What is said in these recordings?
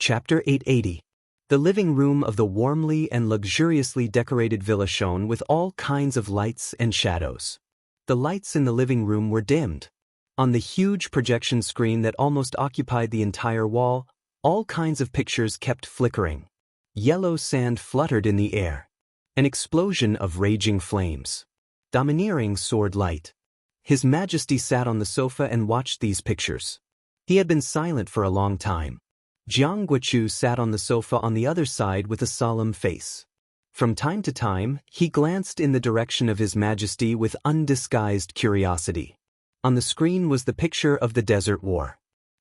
Chapter 880. The living room of the warmly and luxuriously decorated villa shone with all kinds of lights and shadows. The lights in the living room were dimmed. On the huge projection screen that almost occupied the entire wall, all kinds of pictures kept flickering. Yellow sand fluttered in the air. An explosion of raging flames. Domineering sword light. His Majesty sat on the sofa and watched these pictures. He had been silent for a long time. Jiang Guochu sat on the sofa on the other side with a solemn face. From time to time, he glanced in the direction of His Majesty with undisguised curiosity. On the screen was the picture of the Desert War.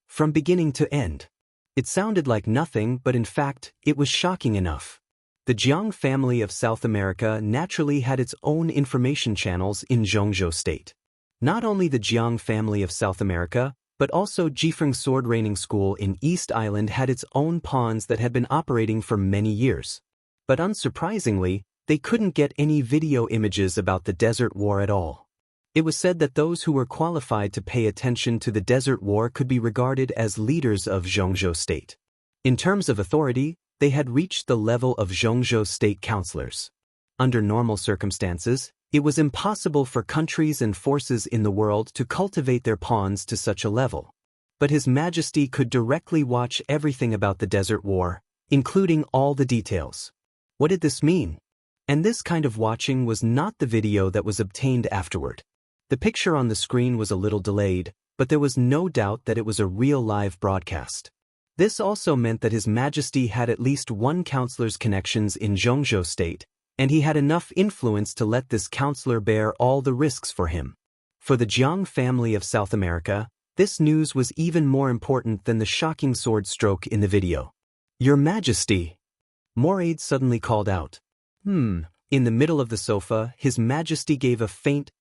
From beginning to end. It sounded like nothing, but in fact, it was shocking enough. The Jiang family of South America naturally had its own information channels in Zhongzhou State. Not only the Jiang family of South America, but also Jifeng Sword Training School in East Island had its own pawns that had been operating for many years. But unsurprisingly, they couldn't get any video images about the Desert War at all. It was said that those who were qualified to pay attention to the Desert War could be regarded as leaders of Zhongzhou State. In terms of authority, they had reached the level of Zhongzhou State councillors. Under normal circumstances, it was impossible for countries and forces in the world to cultivate their pawns to such a level. But His Majesty could directly watch everything about the Desert War, including all the details. What did this mean? And this kind of watching was not the video that was obtained afterward. The picture on the screen was a little delayed, but there was no doubt that it was a real live broadcast. This also meant that His Majesty had at least one councillor's connections in Zhongzhou State, and he had enough influence to let this councillor bear all the risks for him. For the Jiang family of South America, this news was even more important than the shocking sword stroke in the video. "Your Majesty!" Moraid suddenly called out. In the middle of the sofa, His Majesty gave a faint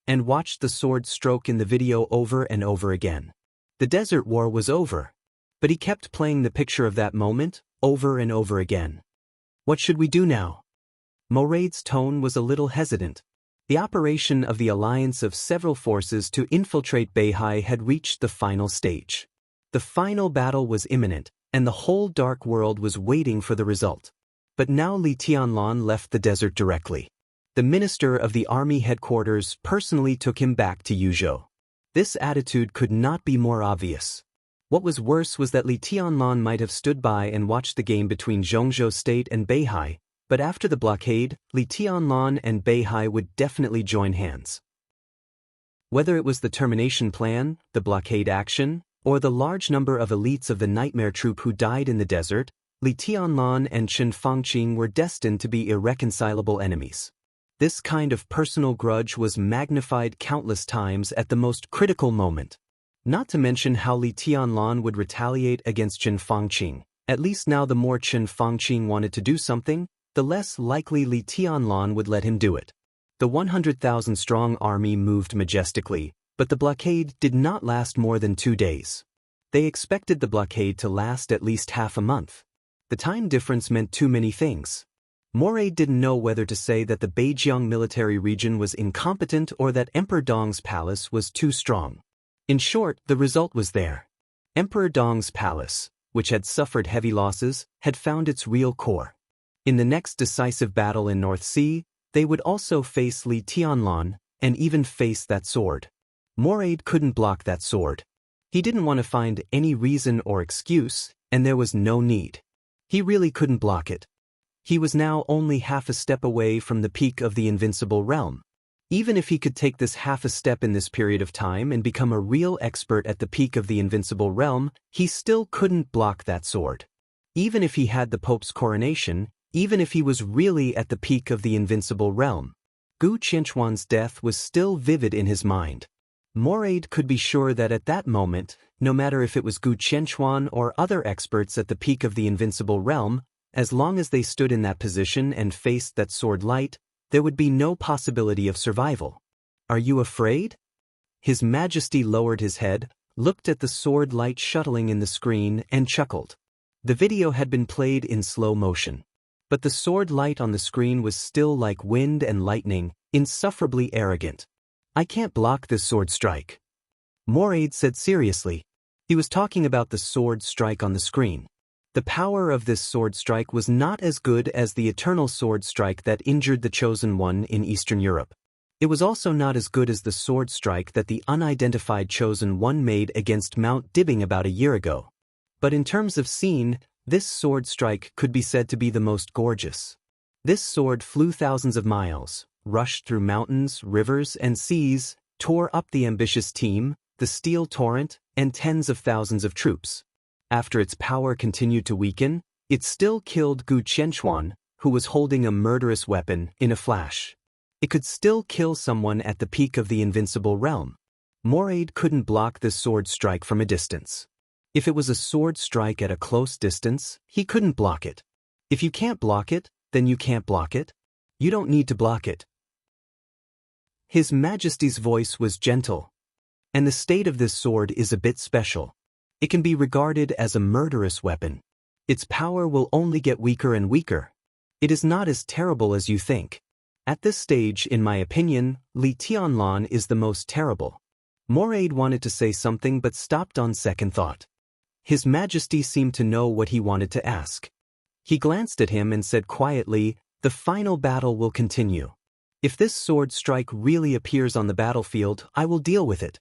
and watched the sword stroke in the video over and over again. The Desert War was over. But he kept playing the picture of that moment, over and over again. "What should we do now?" Moraid's tone was a little hesitant. The operation of the alliance of several forces to infiltrate Beihai had reached the final stage. The final battle was imminent, and the whole dark world was waiting for the result. But now Li Tianlan left the desert directly. The minister of the army headquarters personally took him back to Yuzhou. This attitude could not be more obvious. What was worse was that Li Tianlan might have stood by and watched the game between Zhongzhou State and Beihai, but after the blockade, Li Tianlan and Beihai would definitely join hands. Whether it was the termination plan, the blockade action, or the large number of elites of the nightmare troop who died in the desert, Li Tianlan and Chen Fangqing were destined to be irreconcilable enemies. This kind of personal grudge was magnified countless times at the most critical moment. Not to mention how Li Tianlan would retaliate against Chen Fangqing. At least now the more Chen Fangqing wanted to do something, the less likely Li Tianlan would let him do it. The 100,000-strong army moved majestically, but the blockade did not last more than 2 days. They expected the blockade to last at least half a month. The time difference meant too many things. Moraid didn't know whether to say that the Beijiang military region was incompetent or that Emperor Dong's palace was too strong. In short, the result was there. Emperor Dong's palace, which had suffered heavy losses, had found its real core. In the next decisive battle in North Sea, they would also face Li Tianlan, and even face that sword. Moraid couldn't block that sword. He didn't want to find any reason or excuse, and there was no need. He really couldn't block it. He was now only half a step away from the peak of the invincible realm. Even if he could take this half a step in this period of time and become a real expert at the peak of the invincible realm, he still couldn't block that sword. Even if he had the Pope's coronation, even if he was really at the peak of the invincible realm, Gu Qianchuan's death was still vivid in his mind. Moraid could be sure that at that moment, no matter if it was Gu Qianchuan or other experts at the peak of the invincible realm, as long as they stood in that position and faced that sword light, there would be no possibility of survival. "Are you afraid?" His Majesty lowered his head, looked at the sword light shuttling in the screen, and chuckled. The video had been played in slow motion. But the sword light on the screen was still like wind and lightning, insufferably arrogant. "I can't block this sword strike," Moraid said seriously. He was talking about the sword strike on the screen. The power of this sword strike was not as good as the eternal sword strike that injured the Chosen One in Eastern Europe. It was also not as good as the sword strike that the unidentified Chosen One made against Mount Dibbing about a year ago. But in terms of scene, this sword strike could be said to be the most gorgeous. This sword flew thousands of miles, rushed through mountains, rivers, and seas, tore up the ambitious team, the steel torrent, and tens of thousands of troops. After its power continued to weaken, it still killed Gu Qianxuan, who was holding a murderous weapon, in a flash. It could still kill someone at the peak of the invincible realm. Moraid couldn't block this sword strike from a distance. If it was a sword strike at a close distance, he couldn't block it. If you can't block it, then you can't block it. You don't need to block it. His Majesty's voice was gentle. And the state of this sword is a bit special. It can be regarded as a murderous weapon. Its power will only get weaker and weaker. It is not as terrible as you think. At this stage, in my opinion, Li Tianlan is the most terrible. Moraid wanted to say something but stopped on second thought. His Majesty seemed to know what he wanted to ask. He glanced at him and said quietly, "The final battle will continue. If this sword strike really appears on the battlefield, I will deal with it."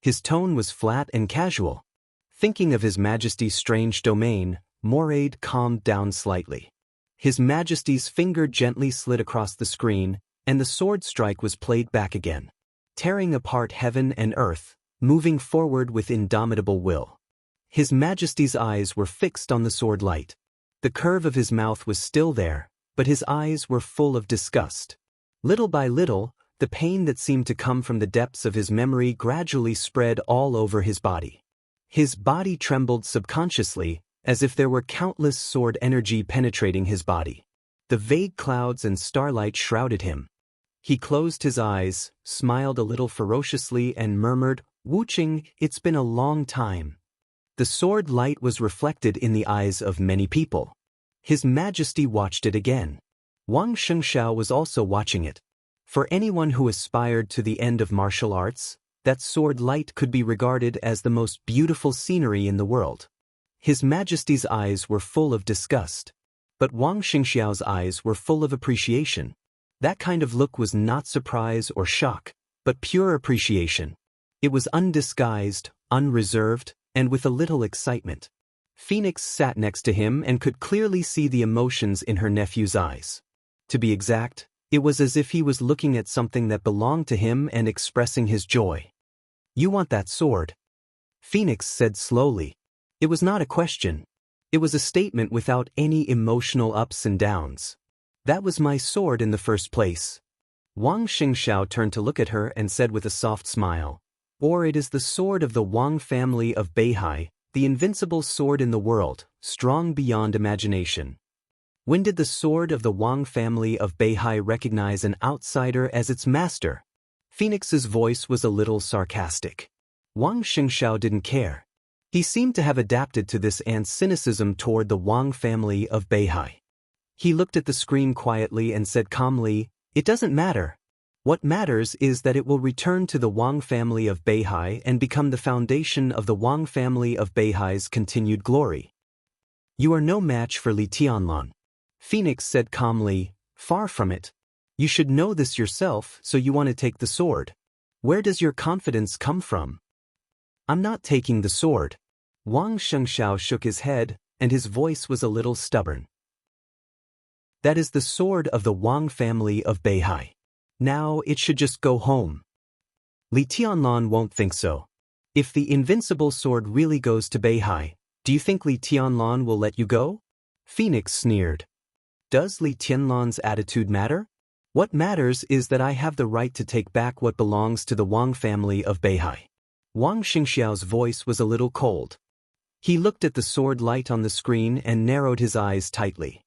His tone was flat and casual. Thinking of His Majesty's strange domain, Moraid calmed down slightly. His Majesty's finger gently slid across the screen, and the sword strike was played back again, tearing apart heaven and earth, moving forward with indomitable will. His Majesty's eyes were fixed on the sword light. The curve of his mouth was still there, but his eyes were full of disgust. Little by little, the pain that seemed to come from the depths of his memory gradually spread all over his body. His body trembled subconsciously, as if there were countless sword energy penetrating his body. The vague clouds and starlight shrouded him. He closed his eyes, smiled a little ferociously, and murmured, "Wuxia, it's been a long time." The sword light was reflected in the eyes of many people. His Majesty watched it again. Wang Xianxia was also watching it. For anyone who aspired to the end of martial arts, that sword light could be regarded as the most beautiful scenery in the world. His Majesty's eyes were full of disgust. But Wang Xianxiao's eyes were full of appreciation. That kind of look was not surprise or shock, but pure appreciation. It was undisguised, unreserved, and with a little excitement. Phoenix sat next to him and could clearly see the emotions in her nephew's eyes. To be exact, it was as if he was looking at something that belonged to him and expressing his joy. "You want that sword?" Phoenix said slowly. It was not a question. It was a statement without any emotional ups and downs. "That was my sword in the first place." Wang Xianxiao turned to look at her and said with a soft smile, "Or it is the sword of the Wang family of Beihai, the invincible sword in the world, strong beyond imagination." When did the sword of the Wang family of Beihai recognize an outsider as its master? Phoenix's voice was a little sarcastic. Wang Xianxiao didn't care. He seemed to have adapted to this aunt's cynicism toward the Wang family of Beihai. He looked at the screen quietly and said calmly, "It doesn't matter. What matters is that it will return to the Wang family of Beihai and become the foundation of the Wang family of Beihai's continued glory." "You are no match for Li Tianlan," Phoenix said calmly. "Far from it. You should know this yourself, so you want to take the sword. Where does your confidence come from?" "I'm not taking the sword." Wang Xianxiao shook his head, and his voice was a little stubborn. "That is the sword of the Wang family of Beihai. Now it should just go home." "Li Tianlan won't think so. If the invincible sword really goes to Beihai, do you think Li Tianlan will let you go?" Phoenix sneered. "Does Li Tianlan's attitude matter? What matters is that I have the right to take back what belongs to the Wang family of Beihai." Wang Xianxiao's voice was a little cold. He looked at the sword light on the screen and narrowed his eyes tightly.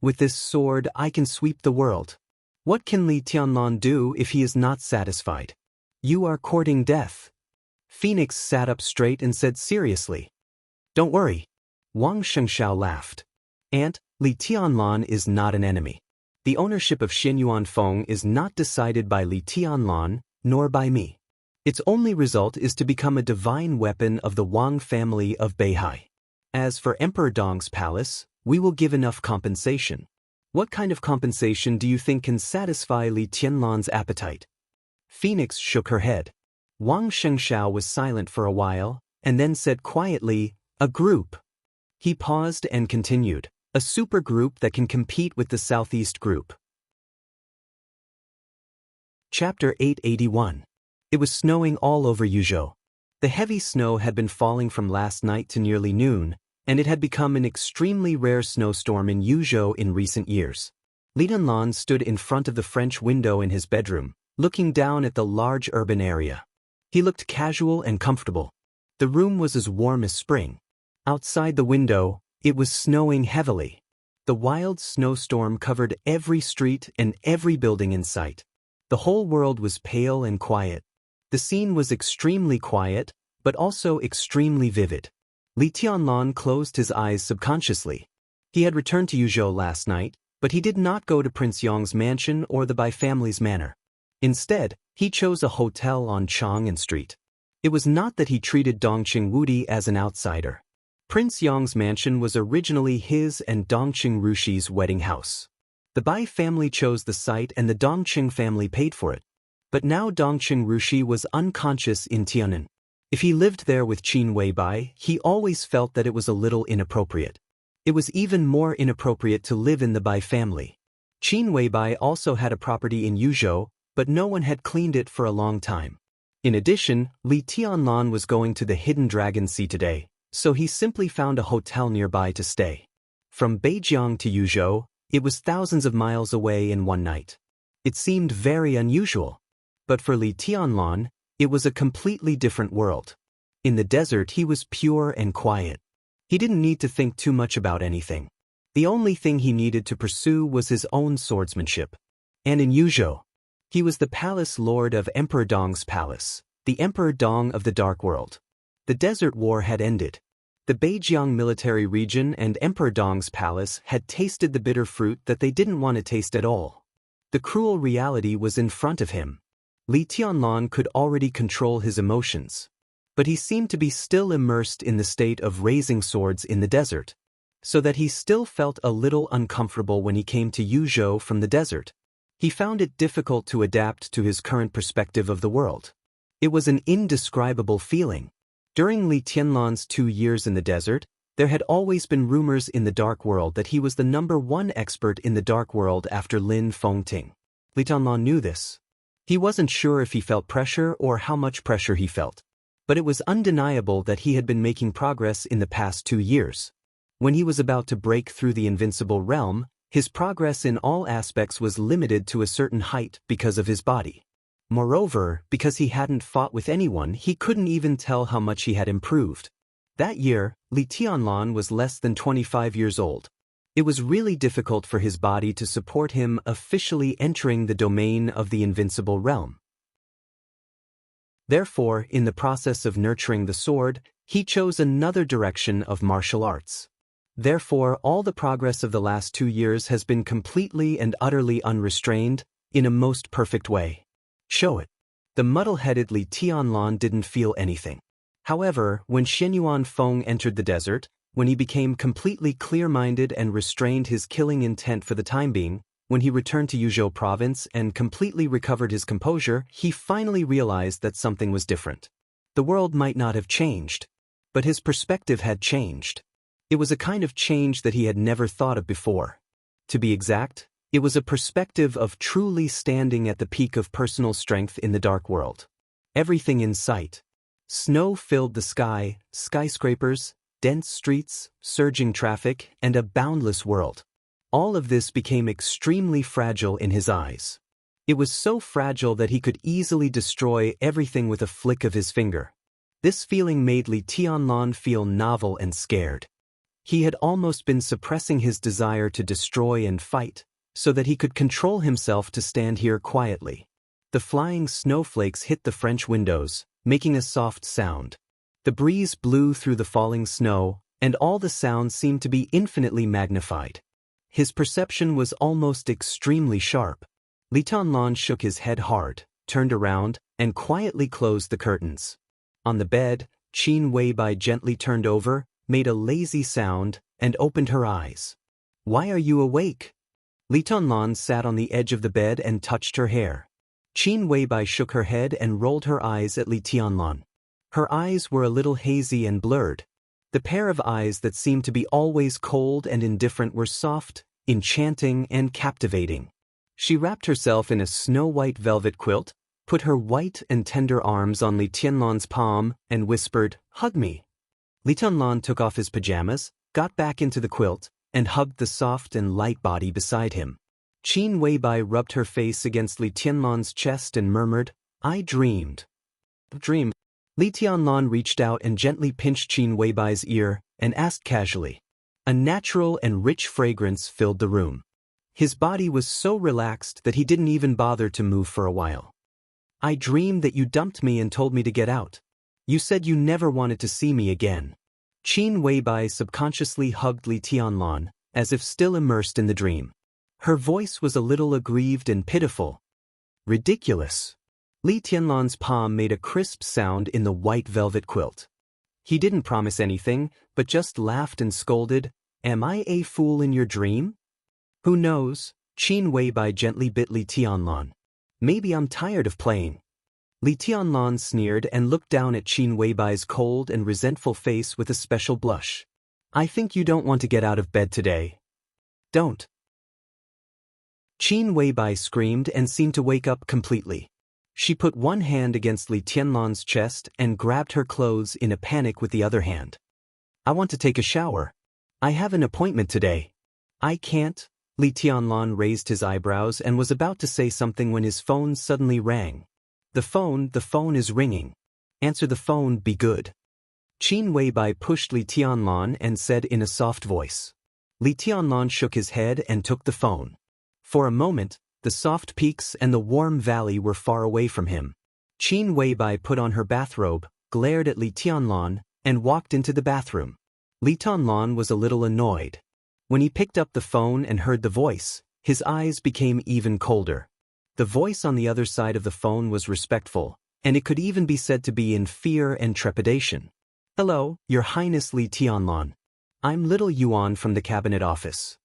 "With this sword I can sweep the world. What can Li Tianlan do if he is not satisfied? You are courting death." Phoenix sat up straight and said seriously. "Don't worry." Wang Xianxiao laughed. "Aunt, Li Tianlan is not an enemy. The ownership of Xinyuan Feng is not decided by Li Tianlan, nor by me. Its only result is to become a divine weapon of the Wang family of Beihai. As for Emperor Dong's palace, we will give enough compensation. What kind of compensation do you think can satisfy Li Tianlan's appetite? Phoenix shook her head. Wang Shengxiao was silent for a while, and then said quietly, a group. He paused and continued, a supergroup that can compete with the Southeast Group. Chapter 881. It was snowing all over Yuzhou. The heavy snow had been falling from last night to nearly noon, and it had become an extremely rare snowstorm in Yuzhou in recent years. Li Tianlan stood in front of the French window in his bedroom, looking down at the large urban area. He looked casual and comfortable. The room was as warm as spring. Outside the window, it was snowing heavily. The wild snowstorm covered every street and every building in sight. The whole world was pale and quiet. The scene was extremely quiet, but also extremely vivid. Li Tianlan closed his eyes subconsciously. He had returned to Yuzhou last night, but he did not go to Prince Yong's mansion or the Bai family's manor. Instead, he chose a hotel on Chang'an Street. It was not that he treated Dongqing Wudi as an outsider. Prince Yong's mansion was originally his and Dongqing Rushi's wedding house. The Bai family chose the site and the Dongqing family paid for it. But now Dongqing Rushi was unconscious in Tian'an. If he lived there with Qin Weibai, he always felt that it was a little inappropriate. It was even more inappropriate to live in the Bai family. Qin Weibai also had a property in Yuzhou, but no one had cleaned it for a long time. In addition, Li Tianlan was going to the Hidden Dragon Sea today, so he simply found a hotel nearby to stay. From Beijiang to Yuzhou, it was thousands of miles away in one night. It seemed very unusual. But for Li Tianlan, it was a completely different world. In the desert, he was pure and quiet. He didn't need to think too much about anything. The only thing he needed to pursue was his own swordsmanship. And in Yuzhou, he was the palace lord of Emperor Dong's palace, the Emperor Dong of the Dark World. The Desert War had ended. The Beijiang military region and Emperor Dong's palace had tasted the bitter fruit that they didn't want to taste at all. The cruel reality was in front of him. Li Tianlan could already control his emotions. But he seemed to be still immersed in the state of raising swords in the desert, so that he still felt a little uncomfortable when he came to Yuzhou from the desert. He found it difficult to adapt to his current perspective of the world. It was an indescribable feeling. During Li Tianlan's 2 years in the desert, there had always been rumors in the Dark World that he was the #1 expert in the Dark World after Lin Fengting. Li Tianlan knew this. He wasn't sure if he felt pressure or how much pressure he felt. But it was undeniable that he had been making progress in the past 2 years. When he was about to break through the invincible realm, his progress in all aspects was limited to a certain height because of his body. Moreover, because he hadn't fought with anyone, he couldn't even tell how much he had improved. That year, Li Tianlan was less than 25 years old. It was really difficult for his body to support him officially entering the domain of the invincible realm. Therefore, in the process of nurturing the sword, he chose another direction of martial arts. Therefore, all the progress of the last 2 years has been completely and utterly unrestrained, in a most perfect way. Show it. The muddle-headed Li Tianlan didn't feel anything. However, when Xianyuan Feng entered the desert, when he became completely clear-minded and restrained his killing intent for the time being, when he returned to Yuzhou province and completely recovered his composure, he finally realized that something was different. The world might not have changed, but his perspective had changed. It was a kind of change that he had never thought of before. To be exact, it was a perspective of truly standing at the peak of personal strength in the Dark World. Everything in sight. Snow filled the sky, skyscrapers, dense streets, surging traffic, and a boundless world. All of this became extremely fragile in his eyes. It was so fragile that he could easily destroy everything with a flick of his finger. This feeling made Li Tianlan feel novel and scared. He had almost been suppressing his desire to destroy and fight, so that he could control himself to stand here quietly. The flying snowflakes hit the French windows, making a soft sound. The breeze blew through the falling snow, and all the sounds seemed to be infinitely magnified. His perception was almost extremely sharp. Li Tianlan shook his head hard, turned around, and quietly closed the curtains. On the bed, Qin Weibai gently turned over, made a lazy sound, and opened her eyes. "Why are you awake?" Li Tianlan sat on the edge of the bed and touched her hair. Qin Weibai shook her head and rolled her eyes at Li Tianlan. Her eyes were a little hazy and blurred. The pair of eyes that seemed to be always cold and indifferent were soft, enchanting, and captivating. She wrapped herself in a snow-white velvet quilt, put her white and tender arms on Li Tianlan's palm, and whispered, "Hug me." Li Tianlan took off his pajamas, got back into the quilt, and hugged the soft and light body beside him. Qin Weibai rubbed her face against Li Tianlan's chest and murmured, "I dreamed." "Dream?" Li Tianlan reached out and gently pinched Qin Weibai's ear and asked casually. A natural and rich fragrance filled the room. His body was so relaxed that he didn't even bother to move for a while. "I dreamed that you dumped me and told me to get out. You said you never wanted to see me again." Qin Weibai subconsciously hugged Li Tianlan, as if still immersed in the dream. Her voice was a little aggrieved and pitiful. "Ridiculous." Li Tianlan's palm made a crisp sound in the white velvet quilt. He didn't promise anything, but just laughed and scolded, "Am I a fool in your dream?" "Who knows?" Qin Weibai gently bit Li Tianlan. "Maybe I'm tired of playing." Li Tianlan sneered and looked down at Qin Weibai's cold and resentful face with a special blush. "I think you don't want to get out of bed today." "Don't." Qin Weibai screamed and seemed to wake up completely. She put one hand against Li Tianlan's chest and grabbed her clothes in a panic with the other hand. "I want to take a shower. I have an appointment today." "I can't." Li Tianlan raised his eyebrows and was about to say something when his phone suddenly rang. The phone is ringing. Answer the phone, be good." Qin Weibai pushed Li Tianlan and said in a soft voice. Li Tianlan shook his head and took the phone. For a moment, the soft peaks and the warm valley were far away from him. Qin Weibai put on her bathrobe, glared at Li Tianlan, and walked into the bathroom. Li Tianlan was a little annoyed. When he picked up the phone and heard the voice, his eyes became even colder. The voice on the other side of the phone was respectful, and it could even be said to be in fear and trepidation. "Hello, Your Highness Li Tianlan. I'm Little Yuan from the cabinet office."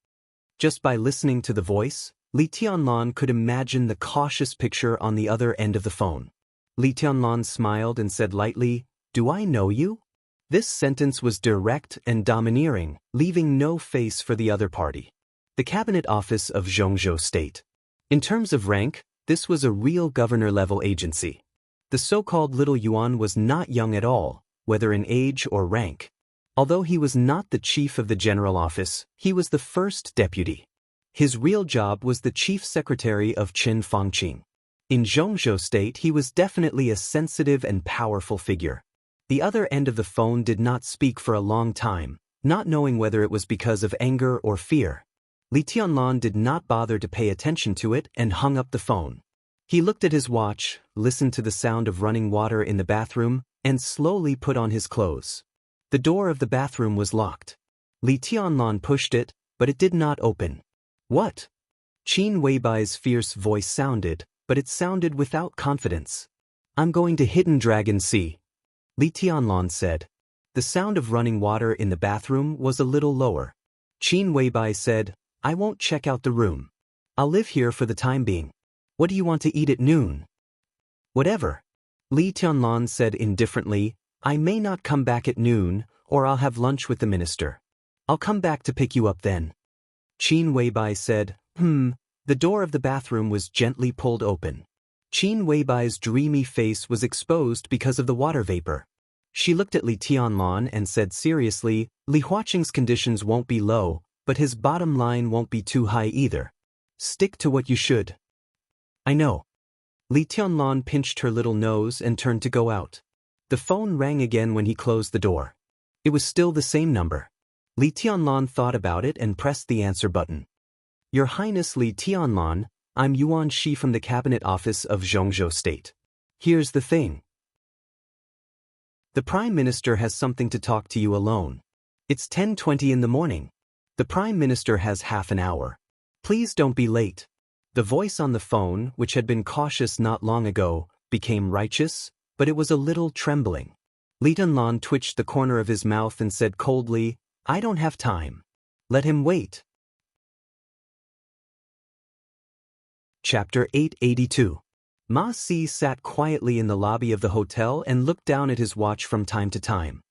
Just by listening to the voice, Li Tianlan could imagine the cautious picture on the other end of the phone. Li Tianlan smiled and said lightly, "Do I know you?" This sentence was direct and domineering, leaving no face for the other party. The cabinet office of Xianxia State. In terms of rank, this was a real governor-level agency. The so-called Little Yuan was not young at all, whether in age or rank. Although he was not the chief of the general office, he was the first deputy. His real job was the chief secretary of Qin Fangqing. In Xianxia State, he was definitely a sensitive and powerful figure. The other end of the phone did not speak for a long time, not knowing whether it was because of anger or fear. Li Tianlan did not bother to pay attention to it and hung up the phone. He looked at his watch, listened to the sound of running water in the bathroom, and slowly put on his clothes. The door of the bathroom was locked. Li Tianlan pushed it, but it did not open. "What?" Qin Weibai's fierce voice sounded, but it sounded without confidence. "I'm going to Hidden Dragon Sea," Li Tianlan said. The sound of running water in the bathroom was a little lower. Qin Weibai said, "I won't check out the room. I'll live here for the time being. What do you want to eat at noon?" "Whatever." Li Tianlan said indifferently, "I may not come back at noon, or I'll have lunch with the minister. I'll come back to pick you up then." Qin Weibai said, The door of the bathroom was gently pulled open. Qin Weibai's dreamy face was exposed because of the water vapor. She looked at Li Tianlan and said seriously, "Li Huaqing's conditions won't be low, but his bottom line won't be too high either. Stick to what you should." "I know." Li Tianlan pinched her little nose and turned to go out. The phone rang again when he closed the door. It was still the same number. Li Tianlan thought about it and pressed the answer button. "Your Highness Li Tianlan, I'm Yuan Shi from the Cabinet Office of Xianxia State. Here's the thing. The Prime Minister has something to talk to you alone. It's 10:20 in the morning. The Prime Minister has half an hour. Please don't be late." The voice on the phone, which had been cautious not long ago, became righteous, but it was a little trembling. Li Dunlan twitched the corner of his mouth and said coldly, "I don't have time. Let him wait." Chapter 882. Ma Si sat quietly in the lobby of the hotel and looked down at his watch from time to time.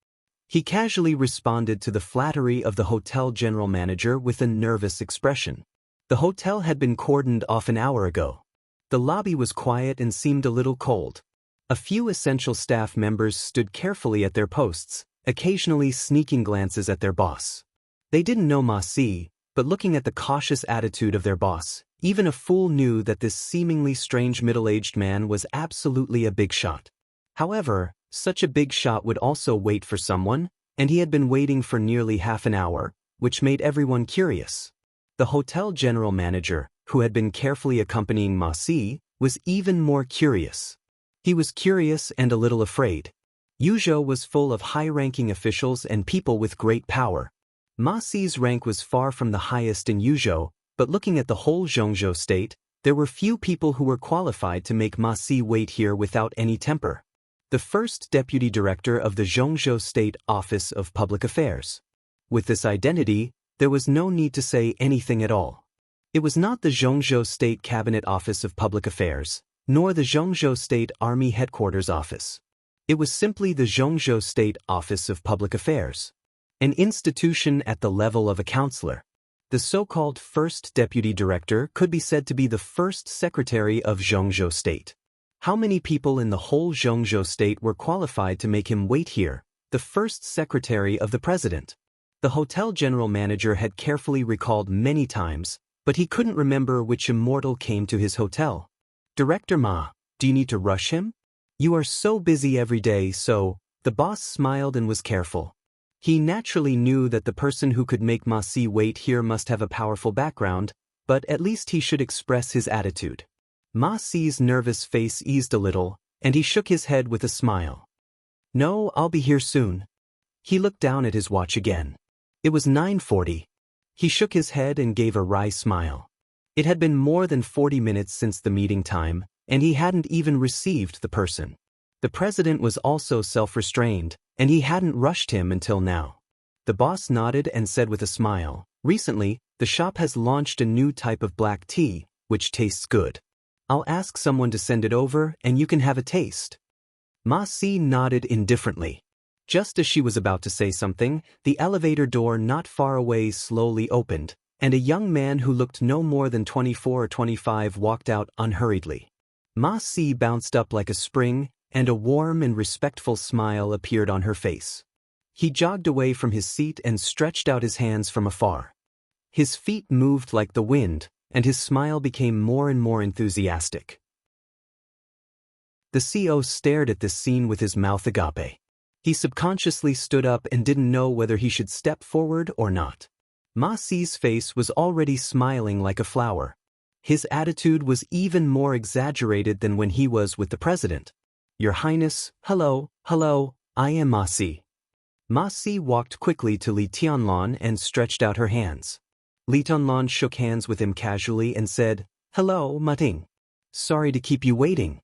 He casually responded to the flattery of the hotel general manager with a nervous expression. The hotel had been cordoned off an hour ago. The lobby was quiet and seemed a little cold. A few essential staff members stood carefully at their posts, occasionally sneaking glances at their boss. They didn't know Ma Si, but looking at the cautious attitude of their boss, even a fool knew that this seemingly strange middle-aged man was absolutely a big shot. However, such a big shot would also wait for someone, and he had been waiting for nearly half an hour, which made everyone curious. The hotel general manager, who had been carefully accompanying Ma Si, was even more curious. He was curious and a little afraid. Yuzhou was full of high-ranking officials and people with great power. Ma Si's rank was far from the highest in Yuzhou, but looking at the whole Zhongzhou state, there were few people who were qualified to make Ma Si wait here without any temper. The first deputy director of the Zhongzhou State Office of Public Affairs. With this identity, there was no need to say anything at all. It was not the Zhongzhou State Cabinet Office of Public Affairs, nor the Zhongzhou State Army Headquarters Office. It was simply the Zhongzhou State Office of Public Affairs, an institution at the level of a counselor. The so-called first deputy director could be said to be the first secretary of Zhongzhou State. How many people in the whole Zhongzhou State were qualified to make him wait here, the first secretary of the president? The hotel general manager had carefully recalled many times, but he couldn't remember which immortal came to his hotel. "Director Ma, do you need to rush him? You are so busy every day, so..." The boss smiled and was careful. He naturally knew that the person who could make Ma Si wait here must have a powerful background, but at least he should express his attitude. Ma Si's nervous face eased a little, and he shook his head with a smile. "No, I'll be here soon." He looked down at his watch again. It was 9:40. He shook his head and gave a wry smile. It had been more than 40 minutes since the meeting time, and he hadn't even received the person. The president was also self-restrained, and he hadn't rushed him until now. The boss nodded and said with a smile, "Recently, the shop has launched a new type of black tea, which tastes good. I'll ask someone to send it over and you can have a taste." Ma Si nodded indifferently. Just as she was about to say something, the elevator door not far away slowly opened, and a young man who looked no more than 24 or 25 walked out unhurriedly. Ma Si bounced up like a spring, and a warm and respectful smile appeared on her face. He jogged away from his seat and stretched out his hands from afar. His feet moved like the wind, and his smile became more and more enthusiastic. The CO stared at this scene with his mouth agape. He subconsciously stood up and didn't know whether he should step forward or not. Ma Si's face was already smiling like a flower. His attitude was even more exaggerated than when he was with the president. "Your Highness, hello, I am Ma Si." Ma Si walked quickly to Li Tianlan and stretched out her hands. Li Tianlan shook hands with him casually and said, "Hello, Ma Ting. Sorry to keep you waiting."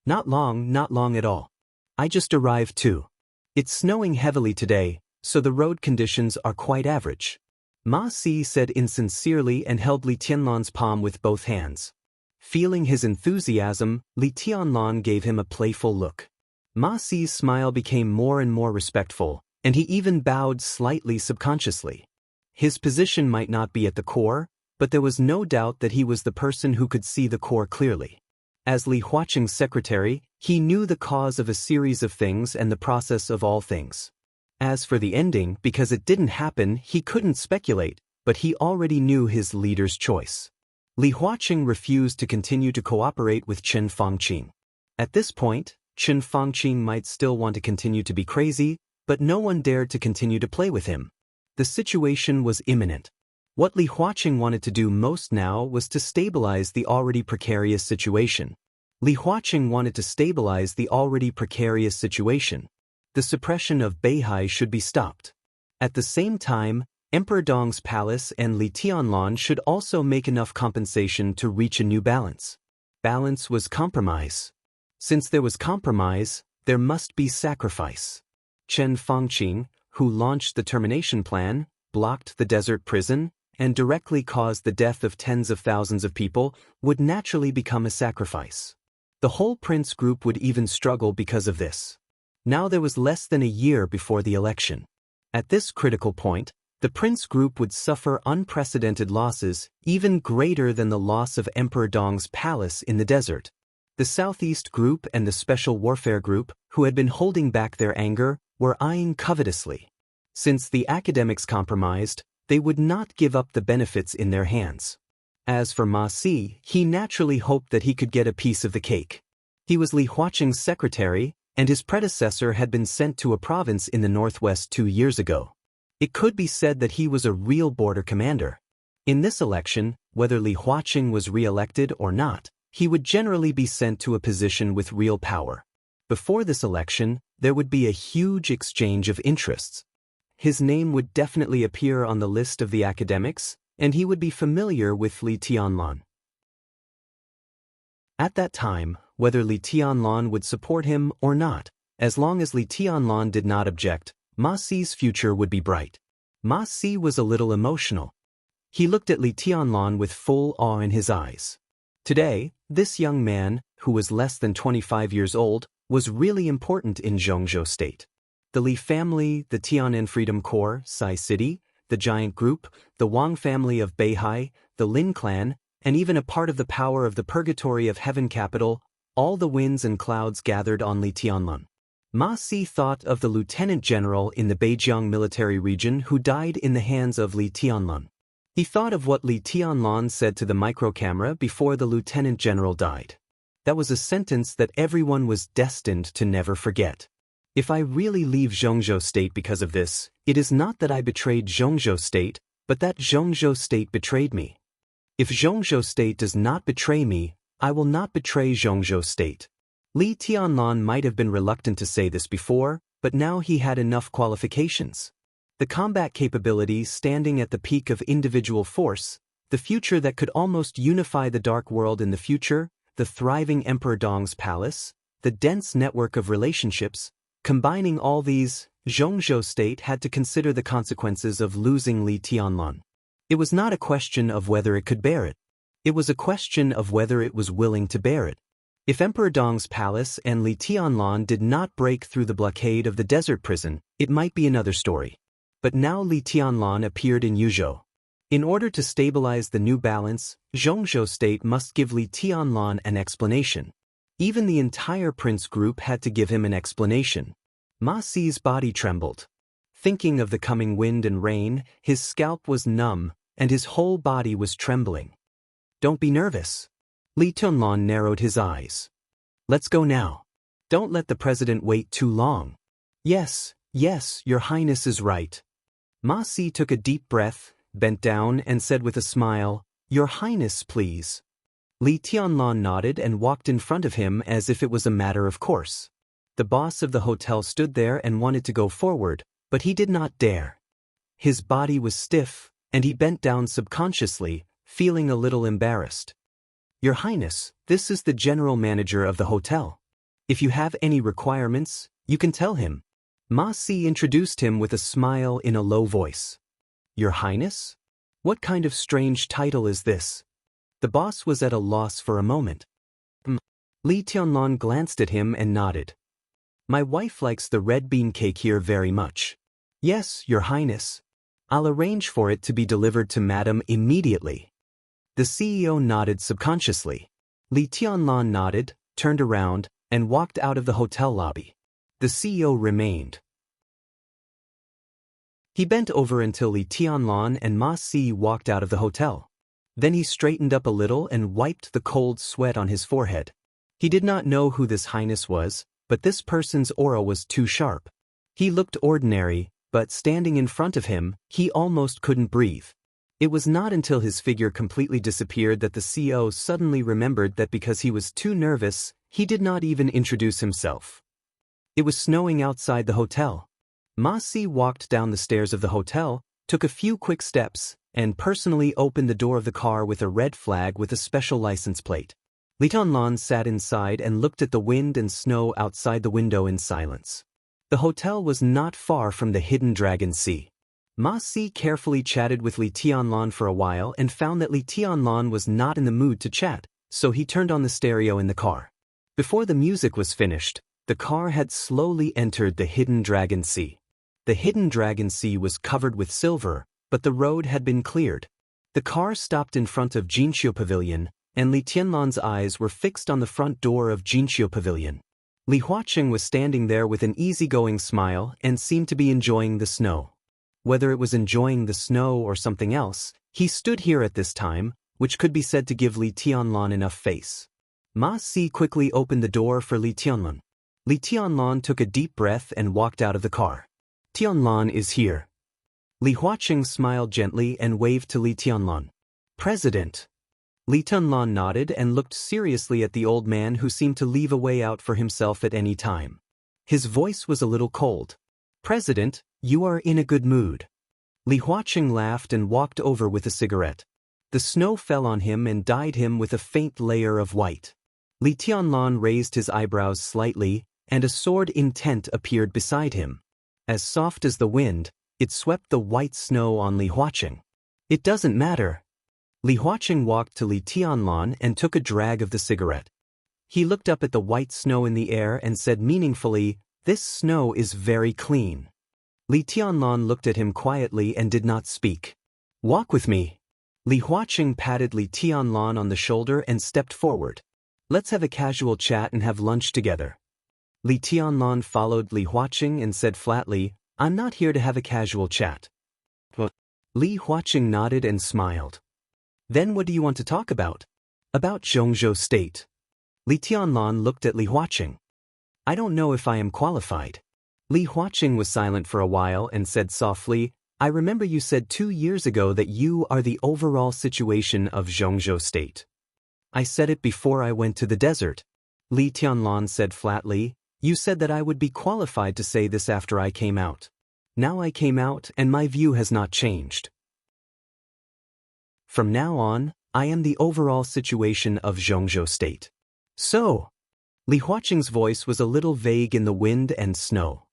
Not long at all. I just arrived too. It's snowing heavily today, so the road conditions are quite average." Ma Si said insincerely and held Li Tianlan's palm with both hands. Feeling his enthusiasm, Li Tianlan gave him a playful look. Ma Si's smile became more and more respectful, and he even bowed slightly subconsciously. His position might not be at the core, but there was no doubt that he was the person who could see the core clearly. As Li Huaqing's secretary, he knew the cause of a series of things and the process of all things. As for the ending, because it didn't happen, he couldn't speculate, but he already knew his leader's choice. Li Huaqing refused to continue to cooperate with Chen Fangqing. At this point, Chen Fangqing might still want to continue to be crazy, but no one dared to continue to play with him. The situation was imminent. What Li Huaqing wanted to do most now was to stabilize the already precarious situation. Li Huaqing wanted to stabilize the already precarious situation. The suppression of Beihai should be stopped. At the same time, Emperor Dong's palace and Li Tianlan should also make enough compensation to reach a new balance. Balance was compromise. Since there was compromise, There must be sacrifice. Chen Fangqing, who launched the termination plan, blocked the desert prison, and directly caused the death of tens of thousands of people, would naturally become a sacrifice. The whole prince group would even struggle because of this. Now there was less than a year before the election. At this critical point, the prince group would suffer unprecedented losses, even greater than the loss of Emperor Dong's palace in the desert. The Southeast Group and the Special Warfare Group, who had been holding back their anger, were eyeing covetously. Since the academics compromised, they would not give up the benefits in their hands. As for Ma Si, he naturally hoped that he could get a piece of the cake. He was Li Huaqing's secretary, and his predecessor had been sent to a province in the northwest 2 years ago. It could be said that he was a real border commander. In this election, whether Li Huaqing was re-elected or not, he would generally be sent to a position with real power. Before this election, there would be a huge exchange of interests. His name would definitely appear on the list of the academics, and he would be familiar with Li Tianlan. At that time, whether Li Tianlan would support him or not, as long as Li Tianlan did not object, Ma Si's future would be bright. Ma Si was a little emotional. He looked at Li Tianlan with full awe in his eyes. Today, this young man, who was less than 25 years old, was really important in Zhongzhou State. The Li family, the Tianan Freedom Corps, Sai City, the Giant Group, the Wang family of Beihai, the Lin clan, and even a part of the power of the Purgatory of Heaven capital, all the winds and clouds gathered on Li Tianlan. Ma Si thought of the lieutenant general in the Beijiang military region who died in the hands of Li Tianlan. He thought of what Li Tianlan said to the microcamera before the lieutenant general died. That was a sentence that everyone was destined to never forget. If I really leave Zhongzhou State because of this, it is not that I betrayed Zhongzhou State, but that Zhongzhou State betrayed me. If Zhongzhou State does not betray me, I will not betray Zhongzhou State. Li Tianlan might have been reluctant to say this before, but now he had enough qualifications. The combat capability standing at the peak of individual force, the future that could almost unify the dark world in the future, the thriving Emperor Dong's palace, the dense network of relationships, combining all these, Zhongzhou State had to consider the consequences of losing Li Tianlan. It was not a question of whether it could bear it. It was a question of whether it was willing to bear it. If Emperor Dong's palace and Li Tianlan did not break through the blockade of the desert prison, it might be another story. But now Li Tianlan appeared in Yuzhou. In order to stabilize the new balance, Zhongzhou State must give Li Tianlan an explanation. Even the entire prince group had to give him an explanation. Ma Si's body trembled. Thinking of the coming wind and rain, his scalp was numb, and his whole body was trembling. Don't be nervous. Li Tianlan narrowed his eyes. Let's go now. Don't let the president wait too long. Yes, your highness is right. Ma Si took a deep breath, bent down and said with a smile, Your highness, please. Li Tianlan nodded and walked in front of him as if it was a matter of course. The boss of the hotel stood there and wanted to go forward, but he did not dare. His body was stiff, and he bent down subconsciously, feeling a little embarrassed. Your highness, this is the general manager of the hotel. If you have any requirements, you can tell him. Ma Si introduced him with a smile in a low voice. Your highness? What kind of strange title is this? The boss was at a loss for a moment. Li Tianlan glanced at him and nodded. My wife likes the red bean cake here very much. Yes, your highness. I'll arrange for it to be delivered to madam immediately. The CEO nodded subconsciously. Li Tianlan nodded, turned around, and walked out of the hotel lobby. The CEO remained. He bent over until Li Tianlan and Ma Si walked out of the hotel. Then he straightened up a little and wiped the cold sweat on his forehead. He did not know who this highness was, but this person's aura was too sharp. He looked ordinary, but standing in front of him, he almost couldn't breathe. It was not until his figure completely disappeared that the CEO suddenly remembered that because he was too nervous, he did not even introduce himself. It was snowing outside the hotel. Ma Si walked down the stairs of the hotel, took a few quick steps, and personally opened the door of the car with a red flag with a special license plate. Li Tianlan sat inside and looked at the wind and snow outside the window in silence. The hotel was not far from the hidden Dragon Sea. Ma Si carefully chatted with Li Tianlan for a while and found that Li Tianlan was not in the mood to chat, so he turned on the stereo in the car. Before the music was finished, the car had slowly entered the hidden Dragon Sea. The hidden Dragon Sea was covered with silver, but the road had been cleared. The car stopped in front of Xianxia Pavilion, and Li Tianlan's eyes were fixed on the front door of Xianxia Pavilion. Li Huaqing was standing there with an easygoing smile and seemed to be enjoying the snow. Whether it was enjoying the snow or something else, he stood here at this time, which could be said to give Li Tianlan enough face. Ma Si quickly opened the door for Li Tianlan. Li Tianlan took a deep breath and walked out of the car. Tianlan is here. Li Huaqing smiled gently and waved to Li Tianlan. President. Li Tianlan nodded and looked seriously at the old man who seemed to leave a way out for himself at any time. His voice was a little cold. President, you are in a good mood. Li Huaqing laughed and walked over with a cigarette. The snow fell on him and dyed him with a faint layer of white. Li Tianlan raised his eyebrows slightly, and a sword in tent appeared beside him. As soft as the wind, it swept the white snow on Li Huaqing. It doesn't matter. Li Huaqing walked to Li Tianlan and took a drag of the cigarette. He looked up at the white snow in the air and said meaningfully, "This snow is very clean." Li Tianlan looked at him quietly and did not speak. Walk with me. Li Huaqing patted Li Tianlan on the shoulder and stepped forward. Let's have a casual chat and have lunch together. Li Tianlan followed Li Huaqing and said flatly, I'm not here to have a casual chat. Li Huaqing nodded and smiled. Then what do you want to talk about? About Zhongzhou State. Li Tianlan looked at Li Huaqing. I don't know if I am qualified. Li Huaqing was silent for a while and said softly, I remember you said 2 years ago that you are the overall situation of Zhongzhou State. I said it before I went to the desert. Li Tianlan said flatly, you said that I would be qualified to say this after I came out. Now I came out and my view has not changed. From now on, I am the overall situation of Zhongzhou State. So, Li Huaqing's voice was a little vague in the wind and snow.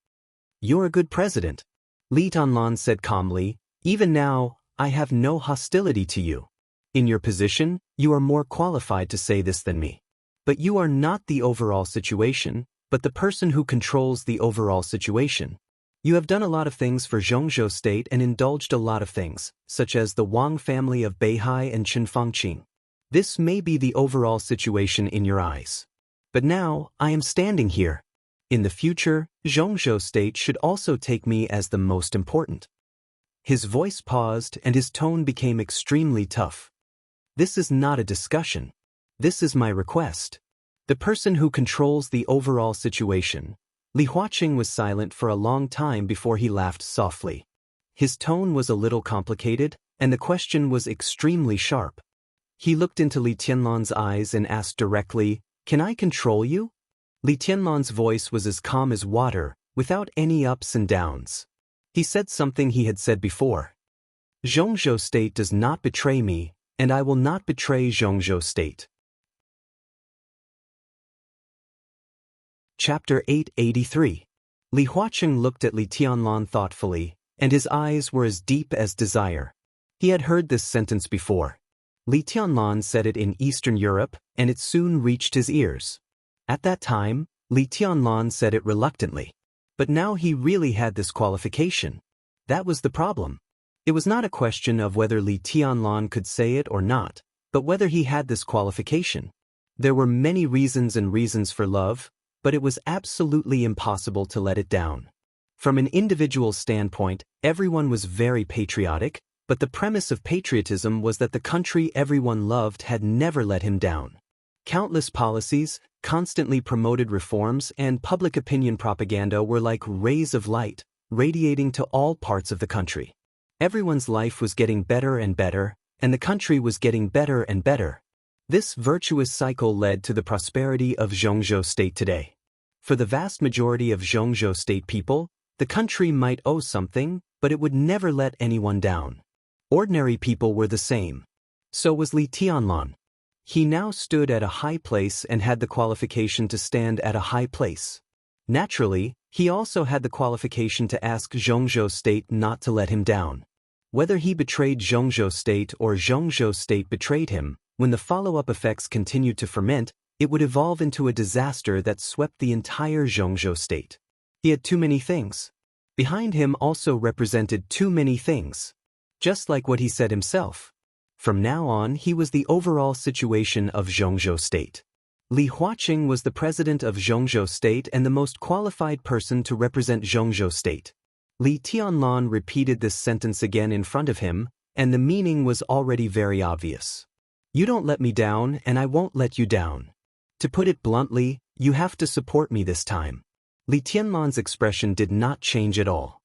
You're a good president. Li Tianlan said calmly, even now, I have no hostility to you. In your position, you are more qualified to say this than me. But you are not the overall situation, but the person who controls the overall situation. You have done a lot of things for Zhongzhou State and indulged a lot of things, such as the Wang family of Beihai and Qinfangqing. This may be the overall situation in your eyes. But now, I am standing here. In the future, Zhongzhou State should also take me as the most important. His voice paused and his tone became extremely tough. This is not a discussion. This is my request. The person who controls the overall situation. Li Huaqing was silent for a long time before he laughed softly. His tone was a little complicated, and the question was extremely sharp. He looked into Li Tianlan's eyes and asked directly, Can I control you? Li Tianlan's voice was as calm as water, without any ups and downs. He said something he had said before. Zhongzhou State does not betray me, and I will not betray Zhongzhou State. Chapter 883. Li Huaqing looked at Li Tianlan thoughtfully, and his eyes were as deep as desire. He had heard this sentence before. Li Tianlan said it in Eastern Europe, and it soon reached his ears. At that time, Li Tianlan said it reluctantly. But now he really had this qualification. That was the problem. It was not a question of whether Li Tianlan could say it or not, but whether he had this qualification. There were many reasons for love, but it was absolutely impossible to let it down. From an individual standpoint, everyone was very patriotic, but the premise of patriotism was that the country everyone loved had never let him down. Countless policies, constantly promoted reforms, and public opinion propaganda were like rays of light, radiating to all parts of the country. Everyone's life was getting better and better, and the country was getting better and better. This virtuous cycle led to the prosperity of Zhongzhou State today. For the vast majority of Zhongzhou State people, the country might owe something, but it would never let anyone down. Ordinary people were the same. So was Li Tianlan. He now stood at a high place and had the qualification to stand at a high place. Naturally, he also had the qualification to ask Xianxia State not to let him down. Whether he betrayed Xianxia State or Xianxia State betrayed him, when the follow-up effects continued to ferment, it would evolve into a disaster that swept the entire Xianxia State. He had too many things. Behind him also represented too many things. Just like what he said himself. From now on, he was the overall situation of Xianxia State. Li Huaqing was the president of Xianxia State and the most qualified person to represent Xianxia State. Li Tianlan repeated this sentence again in front of him, and the meaning was already very obvious. You don't let me down, and I won't let you down. To put it bluntly, you have to support me this time. Li Tianlan's expression did not change at all.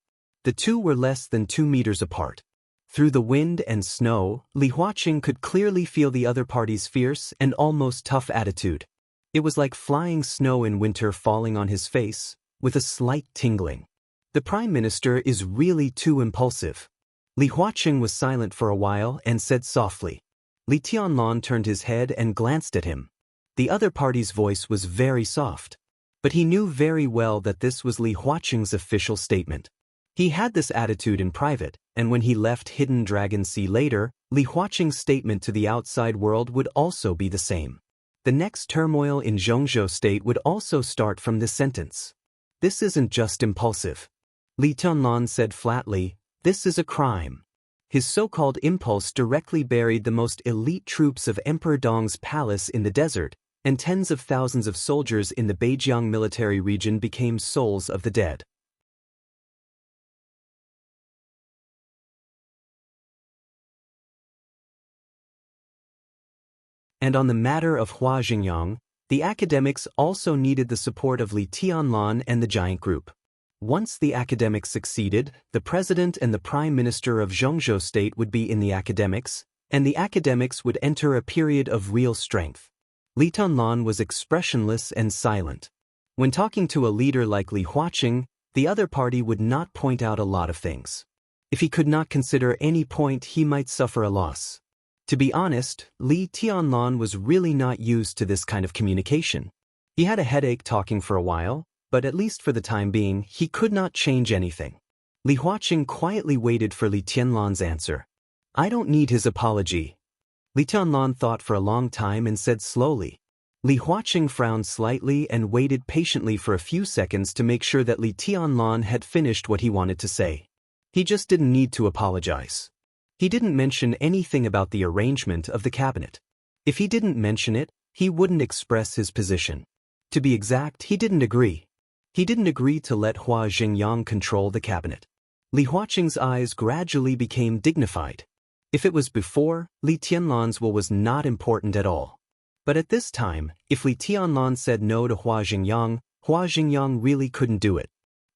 The two were less than 2 meters apart. Through the wind and snow, Li Huaqing could clearly feel the other party's fierce and almost tough attitude. It was like flying snow in winter falling on his face, with a slight tingling. The Prime Minister is really too impulsive. Li Huaqing was silent for a while and said softly. Li Tianlan turned his head and glanced at him. The other party's voice was very soft. But he knew very well that this was Li Huaqing's official statement. He had this attitude in private, and when he left Hidden Dragon Sea later, Li Huaqing's statement to the outside world would also be the same. The next turmoil in Xianxia State would also start from this sentence. This isn't just impulsive. Li Tianlan said flatly, this is a crime. His so-called impulse directly buried the most elite troops of Emperor Dong's palace in the desert, and tens of thousands of soldiers in the Beijiang military region became souls of the dead. And on the matter of Hua Xingyang, the academics also needed the support of Li Tianlan and the giant group. Once the academics succeeded, the president and the prime minister of Xianxia State would be in the academics, and the academics would enter a period of real strength. Li Tianlan was expressionless and silent. When talking to a leader like Li Huaqing, the other party would not point out a lot of things. If he could not consider any point, he might suffer a loss. To be honest, Li Tianlan was really not used to this kind of communication. He had a headache talking for a while, but at least for the time being, he could not change anything. Li Huaqing quietly waited for Li Tianlan's answer. I don't need his apology. Li Tianlan thought for a long time and said slowly. Li Huaqing frowned slightly and waited patiently for a few seconds to make sure that Li Tianlan had finished what he wanted to say. He just didn't need to apologize. He didn't mention anything about the arrangement of the cabinet. If he didn't mention it, he wouldn't express his position. To be exact, he didn't agree. He didn't agree to let Hua Xingyang control the cabinet. Li Huaqing's eyes gradually became dignified. If it was before, Li Tianlan's will was not important at all. But at this time, if Li Tianlan said no to Hua Xingyang really couldn't do it.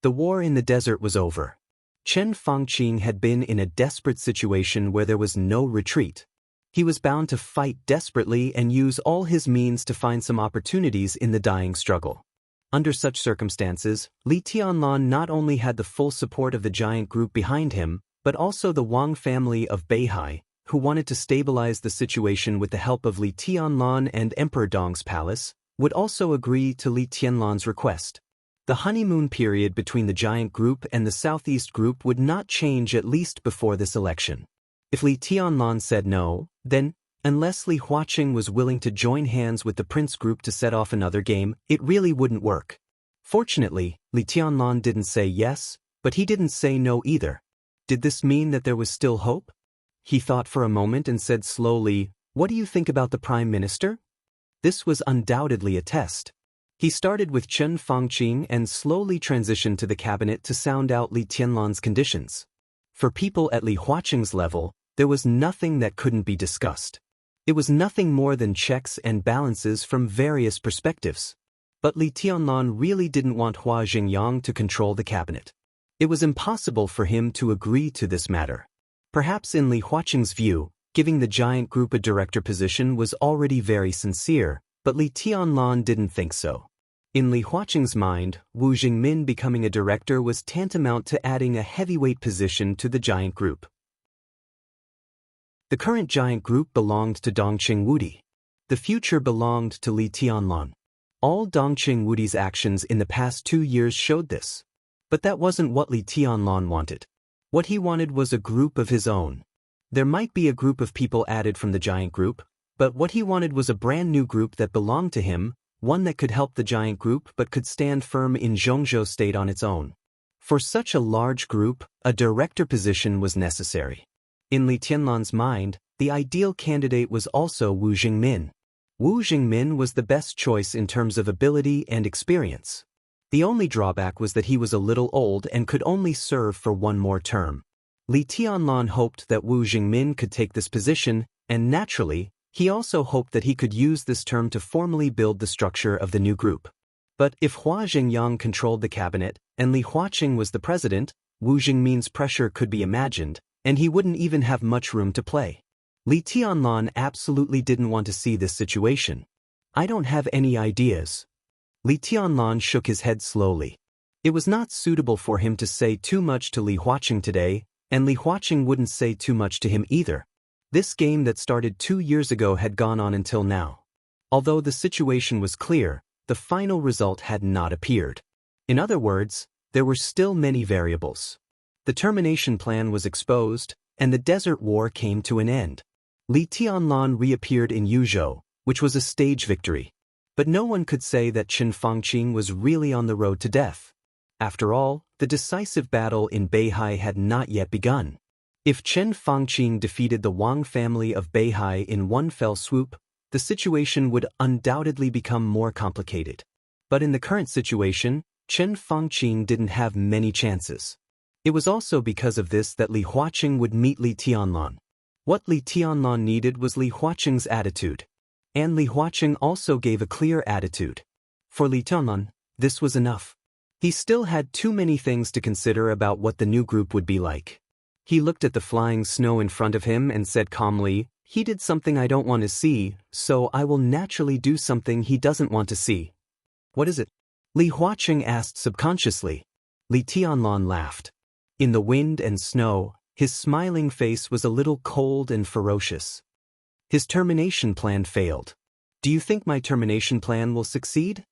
The war in the desert was over. Chen Fangqing had been in a desperate situation where there was no retreat. He was bound to fight desperately and use all his means to find some opportunities in the dying struggle. Under such circumstances, Li Tianlan not only had the full support of the giant group behind him, but also the Wang family of Beihai, who wanted to stabilize the situation with the help of Li Tianlan and Emperor Dong's palace, would also agree to Li Tianlan's request. The honeymoon period between the giant group and the southeast group would not change at least before this election. If Li Tianlan said no, then, unless Li Huaqing was willing to join hands with the prince group to set off another game, it really wouldn't work. Fortunately, Li Tianlan didn't say yes, but he didn't say no either. Did this mean that there was still hope? He thought for a moment and said slowly, "What do you think about the Prime Minister?" This was undoubtedly a test. He started with Chen Fangqing and slowly transitioned to the cabinet to sound out Li Tianlan's conditions. For people at Li Huaqing's level, there was nothing that couldn't be discussed. It was nothing more than checks and balances from various perspectives. But Li Tianlan really didn't want Hua Xingyang to control the cabinet. It was impossible for him to agree to this matter. Perhaps in Li Huaqing's view, giving the giant group a director position was already very sincere, but Li Tianlan didn't think so. In Li Huaqing's mind, Wu Jingmin becoming a director was tantamount to adding a heavyweight position to the giant group. The current giant group belonged to Dongqing Wudi. The future belonged to Li Tianlan. All Dongqing Wudi's actions in the past 2 years showed this. But that wasn't what Li Tianlan wanted. What he wanted was a group of his own. There might be a group of people added from the giant group, but what he wanted was a brand new group that belonged to him, one that could help the giant group but could stand firm in Zhongzhou state on its own. For such a large group, a director position was necessary. In Li Tianlan's mind, the ideal candidate was also Wu Jingmin. Wu Jingmin was the best choice in terms of ability and experience. The only drawback was that he was a little old and could only serve for one more term. Li Tianlan hoped that Wu Jingmin could take this position, and naturally, he also hoped that he could use this term to formally build the structure of the new group. But if Hua Jingyang controlled the cabinet, and Li Huaqing was the president, Wu Jingmin's pressure could be imagined, and he wouldn't even have much room to play. Li Tianlan absolutely didn't want to see this situation. "I don't have any ideas." Li Tianlan shook his head slowly. It was not suitable for him to say too much to Li Huaqing today, and Li Huaqing wouldn't say too much to him either. This game that started 2 years ago had gone on until now. Although the situation was clear, the final result had not appeared. In other words, there were still many variables. The termination plan was exposed, and the desert war came to an end. Li Tianlan reappeared in Yuzhou, which was a stage victory. But no one could say that Chen Fangqing was really on the road to death. After all, the decisive battle in Beihai had not yet begun. If Chen Fangqing defeated the Wang family of Beihai in one fell swoop, the situation would undoubtedly become more complicated. But in the current situation, Chen Fangqing didn't have many chances. It was also because of this that Li Huaqing would meet Li Tianlan. What Li Tianlan needed was Li Huaqing's attitude. And Li Huaqing also gave a clear attitude. For Li Tianlan, this was enough. He still had too many things to consider about what the new group would be like. He looked at the flying snow in front of him and said calmly, "He did something I don't want to see, so I will naturally do something he doesn't want to see." "What is it?" Li Huaqing asked subconsciously. Li Tianlan laughed. In the wind and snow, his smiling face was a little cold and ferocious. His termination plan failed. "Do you think my termination plan will succeed?"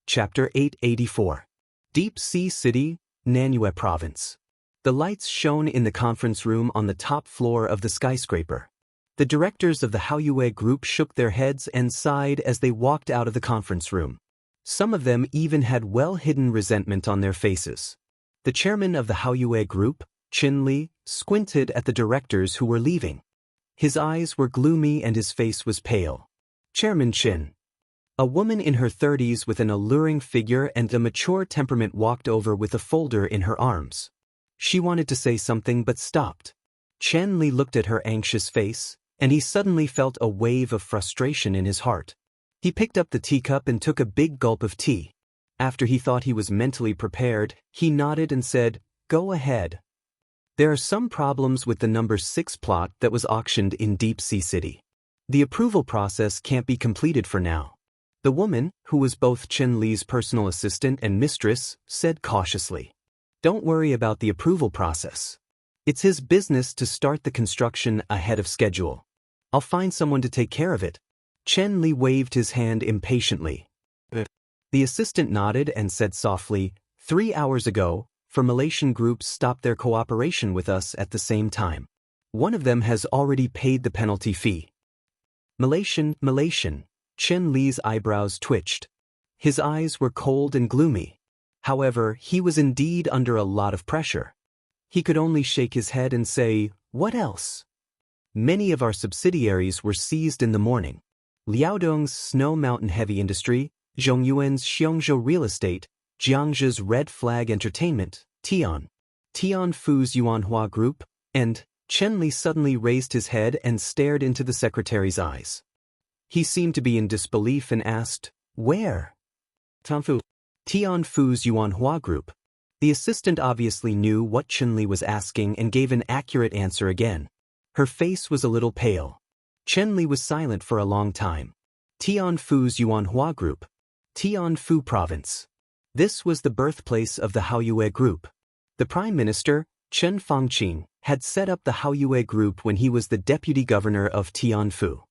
Chapter 884. Deep Sea City, Nanyue Province. The lights shone in the conference room on the top floor of the skyscraper. The directors of the Haoyue group shook their heads and sighed as they walked out of the conference room. Some of them even had well-hidden resentment on their faces. The chairman of the Haoyue group, Qin Li, squinted at the directors who were leaving. His eyes were gloomy and his face was pale. "Chairman Qin." A woman in her 30s with an alluring figure and a mature temperament walked over with a folder in her arms. She wanted to say something but stopped. Chen Li looked at her anxious face, and he suddenly felt a wave of frustration in his heart. He picked up the teacup and took a big gulp of tea. After he thought he was mentally prepared, he nodded and said, "Go ahead." "There are some problems with the number 6 plot that was auctioned in Deep Sea City. The approval process can't be completed for now." The woman, who was both Chen Li's personal assistant and mistress, said cautiously, "Don't worry about the approval process. It's his business to start the construction ahead of schedule. I'll find someone to take care of it." Chen Li waved his hand impatiently. The assistant nodded and said softly, 3 hours ago, Malaysian groups stopped their cooperation with us at the same time. One of them has already paid the penalty fee." Malaysian. Chen Li's eyebrows twitched. His eyes were cold and gloomy. However, he was indeed under a lot of pressure. He could only shake his head and say, "What else?" "Many of our subsidiaries were seized in the morning. Liaodong's Snow Mountain Heavy Industry, Zhongyuan's Xianxia Real Estate, Jiangzhi's Red Flag Entertainment, Tian Fu's Yuanhua Group, and..." Chen Li suddenly raised his head and stared into the secretary's eyes. He seemed to be in disbelief and asked, "Where?" Tian Fu's Yuanhua Group." The assistant obviously knew what Chen Li was asking and gave an accurate answer again. Her face was a little pale. Chen Li was silent for a long time. Tian Fu's Yuanhua Group. Tian Fu Province. This was the birthplace of the Haoyue Group. The Prime Minister, Chen Fangqing, had set up the Haoyue Group when he was the deputy governor of Tianfu.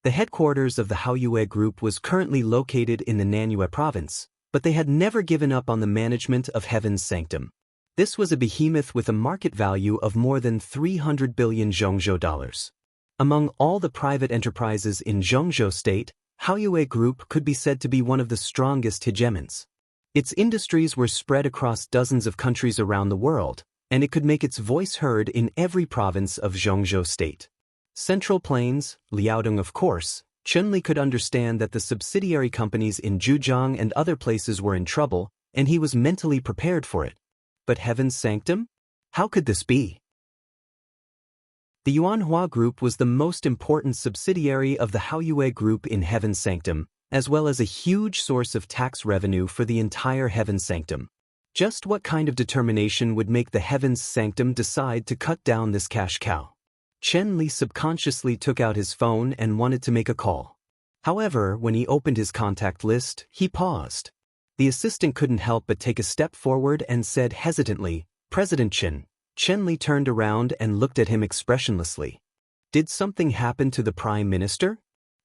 The headquarters of the Haoyue Group was currently located in the Nanyue province, but they had never given up on the management of Heaven's Sanctum. This was a behemoth with a market value of more than 300 billion Zhongzhou dollars. Among all the private enterprises in Zhongzhou State, Haoyue Group could be said to be one of the strongest hegemons. Its industries were spread across dozens of countries around the world, and it could make its voice heard in every province of Zhongzhou State. Central Plains, Liaodong of course, Chunli could understand that the subsidiary companies in Zhujiang and other places were in trouble, and he was mentally prepared for it. But Heaven's Sanctum? How could this be? The Yuanhua Group was the most important subsidiary of the Haoyue Group in Heaven's Sanctum, as well as a huge source of tax revenue for the entire Heaven's Sanctum. Just what kind of determination would make the Heaven's Sanctum decide to cut down this cash cow? Chen Li subconsciously took out his phone and wanted to make a call. However, when he opened his contact list, he paused. The assistant couldn't help but take a step forward and said hesitantly, "President Chen." Chen Li turned around and looked at him expressionlessly. "Did something happen to the Prime Minister?"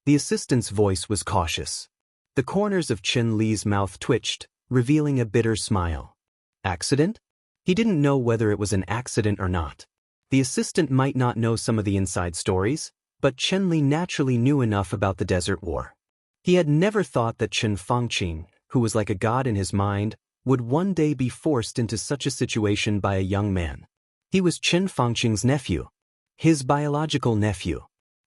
The assistant's voice was cautious. The corners of Chen Li's mouth twitched, revealing a bitter smile. Accident? He didn't know whether it was an accident or not. The assistant might not know some of the inside stories, but Chen Li naturally knew enough about the Desert War. He had never thought that Chen Fangqing, who was like a god in his mind, would one day be forced into such a situation by a young man. He was Chen Fangqing's nephew. His biological nephew.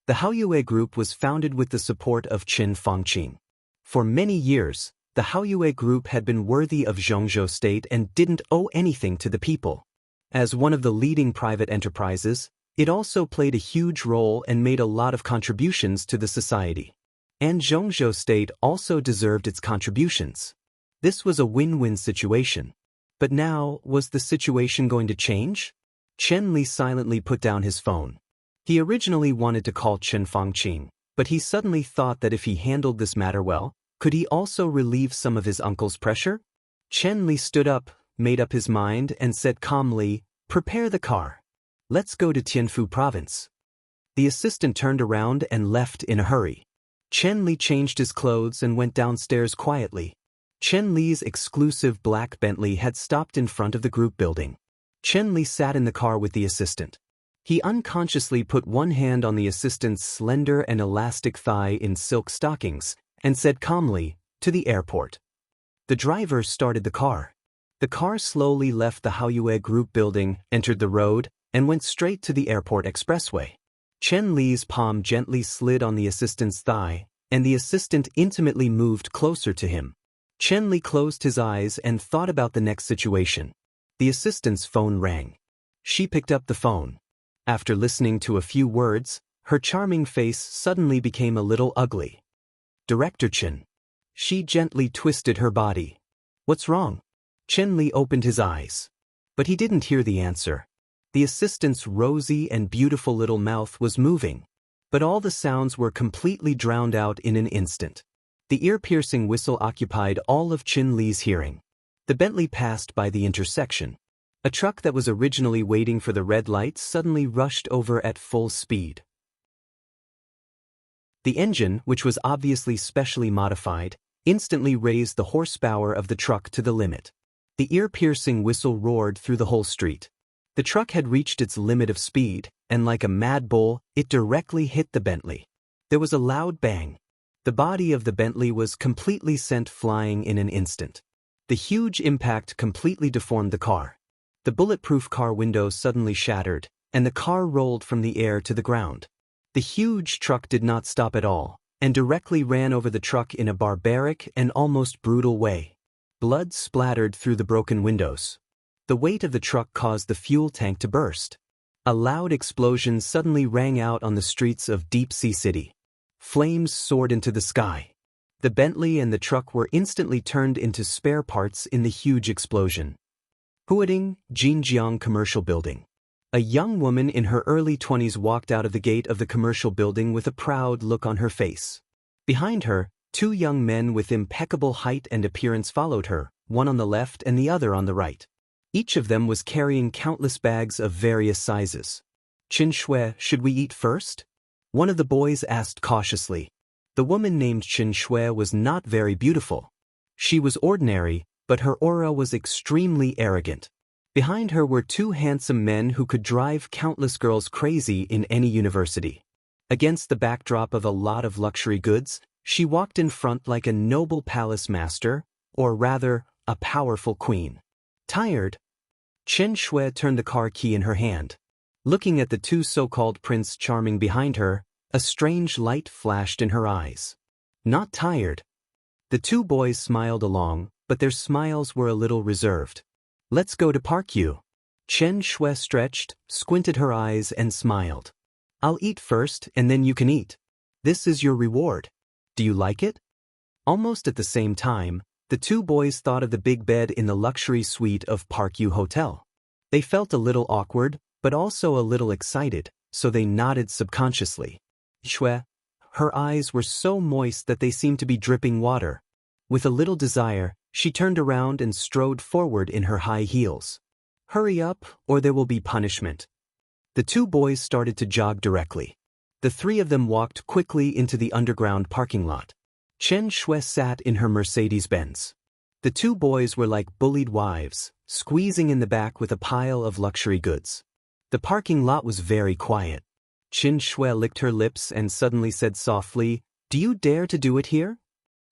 The Haoyue Group was founded with the support of Chen Fangqing. For many years, the Haoyue Group had been worthy of Zhongzhou State and didn't owe anything to the people. As one of the leading private enterprises, it also played a huge role and made a lot of contributions to the society. And Zhongzhou State also deserved its contributions. This was a win-win situation. But now, was the situation going to change? Chen Li silently put down his phone. He originally wanted to call Chen Fangqing, but he suddenly thought that if he handled this matter well, could he also relieve some of his uncle's pressure? Chen Li stood up, made up his mind, and said calmly, "Prepare the car. Let's go to Tianfu province." The assistant turned around and left in a hurry. Chen Li changed his clothes and went downstairs quietly. Chen Li's exclusive black Bentley had stopped in front of the group building. Chen Li sat in the car with the assistant. He unconsciously put one hand on the assistant's slender and elastic thigh in silk stockings and said calmly, "To the airport." The driver started the car. The car slowly left the Haoyue Group building, entered the road, and went straight to the airport expressway. Chen Li's palm gently slid on the assistant's thigh, and the assistant intimately moved closer to him. Chen Li closed his eyes and thought about the next situation. The assistant's phone rang. She picked up the phone. After listening to a few words, her charming face suddenly became a little ugly. "Director Chen." She gently twisted her body. "What's wrong?" Chen Li opened his eyes. But he didn't hear the answer. The assistant's rosy and beautiful little mouth was moving, but all the sounds were completely drowned out in an instant. The ear-piercing whistle occupied all of Chen Li's hearing. The Bentley passed by the intersection. A truck that was originally waiting for the red light suddenly rushed over at full speed. The engine, which was obviously specially modified, instantly raised the horsepower of the truck to the limit. The ear-piercing whistle roared through the whole street. The truck had reached its limit of speed, and like a mad bull, it directly hit the Bentley. There was a loud bang. The body of the Bentley was completely sent flying in an instant. The huge impact completely deformed the car. The bulletproof car window suddenly shattered, and the car rolled from the air to the ground. The huge truck did not stop at all, and directly ran over the truck in a barbaric and almost brutal way. Blood splattered through the broken windows. The weight of the truck caused the fuel tank to burst. A loud explosion suddenly rang out on the streets of Deep Sea City. Flames soared into the sky. The Bentley and the truck were instantly turned into spare parts in the huge explosion. Huading, Jinjiang Commercial Building. A young woman in her early 20s walked out of the gate of the commercial building with a proud look on her face. Behind her, two young men with impeccable height and appearance followed her, one on the left and the other on the right. Each of them was carrying countless bags of various sizes. Qin Shui, should we eat first? One of the boys asked cautiously. The woman named Qin Shui was not very beautiful. She was ordinary, but her aura was extremely arrogant. Behind her were two handsome men who could drive countless girls crazy in any university. Against the backdrop of a lot of luxury goods, she walked in front like a noble palace master, or rather, a powerful queen. Tired? Qin Shui turned the car key in her hand. Looking at the two so-called Prince Charming behind her, a strange light flashed in her eyes. Not tired. The two boys smiled along, but their smiles were a little reserved. Let's go to Park U. Qin Shui stretched, squinted her eyes and smiled. I'll eat first and then you can eat. This is your reward. Do you like it? Almost at the same time, the two boys thought of the big bed in the luxury suite of Park U Hotel. They felt a little awkward, but also a little excited, so they nodded subconsciously. Shui, her eyes were so moist that they seemed to be dripping water. With a little desire, she turned around and strode forward in her high heels. Hurry up, or there will be punishment. The two boys started to jog directly. The three of them walked quickly into the underground parking lot. Qin Shui sat in her Mercedes-Benz. The two boys were like bullied wives, squeezing in the back with a pile of luxury goods. The parking lot was very quiet. Qin Shui licked her lips and suddenly said softly, "Do you dare to do it here?"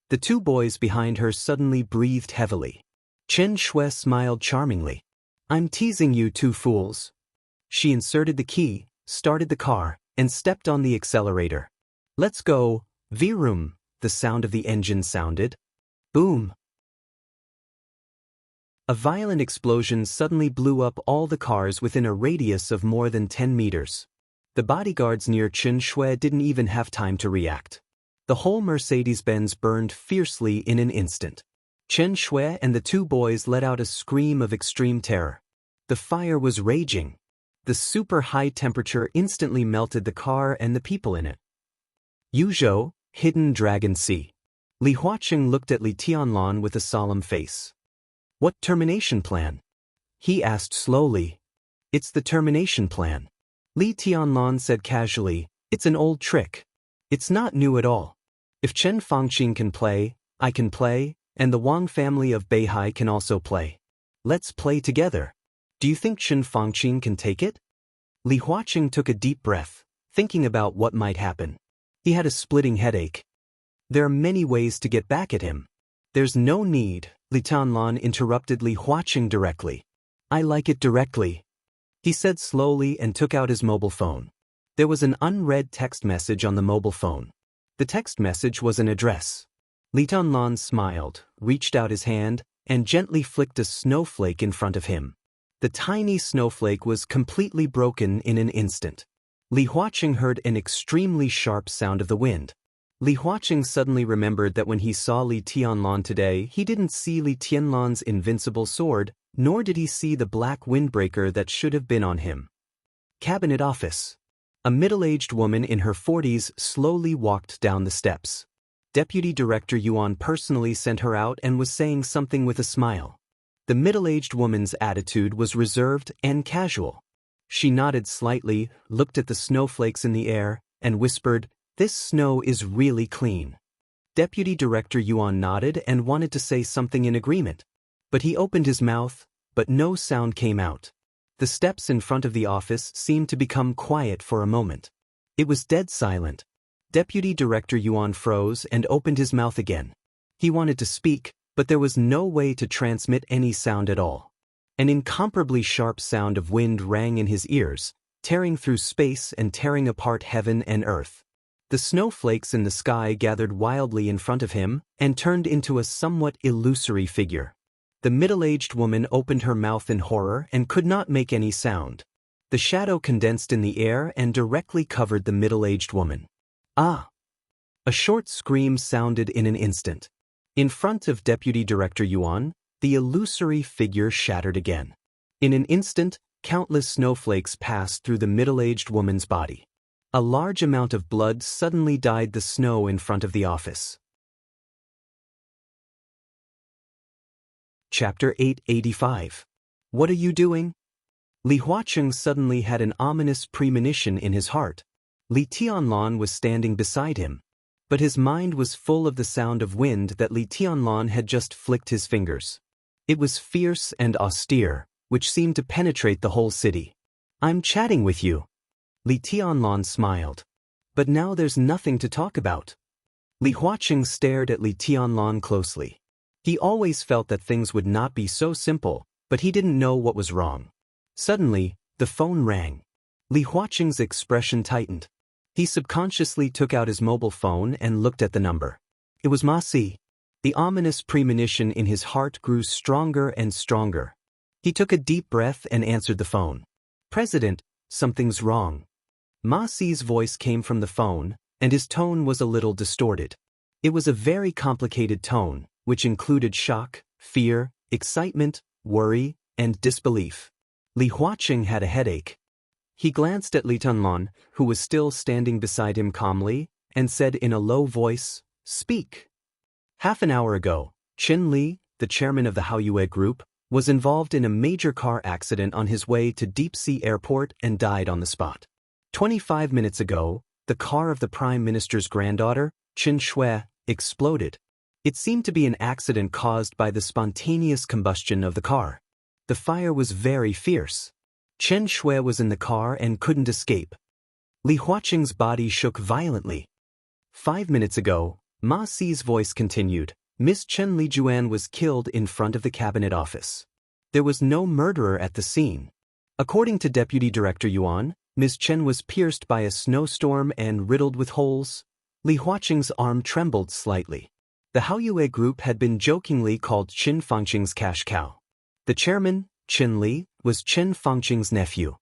The two boys behind her suddenly breathed heavily. Qin Shui smiled charmingly. "I'm teasing you two fools." She inserted the key, started the car, and stepped on the accelerator. "Let's go, vroom," the sound of the engine sounded. Boom. A violent explosion suddenly blew up all the cars within a radius of more than 10 meters. The bodyguards near Qin Shui didn't even have time to react. The whole Mercedes-Benz burned fiercely in an instant. Qin Shui and the two boys let out a scream of extreme terror. The fire was raging. The super high temperature instantly melted the car and the people in it. Yuzhou, Hidden Dragon Sea. Li Huaqing looked at Li Tianlan with a solemn face. "What termination plan?" he asked slowly. "It's the termination plan." Li Tianlan said casually, "It's an old trick. It's not new at all. If Chen Fangqing can play, I can play, and the Wang family of Beihai can also play. Let's play together. Do you think Chen Fangqing can take it?" Li Huaqing took a deep breath, thinking about what might happen. He had a splitting headache. There are many ways to get back at him. "There's no need," Li Tianlan interrupted Li Huaqing directly. "I like it directly," he said slowly and took out his mobile phone. There was an unread text message on the mobile phone. The text message was an address. Li Tianlan smiled, reached out his hand, and gently flicked a snowflake in front of him. The tiny snowflake was completely broken in an instant. Li Huaqing heard an extremely sharp sound of the wind. Li Huaqing suddenly remembered that when he saw Li Tianlan today, he didn't see Li Tianlan's invincible sword, nor did he see the black windbreaker that should have been on him. Cabinet office. A middle-aged woman in her 40s slowly walked down the steps. Deputy Director Yuan personally sent her out and was saying something with a smile. The middle-aged woman's attitude was reserved and casual. She nodded slightly, looked at the snowflakes in the air, and whispered, "This snow is really clean." Deputy Director Yuan nodded and wanted to say something in agreement. But he opened his mouth, but no sound came out. The steps in front of the office seemed to become quiet for a moment. It was dead silent. Deputy Director Yuan froze and opened his mouth again. He wanted to speak, but there was no way to transmit any sound at all. An incomparably sharp sound of wind rang in his ears, tearing through space and tearing apart heaven and earth. The snowflakes in the sky gathered wildly in front of him and turned into a somewhat illusory figure. The middle-aged woman opened her mouth in horror and could not make any sound. The shadow condensed in the air and directly covered the middle-aged woman. "Ah!" A short scream sounded in an instant. In front of Deputy Director Yuan, the illusory figure shattered again. In an instant, countless snowflakes passed through the middle-aged woman's body. A large amount of blood suddenly dyed the snow in front of the office. Chapter 885. What are you doing? Li Huaqing suddenly had an ominous premonition in his heart. Li Tianlan was standing beside him, but his mind was full of the sound of wind that Li Tianlan had just flicked his fingers. It was fierce and austere, which seemed to penetrate the whole city. I'm chatting with you. Li Tianlan smiled. But now there's nothing to talk about. Li Huaqing stared at Li Tianlan closely. He always felt that things would not be so simple, but he didn't know what was wrong. Suddenly, the phone rang. Li Huaqing's expression tightened. He subconsciously took out his mobile phone and looked at the number. It was Ma Si. The ominous premonition in his heart grew stronger and stronger. He took a deep breath and answered the phone. President, something's wrong. Ma Si's voice came from the phone, and his tone was a little distorted. It was a very complicated tone, which included shock, fear, excitement, worry, and disbelief. Li Huaqing had a headache. He glanced at Li Tianlan, who was still standing beside him calmly, and said in a low voice, "Speak." Half an hour ago, Chen Li, the chairman of the Haoyue Group, was involved in a major car accident on his way to Deep Sea Airport and died on the spot. 25 minutes ago, the car of the Prime Minister's granddaughter, Chen Shui, exploded. It seemed to be an accident caused by the spontaneous combustion of the car. The fire was very fierce. Chen Shui was in the car and couldn't escape. Li Huaqing's body shook violently. 5 minutes ago, Ma Si's voice continued, Miss Chen Lijuan was killed in front of the cabinet office. There was no murderer at the scene. According to Deputy Director Yuan, Ms. Chen was pierced by a snowstorm and riddled with holes. Li Huaqing's arm trembled slightly. The Haoyue Group had been jokingly called Qin Fangqing's cash cow. The chairman, Chen Li, was Chen Fangqing's nephew.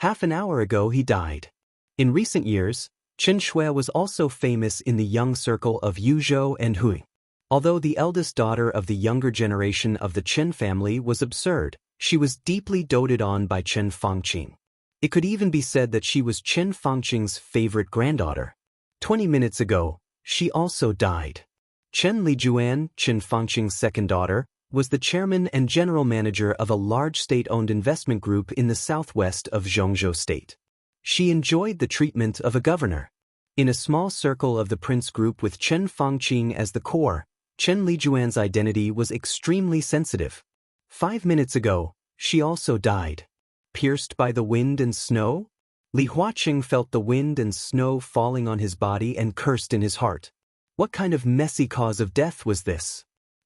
Half an hour ago he died. In recent years, Chen Shui was also famous in the young circle of Yuzhou and Hui. Although the eldest daughter of the younger generation of the Chen family was absurd, she was deeply doted on by Chen Fangqing. It could even be said that she was Chen Fangqing's favorite granddaughter. 20 minutes ago, she also died. Chen Lijuan, Chen Fangqing's second daughter, was the chairman and general manager of a large state-owned investment group in the southwest of Zhongzhou State. She enjoyed the treatment of a governor. In a small circle of the Prince Group with Chen Fangqing as the core, Chen Lijuan's identity was extremely sensitive. 5 minutes ago, she also died. Pierced by the wind and snow? Li Huaqing felt the wind and snow falling on his body and cursed in his heart. What kind of messy cause of death was this?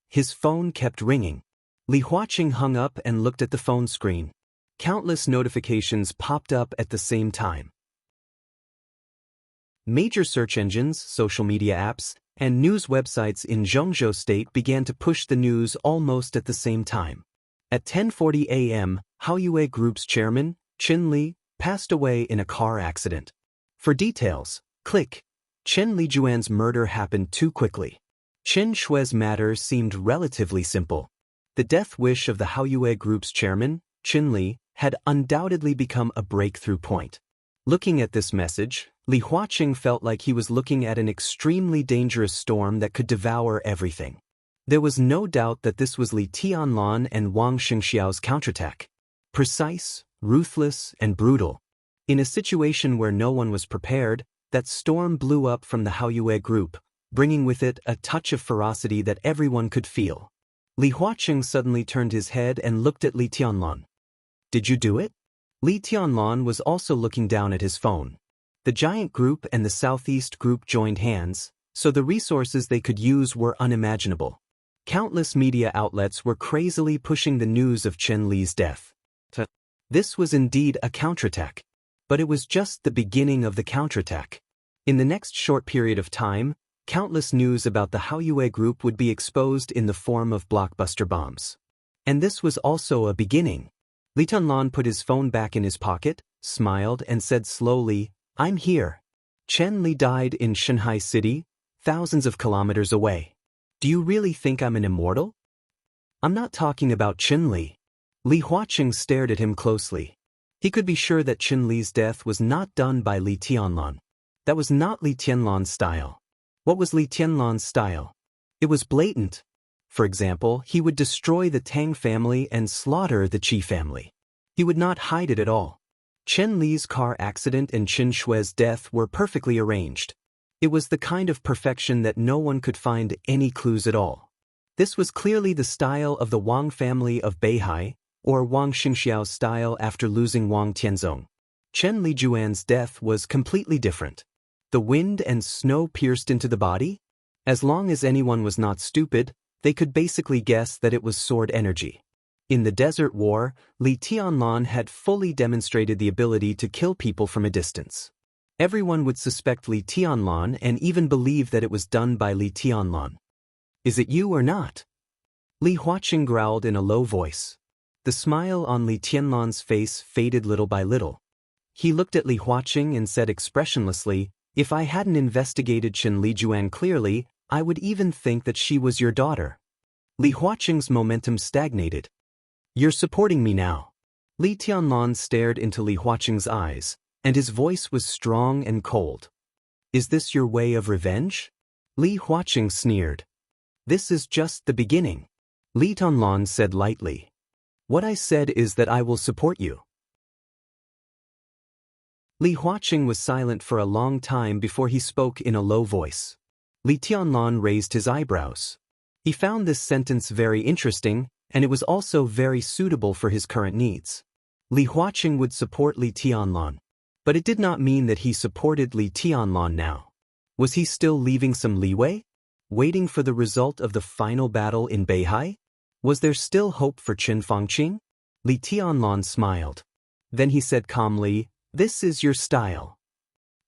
His phone kept ringing. Li Huaqing hung up and looked at the phone screen. Countless notifications popped up at the same time. Major search engines, social media apps, and news websites in Zhongzhou State began to push the news almost at the same time. At 10:40 a.m., Haoyue Group's chairman, Chen Li, passed away in a car accident. For details, click. Chen Lijuan's murder happened too quickly. Chen Shui's matter seemed relatively simple. The death wish of the Haoyue Group's chairman, Chen Li, had undoubtedly become a breakthrough point. Looking at this message, Li Huaqing felt like he was looking at an extremely dangerous storm that could devour everything. There was no doubt that this was Li Tianlan and Wang Xingxiao's counterattack. Precise, ruthless, and brutal. In a situation where no one was prepared, that storm blew up from the Haoyue Group, bringing with it a touch of ferocity that everyone could feel. Li Huaqing suddenly turned his head and looked at Li Tianlan. Did you do it? Li Tianlan was also looking down at his phone. The giant group and the southeast group joined hands, so the resources they could use were unimaginable. Countless media outlets were crazily pushing the news of Chen Li's death. This was indeed a counterattack. But it was just the beginning of the counterattack. In the next short period of time, countless news about the Haoyue Group would be exposed in the form of blockbuster bombs. And this was also a beginning. Li Tianlan put his phone back in his pocket, smiled, and said slowly, I'm here. Chen Li died in Shanghai City, thousands of kilometers away. Do you really think I'm an immortal? I'm not talking about Chen Li. Li Huaqing stared at him closely. He could be sure that Chen Li's death was not done by Li Tianlan. That was not Li Tianlan's style. What was Li Tianlan's style? It was blatant. For example, he would destroy the Tang family and slaughter the Qi family. He would not hide it at all. Chen Li's car accident and Qin Shui's death were perfectly arranged. It was the kind of perfection that no one could find any clues at all. This was clearly the style of the Wang family of Beihai, or Wang Xingxiao's style after losing Wang Tianzong. Chen Lijuan's death was completely different. The wind and snow pierced into the body? As long as anyone was not stupid, they could basically guess that it was sword energy. In the Desert War, Li Tianlan had fully demonstrated the ability to kill people from a distance. Everyone would suspect Li Tianlan and even believe that it was done by Li Tianlan. Is it you or not? Li Huaqing growled in a low voice. The smile on Li Tianlan's face faded little by little. He looked at Li Huaqing and said expressionlessly, "If I hadn't investigated Chen Lijuan clearly, I would even think that she was your daughter." Li Huaqing's momentum stagnated. "You're supporting me now." Li Tianlan stared into Li Huaqing's eyes, and his voice was strong and cold. "Is this your way of revenge?" Li Huaqing sneered. "This is just the beginning." Li Tianlan said lightly. "What I said is that I will support you." Li Huaqing was silent for a long time before he spoke in a low voice. Li Tianlan raised his eyebrows. He found this sentence very interesting, and it was also very suitable for his current needs. Li Huaqing would support Li Tianlan. But it did not mean that he supported Li Tianlan now. Was he still leaving some leeway? Waiting for the result of the final battle in Beihai? Was there still hope for Qin Fangqing? Li Tianlan smiled. Then he said calmly, "This is your style.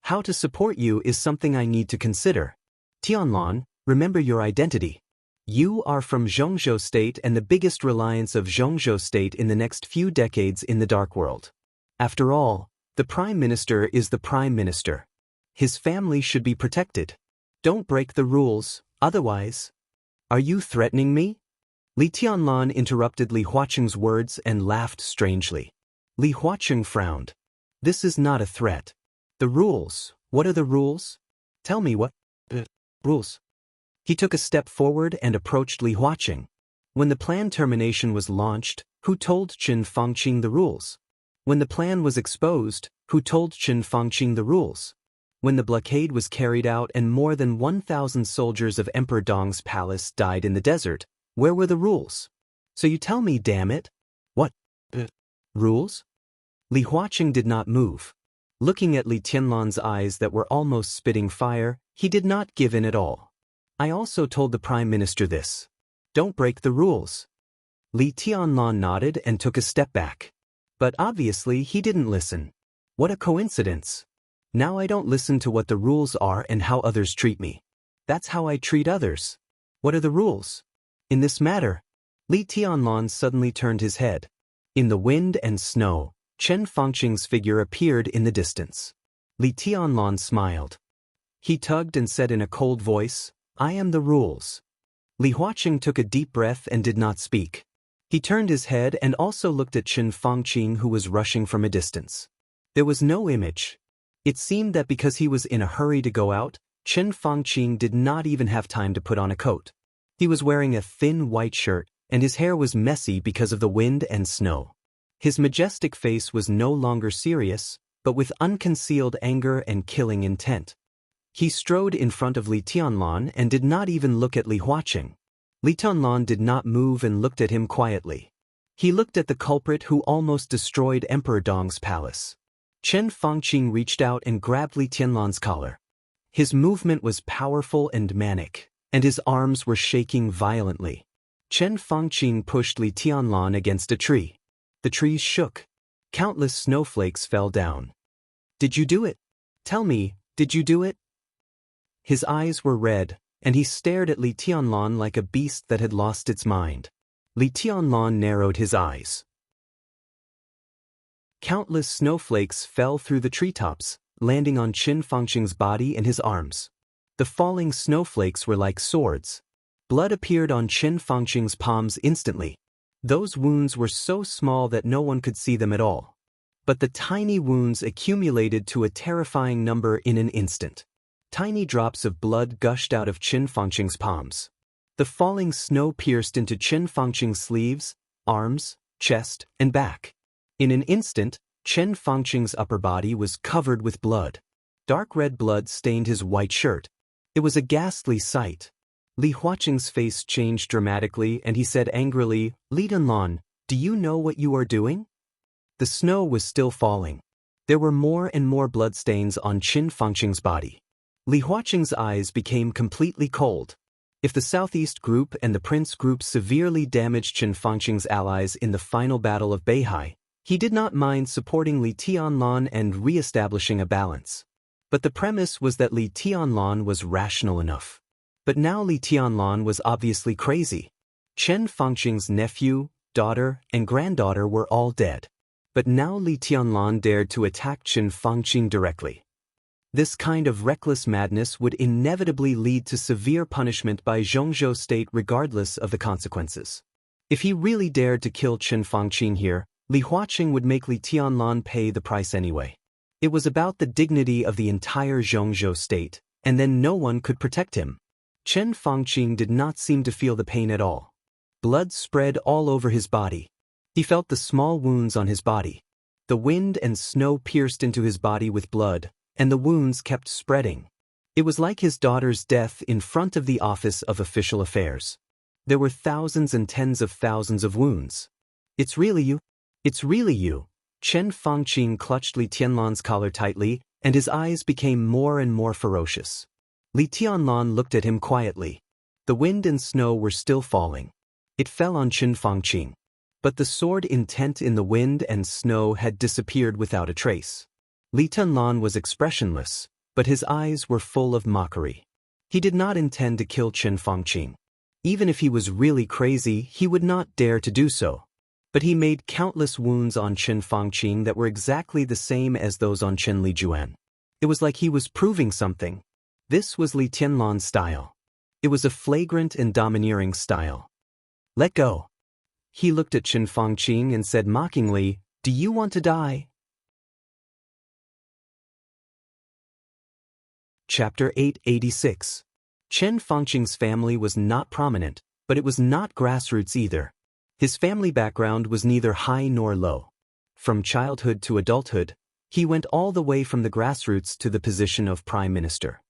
How to support you is something I need to consider. Tianlan, remember your identity. You are from Zhongzhou State and the biggest reliance of Zhongzhou State in the next few decades in the Dark World. After all, the Prime Minister is the Prime Minister. His family should be protected. Don't break the rules, otherwise." "Are you threatening me?" Li Tianlan interrupted Li Huaqing's words and laughed strangely. Li Huaqing frowned. "This is not a threat. The rules, what are the rules? Tell me what rules." He took a step forward and approached Li Huaqing. When the plan termination was launched, who told Qin Fangqing the rules? When the plan was exposed, who told Qin Fangqing the rules? When the blockade was carried out and more than 1,000 soldiers of Emperor Dong's palace died in the desert, where were the rules? So you tell me, damn it. What rules? Li Huaqing did not move. Looking at Li Tianlan's eyes that were almost spitting fire, he did not give in at all. "I also told the Prime Minister this. Don't break the rules." Li Tianlan nodded and took a step back. But obviously he didn't listen. What a coincidence. Now I don't listen to what the rules are and how others treat me. That's how I treat others. What are the rules? In this matter, Li Tianlan suddenly turned his head. In the wind and snow, Chen Fangqing's figure appeared in the distance. Li Tianlan smiled. He tugged and said in a cold voice, "I am the rules." Li Huaqing took a deep breath and did not speak. He turned his head and also looked at Qin Fangqing, who was rushing from a distance. There was no image. It seemed that because he was in a hurry to go out, Qin Fangqing did not even have time to put on a coat. He was wearing a thin white shirt, and his hair was messy because of the wind and snow. His majestic face was no longer serious, but with unconcealed anger and killing intent. He strode in front of Li Tianlan and did not even look at Li Huaqing. Li Tianlan did not move and looked at him quietly. He looked at the culprit who almost destroyed Emperor Dong's palace. Chen Fangqing reached out and grabbed Li Tianlan's collar. His movement was powerful and manic, and his arms were shaking violently. Chen Fangqing pushed Li Tianlan against a tree. The trees shook. Countless snowflakes fell down. "Did you do it? Tell me, did you do it?" His eyes were red, and he stared at Li Tianlan like a beast that had lost its mind. Li Tianlan narrowed his eyes. Countless snowflakes fell through the treetops, landing on Qin Fangqing's body and his arms. The falling snowflakes were like swords. Blood appeared on Qin Fangqing's palms instantly. Those wounds were so small that no one could see them at all. But the tiny wounds accumulated to a terrifying number in an instant. Tiny drops of blood gushed out of Qin Fangqing's palms. The falling snow pierced into Chen Fangqing's sleeves, arms, chest, and back. In an instant, Chen Fangqing's upper body was covered with blood. Dark red blood stained his white shirt. It was a ghastly sight. Li Huaqing's face changed dramatically and he said angrily, "Li Dunlan, do you know what you are doing?" The snow was still falling. There were more and more bloodstains on Chen Fangqing's body. Li Huaqing's eyes became completely cold. If the Southeast Group and the Prince Group severely damaged Chen Fangqing's allies in the final battle of Beihai, he did not mind supporting Li Tianlan and re-establishing a balance. But the premise was that Li Tianlan was rational enough. But now Li Tianlan was obviously crazy. Chen Fangqing's nephew, daughter, and granddaughter were all dead. But now Li Tianlan dared to attack Chen Fangqing directly. This kind of reckless madness would inevitably lead to severe punishment by Zhongzhou state regardless of the consequences. If he really dared to kill Chen Fangqing here, Li Huaqing would make Li Tianlan pay the price anyway. It was about the dignity of the entire Zhongzhou state, and then no one could protect him. Chen Fangqing did not seem to feel the pain at all. Blood spread all over his body. He felt the small wounds on his body. The wind and snow pierced into his body with blood, and the wounds kept spreading. It was like his daughter's death in front of the Office of Official Affairs. There were thousands and tens of thousands of wounds. "It's really you? It's really you." Chen Fangqing clutched Li Tianlan's collar tightly, and his eyes became more and more ferocious. Li Tianlan looked at him quietly. The wind and snow were still falling. It fell on Chen Fangqing. But the sword intent in the wind and snow had disappeared without a trace. Li Tianlan was expressionless, but his eyes were full of mockery. He did not intend to kill Chen Fangqing. Even if he was really crazy, he would not dare to do so. But he made countless wounds on Chen Fangqing that were exactly the same as those on Chen Lijuan. It was like he was proving something. This was Li Tianlan's style. It was a flagrant and domineering style. "Let go." He looked at Chen Fangqing and said mockingly, "Do you want to die?" Chapter 886. Chen Fangqing's family was not prominent, but it was not grassroots either. His family background was neither high nor low. From childhood to adulthood, he went all the way from the grassroots to the position of prime minister.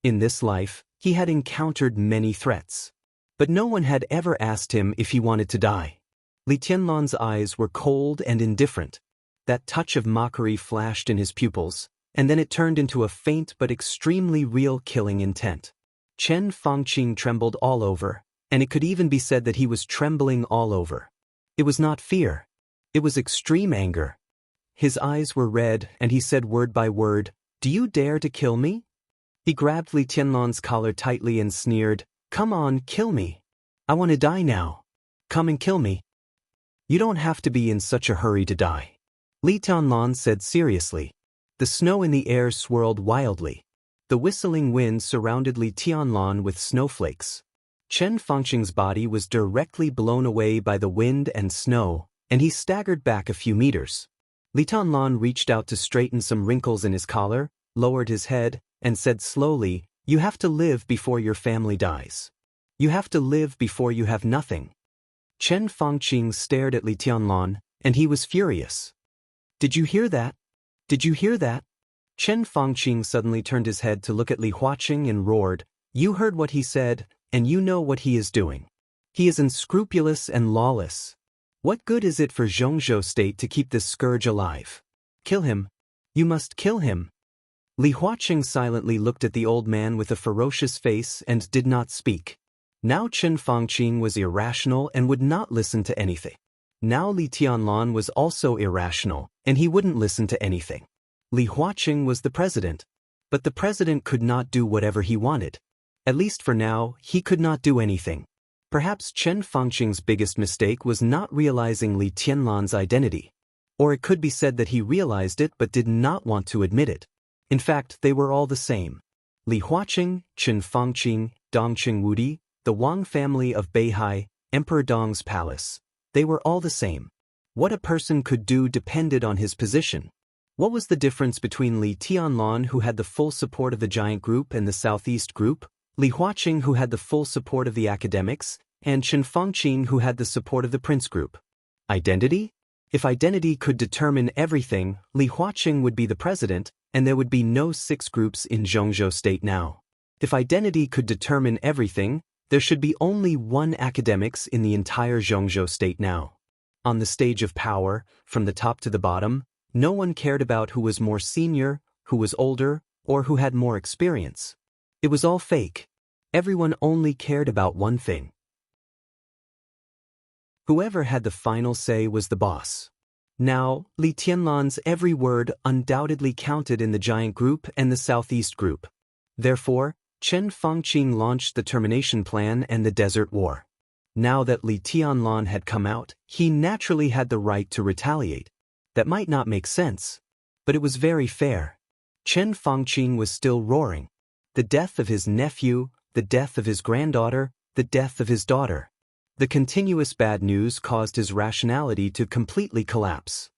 In this life, he had encountered many threats. But no one had ever asked him if he wanted to die. Li Tianlan's eyes were cold and indifferent. That touch of mockery flashed in his pupils, and then it turned into a faint but extremely real killing intent. Chen Fangqing trembled all over, and it could even be said that he was trembling all over. It was not fear. It was extreme anger. His eyes were red, and he said word by word, "Do you dare to kill me?" He grabbed Li Tianlan's collar tightly and sneered, "Come on, kill me. I want to die now. Come and kill me. You don't have to be in such a hurry to die." Li Tianlan said seriously. The snow in the air swirled wildly. The whistling wind surrounded Li Tianlan with snowflakes. Chen Fangqing's body was directly blown away by the wind and snow, and he staggered back a few meters. Li Tianlan reached out to straighten some wrinkles in his collar, lowered his head, and said slowly, "You have to live before your family dies. You have to live before you have nothing." Chen Fangqing stared at Li Tianlan, and he was furious. "Did you hear that? Did you hear that?" Chen Fangqing suddenly turned his head to look at Li Huaqing and roared, "You heard what he said, and you know what he is doing. He is unscrupulous and lawless. What good is it for Zhongzhou state to keep this scourge alive? Kill him. You must kill him." Li Huaqing silently looked at the old man with a ferocious face and did not speak. Now Chen Fangqing was irrational and would not listen to anything. Now Li Tianlan was also irrational, and he wouldn't listen to anything. Li Huaqing was the president. But the president could not do whatever he wanted. At least for now, he could not do anything. Perhaps Chen Fangqing's biggest mistake was not realizing Li Tianlan's identity. Or it could be said that he realized it but did not want to admit it. In fact, they were all the same. Li Huaqing, Chen Fangqing, Dong Qingwudi, the Wang family of Beihai, Emperor Dong's palace. They were all the same. What a person could do depended on his position. What was the difference between Li Tianlan, who had the full support of the giant group, and the Southeast group? Li Huaqing, who had the full support of the academics, and Chen Fangqing, who had the support of the prince group. Identity? If identity could determine everything, Li Huaqing would be the president, and there would be no 6 groups in Zhongzhou state now. If identity could determine everything, there should be only 1 academics in the entire Zhongzhou state now. On the stage of power, from the top to the bottom, no one cared about who was more senior, who was older, or who had more experience. It was all fake. Everyone only cared about one thing. Whoever had the final say was the boss. Now, Li Tianlan's every word undoubtedly counted in the giant group and the southeast group. Therefore, Chen Fangqing launched the termination plan and the desert war. Now that Li Tianlan had come out, he naturally had the right to retaliate. That might not make sense, but it was very fair. Chen Fangqing was still roaring. The death of his nephew, the death of his granddaughter, the death of his daughter. The continuous bad news caused his rationality to completely collapse.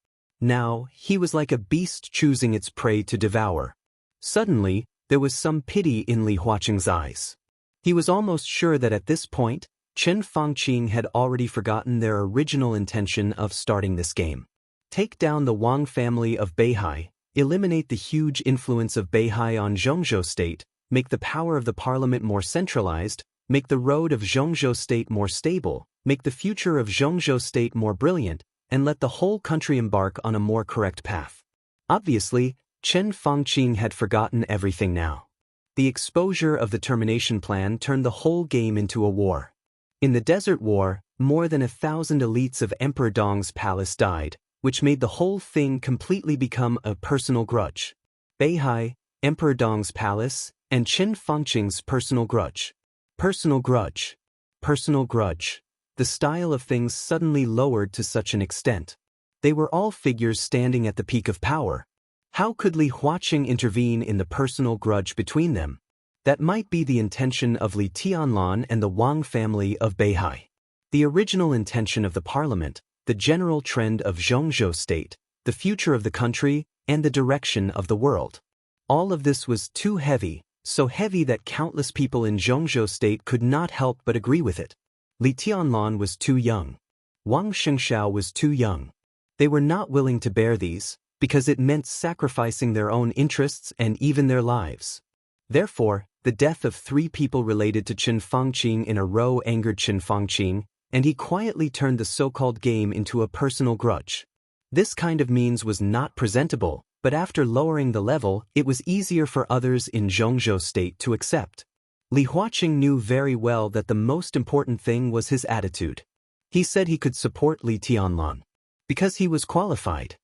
Now, he was like a beast choosing its prey to devour. Suddenly, there was some pity in Li Huaqing's eyes. He was almost sure that at this point, Chen Fangqing had already forgotten their original intention of starting this game. Take down the Wang family of Beihai, eliminate the huge influence of Beihai on Zhongzhou state, make the power of the parliament more centralized, make the road of Zhongzhou state more stable, make the future of Zhongzhou state more brilliant, and let the whole country embark on a more correct path. Obviously, Chen Fangqing had forgotten everything now. The exposure of the termination plan turned the whole game into a war. In the Desert War, more than 1,000 elites of Emperor Dong's palace died, which made the whole thing completely become a personal grudge. Beihai, Emperor Dong's palace, and Chen Fangqing's personal grudge. Personal grudge. Personal grudge. The style of things suddenly lowered to such an extent. They were all figures standing at the peak of power. How could Li Huaqing intervene in the personal grudge between them? That might be the intention of Li Tianlan and the Wang family of Beihai. The original intention of the parliament, the general trend of Zhongzhou state, the future of the country, and the direction of the world. All of this was too heavy, so heavy that countless people in Zhongzhou state could not help but agree with it. Li Tianlan was too young. Wang Xianxia was too young. They were not willing to bear these, because it meant sacrificing their own interests and even their lives. Therefore, the death of 3 people related to Chen Fangqing in a row angered Chen Fangqing, and he quietly turned the so-called game into a personal grudge. This kind of means was not presentable, but after lowering the level, it was easier for others in Zhongzhou state to accept. Li Huaqing knew very well that the most important thing was his attitude. He said he could support Li Tianlan because he was qualified.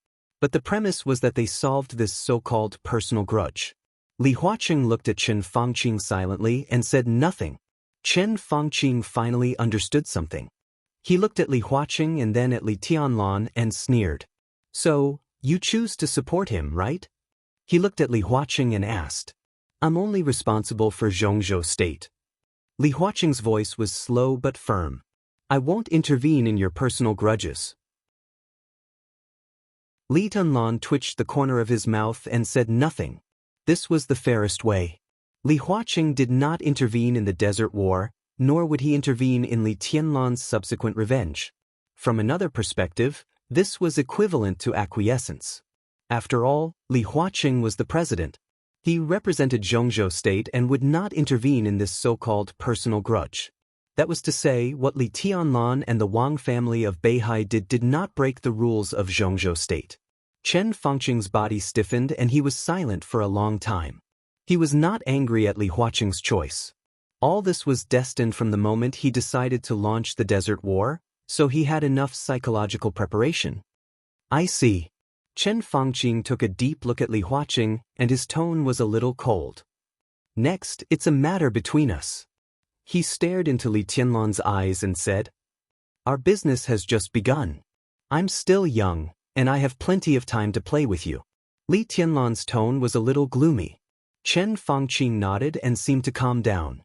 But the premise was that they solved this so-called personal grudge. Li Huaqing looked at Chen Fangqing silently and said nothing. Chen Fangqing finally understood something. He looked at Li Huaqing and then at Li Tianlan and sneered. So, you choose to support him, right? He looked at Li Huaqing and asked. I'm only responsible for Zhongzhou state. Li Huaqing's voice was slow but firm. I won't intervene in your personal grudges. Li Tianlan twitched the corner of his mouth and said nothing. This was the fairest way. Li Huaqing did not intervene in the Desert War, nor would he intervene in Li Tianlan's subsequent revenge. From another perspective, this was equivalent to acquiescence. After all, Li Huaqing was the president. He represented Zhongzhou state and would not intervene in this so-called personal grudge. That was to say, what Li Tianlan and the Wang family of Beihai did not break the rules of Zhongzhou state. Chen Fangqing's body stiffened and he was silent for a long time. He was not angry at Li Huaqing's choice. All this was destined from the moment he decided to launch the Desert War, so he had enough psychological preparation. I see. Chen Fangqing took a deep look at Li Huaqing, and his tone was a little cold. Next, it's a matter between us. He stared into Li Tianlan's eyes and said, Our business has just begun. I'm still young, and I have plenty of time to play with you. Li Tianlan's tone was a little gloomy. Chen Fangqing nodded and seemed to calm down.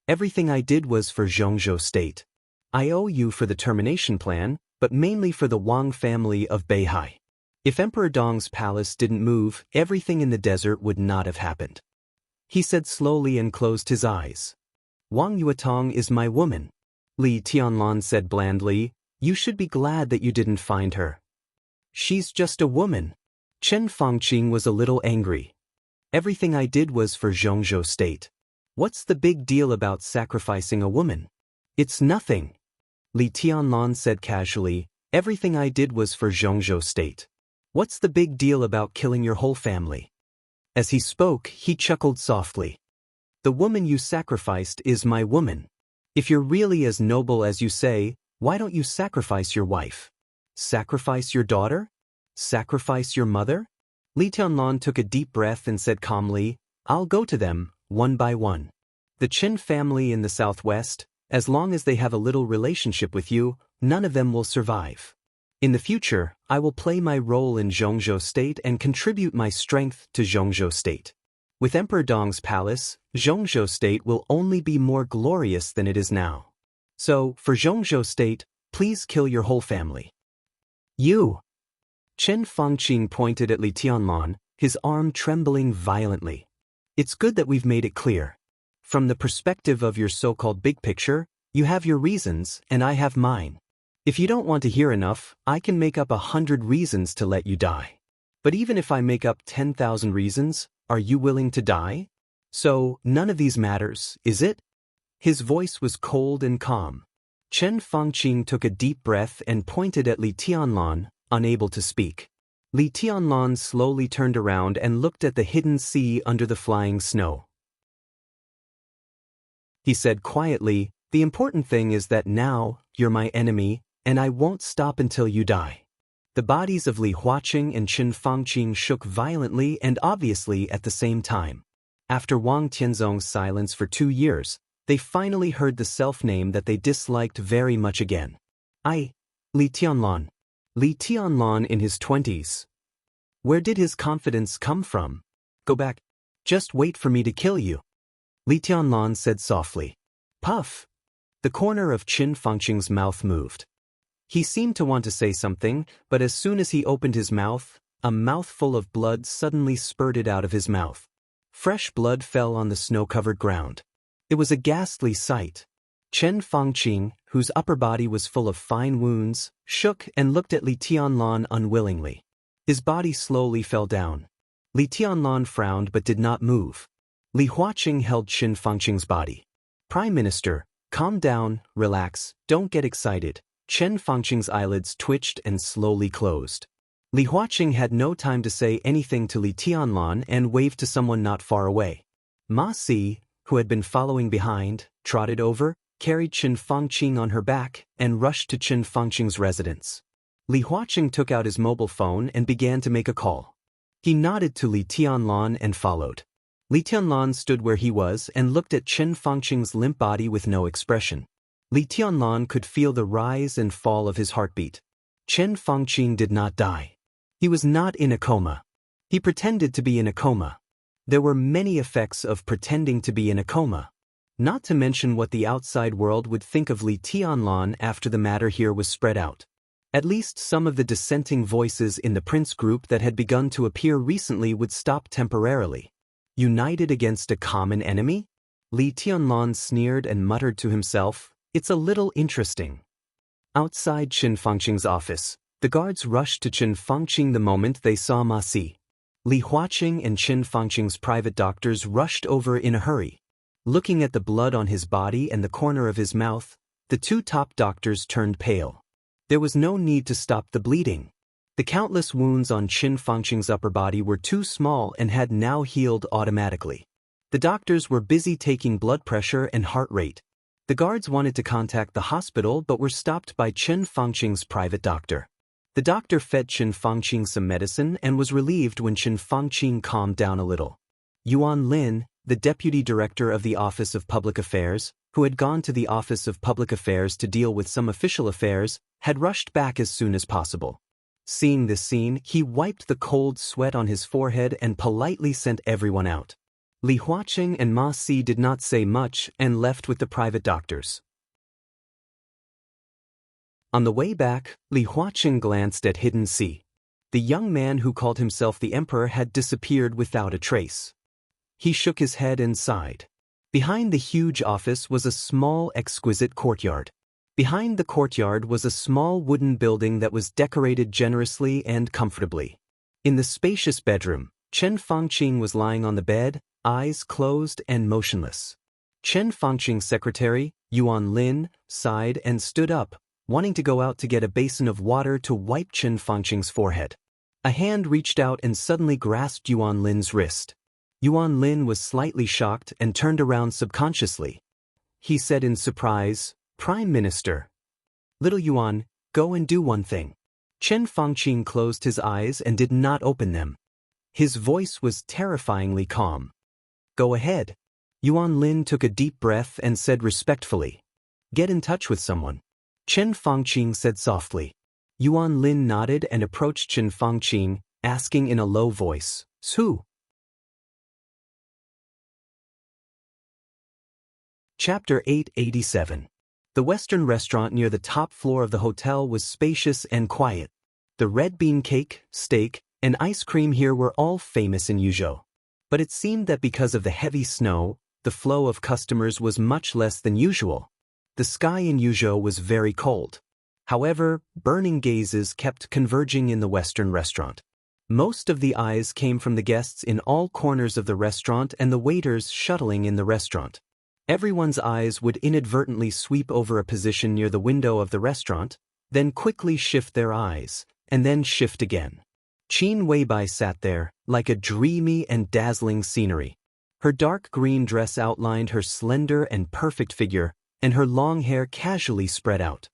Everything I did was for Zhongzhou state. I owe you for the termination plan, but mainly for the Wang family of Beihai. If Emperor Dong's palace didn't move, everything in the desert would not have happened. He said slowly and closed his eyes. Wang Yuetong is my woman. Li Tianlan said blandly, you should be glad that you didn't find her. She's just a woman. Chen Fangqing was a little angry. Everything I did was for Zhongzhou State. What's the big deal about sacrificing a woman? It's nothing. Li Tianlan said casually, everything I did was for Zhongzhou State. What's the big deal about killing your whole family? As he spoke, he chuckled softly. The woman you sacrificed is my woman. If you're really as noble as you say, why don't you sacrifice your wife? Sacrifice your daughter? Sacrifice your mother? Li Tianlan took a deep breath and said calmly, I'll go to them, one by one. The Qin family in the southwest, as long as they have a little relationship with you, none of them will survive. In the future, I will play my role in Zhongzhou State and contribute my strength to Zhongzhou State. With Emperor Dong's palace, Zhongzhou State will only be more glorious than it is now. So, for Zhongzhou State, please kill your whole family. You! Chen Fangqing pointed at Li Tianlan, his arm trembling violently. It's good that we've made it clear. From the perspective of your so-called big picture, you have your reasons and I have mine. If you don't want to hear enough, I can make up 100 reasons to let you die. But even if I make up 10,000 reasons, are you willing to die? So, none of these matters, is it? His voice was cold and calm. Chen Fangqing took a deep breath and pointed at Li Tianlan, unable to speak. Li Tianlan slowly turned around and looked at the hidden sea under the flying snow. He said quietly, the important thing is that now, you're my enemy, and I won't stop until you die. The bodies of Li Huaqing and Chen Fangqing shook violently and obviously at the same time. After Wang Tianzong's silence for 2 years, they finally heard the self-name that they disliked very much again. Li Tianlan. Li Tianlan in his 20s. Where did his confidence come from? Go back. Just wait for me to kill you. Li Tianlan said softly. Puff! The corner of Chen Fangqing's mouth moved. He seemed to want to say something, but as soon as he opened his mouth, a mouthful of blood suddenly spurted out of his mouth. Fresh blood fell on the snow-covered ground. It was a ghastly sight. Chen Fangqing, whose upper body was full of fine wounds, shook and looked at Li Tianlan unwillingly. His body slowly fell down. Li Tianlan frowned but did not move. Li Huaqing held Chen Fangqing's body. Prime Minister, calm down, relax, don't get excited. Chen Fangqing's eyelids twitched and slowly closed. Li Huaqing had no time to say anything to Li Tianlan and waved to someone not far away. Ma Si, who had been following behind, trotted over, carried Chen Fangqing on her back, and rushed to Chen Fangqing's residence. Li Huaqing took out his mobile phone and began to make a call. He nodded to Li Tianlan and followed. Li Tianlan stood where he was and looked at Chen Fangqing's limp body with no expression. Li Tianlan could feel the rise and fall of his heartbeat. Chen Fangqing did not die. He was not in a coma. He pretended to be in a coma. There were many effects of pretending to be in a coma. Not to mention what the outside world would think of Li Tianlan after the matter here was spread out. At least some of the dissenting voices in the prince group that had begun to appear recently would stop temporarily. United against a common enemy? Li Tianlan sneered and muttered to himself, it's a little interesting. Outside Chen Fangqing's office, the guards rushed to Chen Fangqing the moment they saw Ma Si. Li Huaqing and Chen Fangqing's private doctors rushed over in a hurry. Looking at the blood on his body and the corner of his mouth, the 2 top doctors turned pale. There was no need to stop the bleeding. The countless wounds on Chen Fangqing's upper body were too small and had now healed automatically. The doctors were busy taking blood pressure and heart rate. The guards wanted to contact the hospital but were stopped by Chen Fangqing's private doctor. The doctor fed Chen Fangqing some medicine and was relieved when Chen Fangqing calmed down a little. Yuan Lin, the deputy director of the Office of Public Affairs, who had gone to the Office of Public Affairs to deal with some official affairs, had rushed back as soon as possible. Seeing this scene, he wiped the cold sweat on his forehead and politely sent everyone out. Li Huaqing and Ma Si did not say much and left with the private doctors. On the way back, Li Huaqing glanced at Hidden Sea. The young man who called himself the emperor had disappeared without a trace. He shook his head and sighed. Behind the huge office was a small, exquisite courtyard. Behind the courtyard was a small wooden building that was decorated generously and comfortably. In the spacious bedroom, Chen Fangqing was lying on the bed, eyes closed and motionless. Chen Fangqing's secretary, Yuan Lin, sighed and stood up, wanting to go out to get a basin of water to wipe Chen Fangqing's forehead. A hand reached out and suddenly grasped Yuan Lin's wrist. Yuan Lin was slightly shocked and turned around subconsciously. He said in surprise, "Prime Minister." "Little Yuan, go and do one thing." Chen Fangqing closed his eyes and did not open them. His voice was terrifyingly calm. "Go ahead." Yuan Lin took a deep breath and said respectfully, "Get in touch with someone." Chen Fangqing said softly. Yuan Lin nodded and approached Chen Fangqing, asking in a low voice, "Who?" Chapter 887. The Western restaurant near the top floor of the hotel was spacious and quiet. The red bean cake, steak, and ice cream here were all famous in Yuzhou. But it seemed that because of the heavy snow, the flow of customers was much less than usual. The sky in Yuzhou was very cold. However, burning gazes kept converging in the Western restaurant. Most of the eyes came from the guests in all corners of the restaurant and the waiters shuttling in the restaurant. Everyone's eyes would inadvertently sweep over a position near the window of the restaurant, then quickly shift their eyes, and then shift again. Qin Weibai sat there, like a dreamy and dazzling scenery. Her dark green dress outlined her slender and perfect figure, and her long hair casually spread out.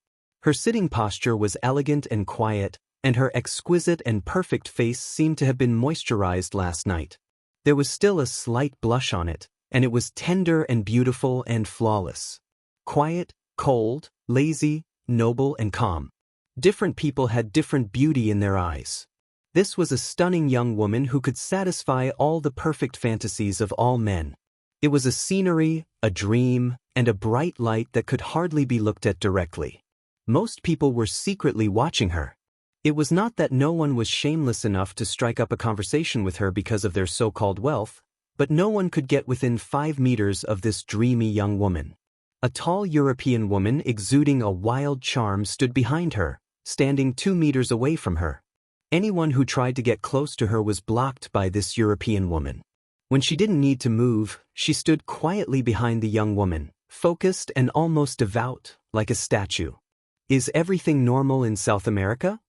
Her sitting posture was elegant and quiet, and her exquisite and perfect face seemed to have been moisturized last night. There was still a slight blush on it, and it was tender and beautiful and flawless. Quiet, cold, lazy, noble and calm. Different people had different beauty in their eyes. This was a stunning young woman who could satisfy all the perfect fantasies of all men. It was a scenery, a dream, and a bright light that could hardly be looked at directly. Most people were secretly watching her. It was not that no one was shameless enough to strike up a conversation with her because of their so-called wealth, but no one could get within 5 meters of this dreamy young woman. A tall European woman exuding a wild charm stood behind her, standing 2 meters away from her. Anyone who tried to get close to her was blocked by this European woman. When she didn't need to move, she stood quietly behind the young woman, focused and almost devout, like a statue. Is everything normal in South America?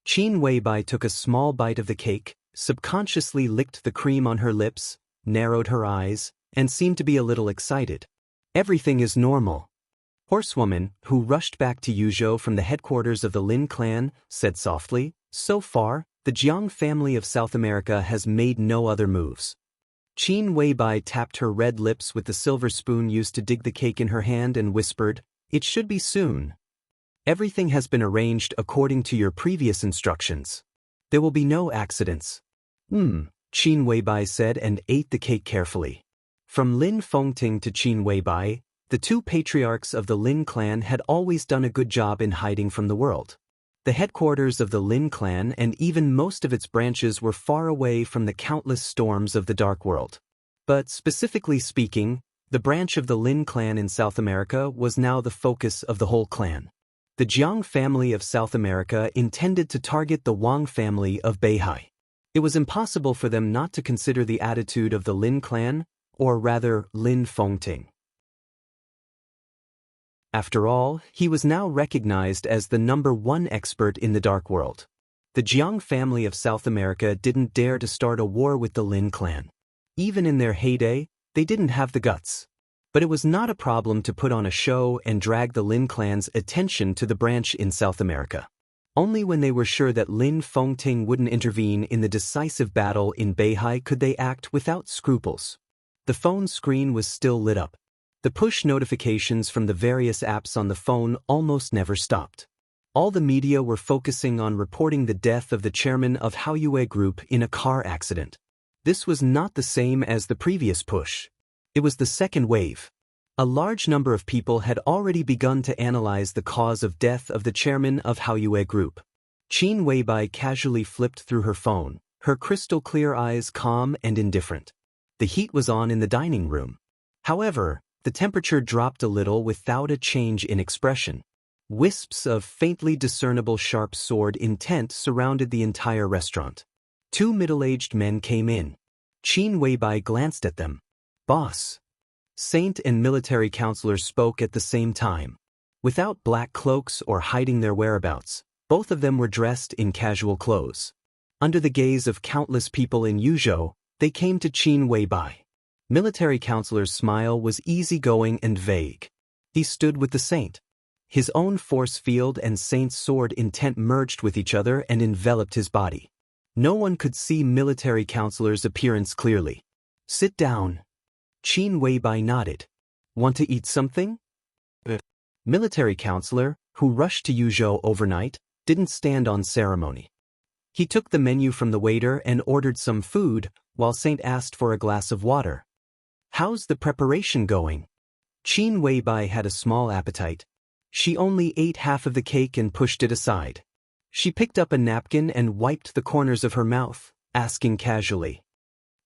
Qin Weibai took a small bite of the cake, subconsciously licked the cream on her lips, narrowed her eyes, and seemed to be a little excited. Everything is normal. Horsewoman, who rushed back to Yuzhou from the headquarters of the Lin clan, said softly, "So far, the Jiang family of South America has made no other moves." Qin Weibai tapped her red lips with the silver spoon used to dig the cake in her hand and whispered, "It should be soon. Everything has been arranged according to your previous instructions. There will be no accidents." Qin Weibai said and ate the cake carefully. From Lin Fengting to Qin Weibai, the 2 patriarchs of the Lin clan had always done a good job in hiding from the world. The headquarters of the Lin clan and even most of its branches were far away from the countless storms of the Dark World. But specifically speaking, the branch of the Lin clan in South America was now the focus of the whole clan. The Jiang family of South America intended to target the Wang family of Beihai. It was impossible for them not to consider the attitude of the Lin clan, or rather Lin Fengting. After all, he was now recognized as the #1 expert in the Dark World. The Jiang family of South America didn't dare to start a war with the Lin clan. Even in their heyday, they didn't have the guts. But it was not a problem to put on a show and drag the Lin clan's attention to the branch in South America. Only when they were sure that Lin Fengting wouldn't intervene in the decisive battle in Beihai could they act without scruples. The phone screen was still lit up. The push notifications from the various apps on the phone almost never stopped. All the media were focusing on reporting the death of the chairman of Haoyue Group in a car accident. This was not the same as the previous push. It was the second wave. A large number of people had already begun to analyze the cause of death of the chairman of Haoyue Group. Qin Weibai casually flipped through her phone, her crystal-clear eyes calm and indifferent. The heat was on in the dining room. However, the temperature dropped a little without a change in expression. Wisps of faintly discernible sharp sword intent surrounded the entire restaurant. 2 middle-aged men came in. Qin Weibai glanced at them. "Boss." Saint and military counselors spoke at the same time. Without black cloaks or hiding their whereabouts, both of them were dressed in casual clothes. Under the gaze of countless people in Yuzhou, they came to Qin Weibai. Military counselor's smile was easygoing and vague. He stood with the saint. His own force field and saint's sword intent merged with each other and enveloped his body. No one could see military counselor's appearance clearly. "Sit down." Qin Weibai nodded. "Want to eat something?" Military counselor, who rushed to Yuzhou overnight, didn't stand on ceremony. He took the menu from the waiter and ordered some food, while Saint asked for a glass of water. "How's the preparation going?" Qin Weibai had a small appetite. She only ate half of the cake and pushed it aside. She picked up a napkin and wiped the corners of her mouth, asking casually,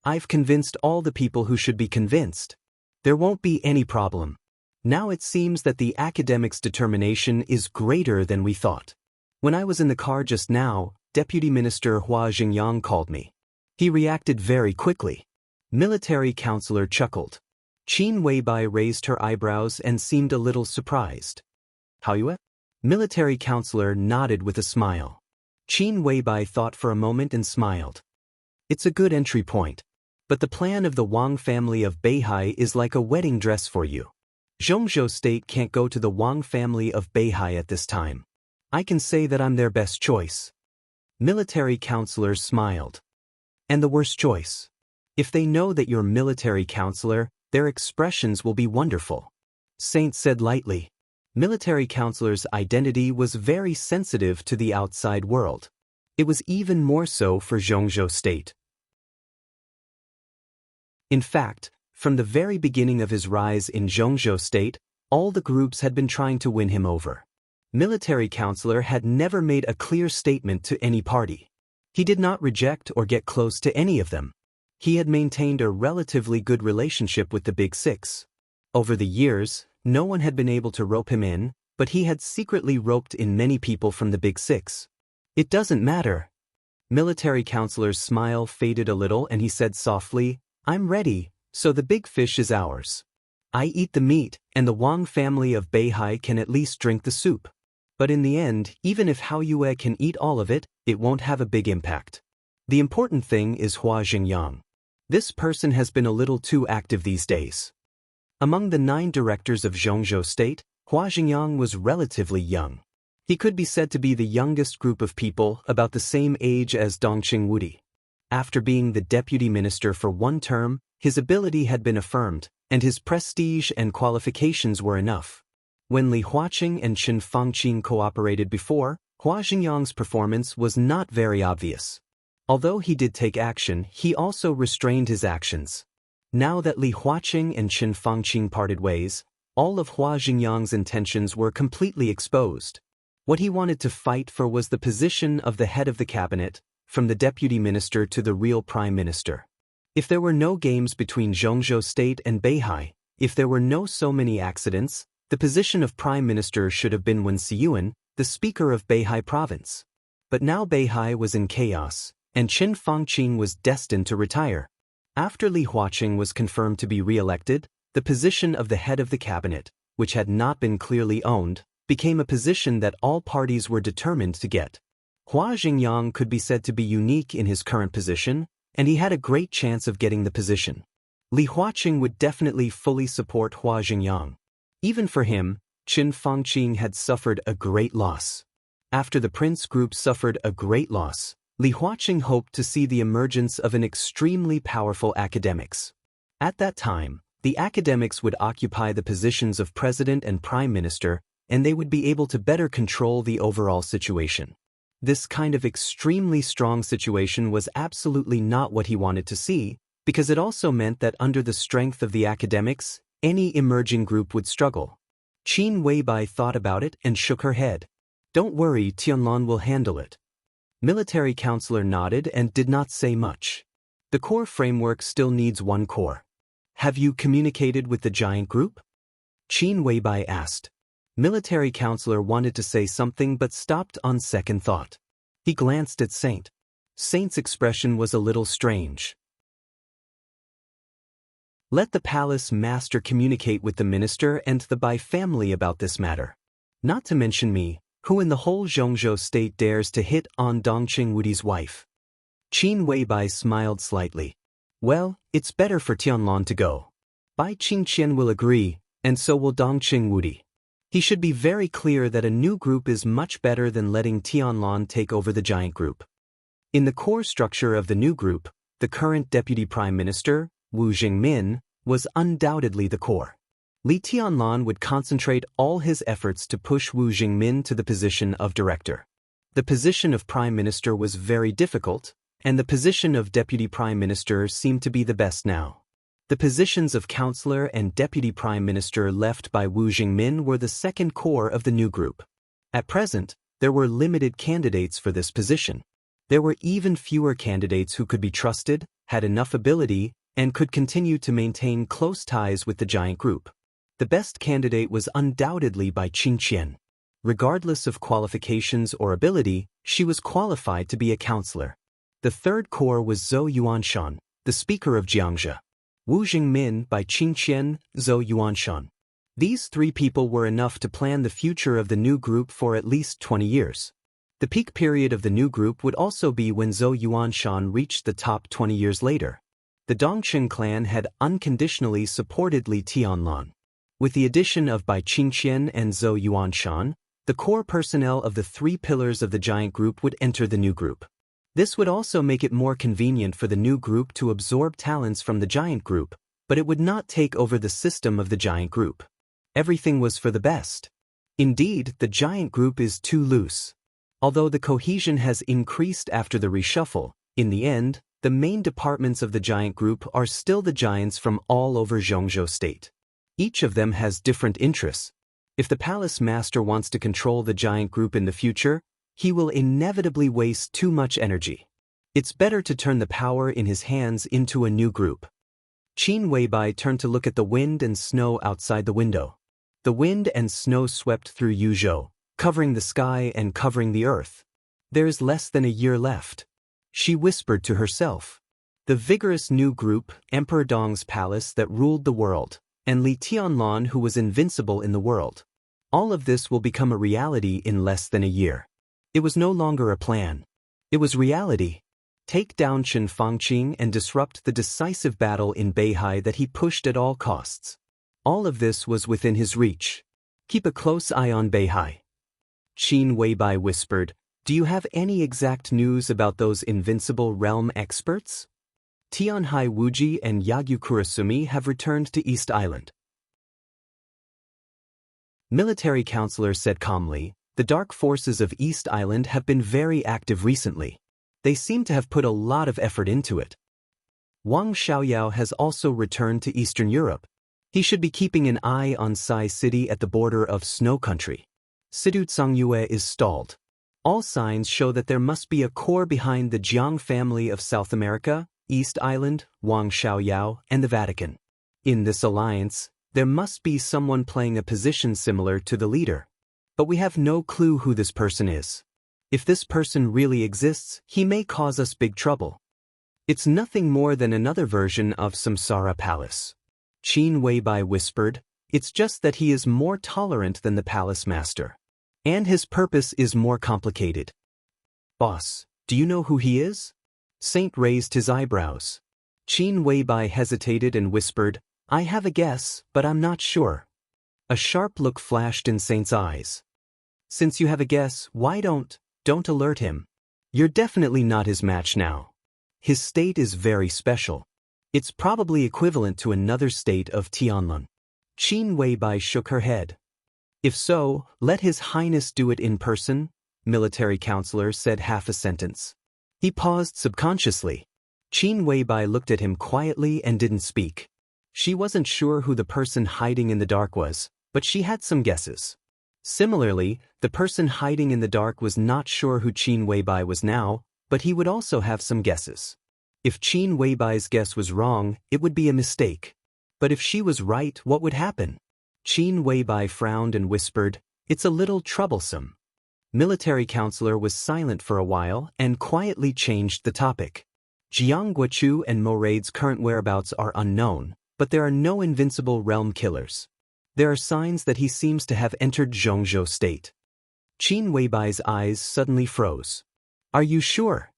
"I've convinced all the people who should be convinced. There won't be any problem. Now it seems that the academics' determination is greater than we thought. When I was in the car just now, Deputy Minister Hua Xingyang called me. He reacted very quickly." Military counselor chuckled. Qin Weibai raised her eyebrows and seemed a little surprised. "How you?" Military counselor nodded with a smile. Qin Weibai thought for a moment and smiled. "It's a good entry point. But the plan of the Wang family of Beihai is like a wedding dress for you. Zhongzhou State can't go to the Wang family of Beihai at this time. I can say that I'm their best choice." Military counselor smiled. "And the worst choice? If they know that you're military counselor, their expressions will be wonderful." Saint said lightly. Military counselor's identity was very sensitive to the outside world. It was even more so for Zhongzhou State. In fact, from the very beginning of his rise in Zhongzhou State, all the groups had been trying to win him over. Military counselor had never made a clear statement to any party. He did not reject or get close to any of them. He had maintained a relatively good relationship with the Big Six. Over the years, no one had been able to rope him in, but he had secretly roped in many people from the Big Six. "It doesn't matter." Military counselor's smile faded a little and he said softly, "I'm ready, so the big fish is ours. I eat the meat, and the Wang family of Beihai can at least drink the soup. But in the end, even if Hao Yue can eat all of it, it won't have a big impact. The important thing is Hua Xingyang. This person has been a little too active these days." Among the 9 directors of Zhongzhou State, Hua Xingyang was relatively young. He could be said to be the youngest group of people, about the same age as Dongqing Wudi. After being the deputy minister for 1 term, his ability had been affirmed, and his prestige and qualifications were enough. When Li Huaqing and Qin Fangqing cooperated before, Hua Xingyang's performance was not very obvious. Although he did take action, he also restrained his actions. Now that Li Huaqing and Qin Fangqing parted ways, all of Hua Xingyang's intentions were completely exposed. What he wanted to fight for was the position of the head of the cabinet, from the deputy minister to the real prime minister. If there were no games between Zhongzhou State and Beihai, if there were no so many accidents, the position of prime minister should have been Wen Siyuan, the speaker of Beihai province. But now Beihai was in chaos, and Qin Fangqing was destined to retire. After Li Huaqing was confirmed to be re-elected, the position of the head of the cabinet, which had not been clearly owned, became a position that all parties were determined to get. Hua Xingyang could be said to be unique in his current position, and he had a great chance of getting the position. Li Huaqing would definitely fully support Hua Xingyang. Even for him, Qin Fangqing had suffered a great loss. After the prince group suffered a great loss, Li Huaqing hoped to see the emergence of an extremely powerful academics. At that time, the academics would occupy the positions of president and prime minister, and they would be able to better control the overall situation. This kind of extremely strong situation was absolutely not what he wanted to see, because it also meant that under the strength of the academics, any emerging group would struggle. Qin Weibai thought about it and shook her head. "Don't worry, Tianlan will handle it." Military counselor nodded and did not say much. The core framework still needs 1 core. have you communicated with the giant group? Qin Weibai asked. Military counselor wanted to say something but stopped on second thought. He glanced at Saint. Saint's expression was a little strange. Let the palace master communicate with the minister and the Bai family about this matter. Not to mention me, who in the whole Zhongzhou state dares to hit on Dongqing Wudi's wife. Qin Weibai smiled slightly. Well, it's better for Tianlan to go. Bai Qingqian will agree, and so will Dongqing Wudi. He should be very clear that a new group is much better than letting Tianlan take over the giant group. In the core structure of the new group, the current deputy prime minister, Wu Jingmin, was undoubtedly the core. Li Tianlan would concentrate all his efforts to push Wu Jingmin to the position of director. The position of prime minister was very difficult, and the position of deputy prime minister seemed to be the best now. The positions of counselor and deputy prime minister left by Wu Jingmin were the second core of the new group. At present, there were limited candidates for this position. There were even fewer candidates who could be trusted, had enough ability, and could continue to maintain close ties with the giant group. The best candidate was undoubtedly Bai Qingqian. Regardless of qualifications or ability, she was qualified to be a counselor. The third core was Zhou Yuanshan, the speaker of Xianxia. Wu Jingmin, Bai Qingqian, Zhou Yuanshan. These three people were enough to plan the future of the new group for at least 20 years. The peak period of the new group would also be when Zhou Yuanshan reached the top 20 years later. The Dongqing clan had unconditionally supported Li Tianlan. With the addition of Bai Qingqian and Zhou Yuanshan, the core personnel of the three pillars of the giant group would enter the new group. This would also make it more convenient for the new group to absorb talents from the giant group, but it would not take over the system of the giant group. Everything was for the best. Indeed, the giant group is too loose. Although the cohesion has increased after the reshuffle, in the end, the main departments of the giant group are still the giants from all over Zhongzhou state. Each of them has different interests. If the palace master wants to control the giant group in the future, he will inevitably waste too much energy. It's better to turn the power in his hands into a new group. Qin Weibai turned to look at the wind and snow outside the window. The wind and snow swept through Yuzhou, covering the sky and covering the earth. There is less than a year left. She whispered to herself. The vigorous new group, Emperor Dong's palace that ruled the world, and Li Tianlan who was invincible in the world. All of this will become a reality in less than a year. It was no longer a plan. It was reality. Take down Chen Fangqing and disrupt the decisive battle in Beihai that he pushed at all costs. All of this was within his reach. Keep a close eye on Beihai. Qin Weibai whispered, do you have any exact news about those invincible realm experts? Tianhai Wuji and Yagyu Kurasumi have returned to East Island. Military counselor said calmly, the dark forces of East Island have been very active recently. They seem to have put a lot of effort into it. Wang Xiaoyao has also returned to Eastern Europe. He should be keeping an eye on Sai City at the border of Snow Country. Sidu Canggyue is stalled. All signs show that there must be a core behind the Jiang family of South America, East Island, Wang Xiaoyao, and the Vatican. In this alliance, there must be someone playing a position similar to the leader. But we have no clue who this person is. If this person really exists, he may cause us big trouble. It's nothing more than another version of Samsara Palace. Qin Weibai whispered, it's just that he is more tolerant than the palace master. And his purpose is more complicated. Boss, do you know who he is? Saint raised his eyebrows. Qin Weibai hesitated and whispered, I have a guess, but I'm not sure. A sharp look flashed in Saint's eyes. Since you have a guess, why don't alert him. You're definitely not his match now. His state is very special. It's probably equivalent to another state of Tianlan. Qin Weibai shook her head. If so, let His Highness do it in person, military counselor said half a sentence. He paused subconsciously. Qin Weibai looked at him quietly and didn't speak. She wasn't sure who the person hiding in the dark was, but she had some guesses. Similarly, the person hiding in the dark was not sure who Qin Weibai was now, but he would also have some guesses. If Qin Weibai's guess was wrong, it would be a mistake. But if she was right, what would happen? Qin Weibai frowned and whispered, "It's a little troublesome." Military counselor was silent for a while and quietly changed the topic. Jiang Guochu and Moraid's current whereabouts are unknown, but there are no invincible realm killers. There are signs that he seems to have entered Zhongzhou state. Qin Weibai's eyes suddenly froze. "Are you sure?"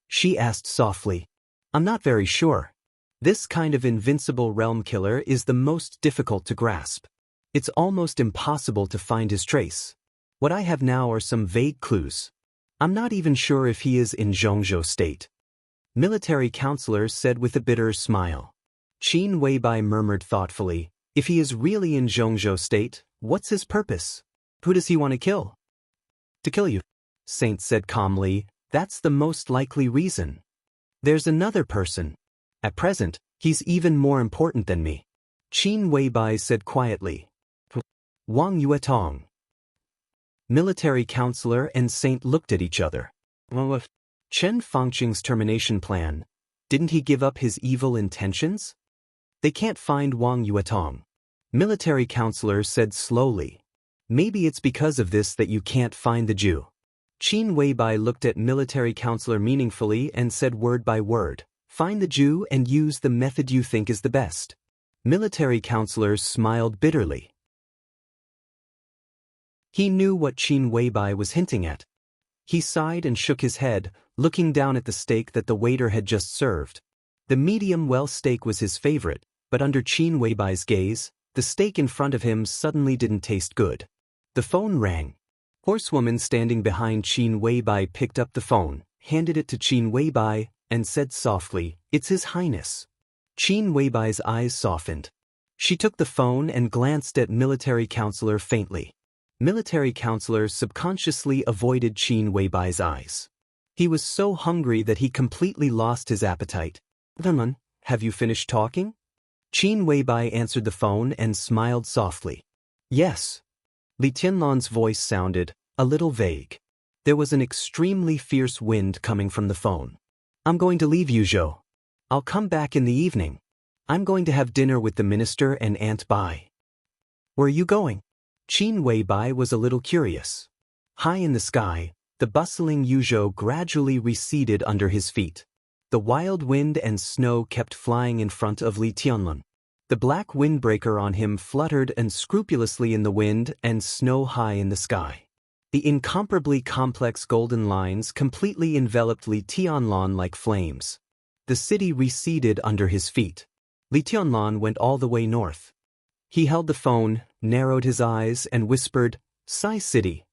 she asked softly. "I'm not very sure. This kind of invincible realm killer is the most difficult to grasp. It's almost impossible to find his trace. What I have now are some vague clues. I'm not even sure if he is in Zhongzhou state." Military counselor said with a bitter smile. Qin Weibai murmured thoughtfully, "If he is really in Zhongzhou state, what's his purpose? Who does he want to kill?" "To kill you," Saint said calmly. "That's the most likely reason. There's another person. At present, he's even more important than me." Qin Weibai said quietly. "Wang Yuetong." Military counselor and Saint looked at each other. Chen Fangqing's termination plan, didn't he give up his evil intentions? "They can't find Wang Yuetong." Military counselor said slowly. "Maybe it's because of this that you can't find the Jew." Qin Weibai looked at military counselor meaningfully and said word by word, "Find the Jew and use the method you think is the best." Military counselor smiled bitterly. He knew what Qin Weibai was hinting at. He sighed and shook his head, looking down at the steak that the waiter had just served. The medium-well steak was his favorite, but under Qin Weibai's gaze, the steak in front of him suddenly didn't taste good. The phone rang. Horsewoman standing behind Qin Weibai picked up the phone, handed it to Qin Weibai, and said softly, "It's His Highness." Qin Weibai's eyes softened. She took the phone and glanced at military counselor faintly. Military counselor subconsciously avoided Qin Weibai's eyes. He was so hungry that he completely lost his appetite. "Dunman, have you finished talking?" Qin Weibai answered the phone and smiled softly. "Yes." Li Tianlan's voice sounded a little vague. There was an extremely fierce wind coming from the phone. "I'm going to leave Yuzhou. I'll come back in the evening. I'm going to have dinner with the minister and Aunt Bai." "Where are you going?" Qin Weibai was a little curious. High in the sky, the bustling Yuzhou gradually receded under his feet. The wild wind and snow kept flying in front of Li Tianlan. The black windbreaker on him fluttered unscrupulously in the wind and snow high in the sky. The incomparably complex golden lines completely enveloped Li Tianlan like flames. The city receded under his feet. Li Tianlan went all the way north. He held the phone, narrowed his eyes, and whispered, "Sai City."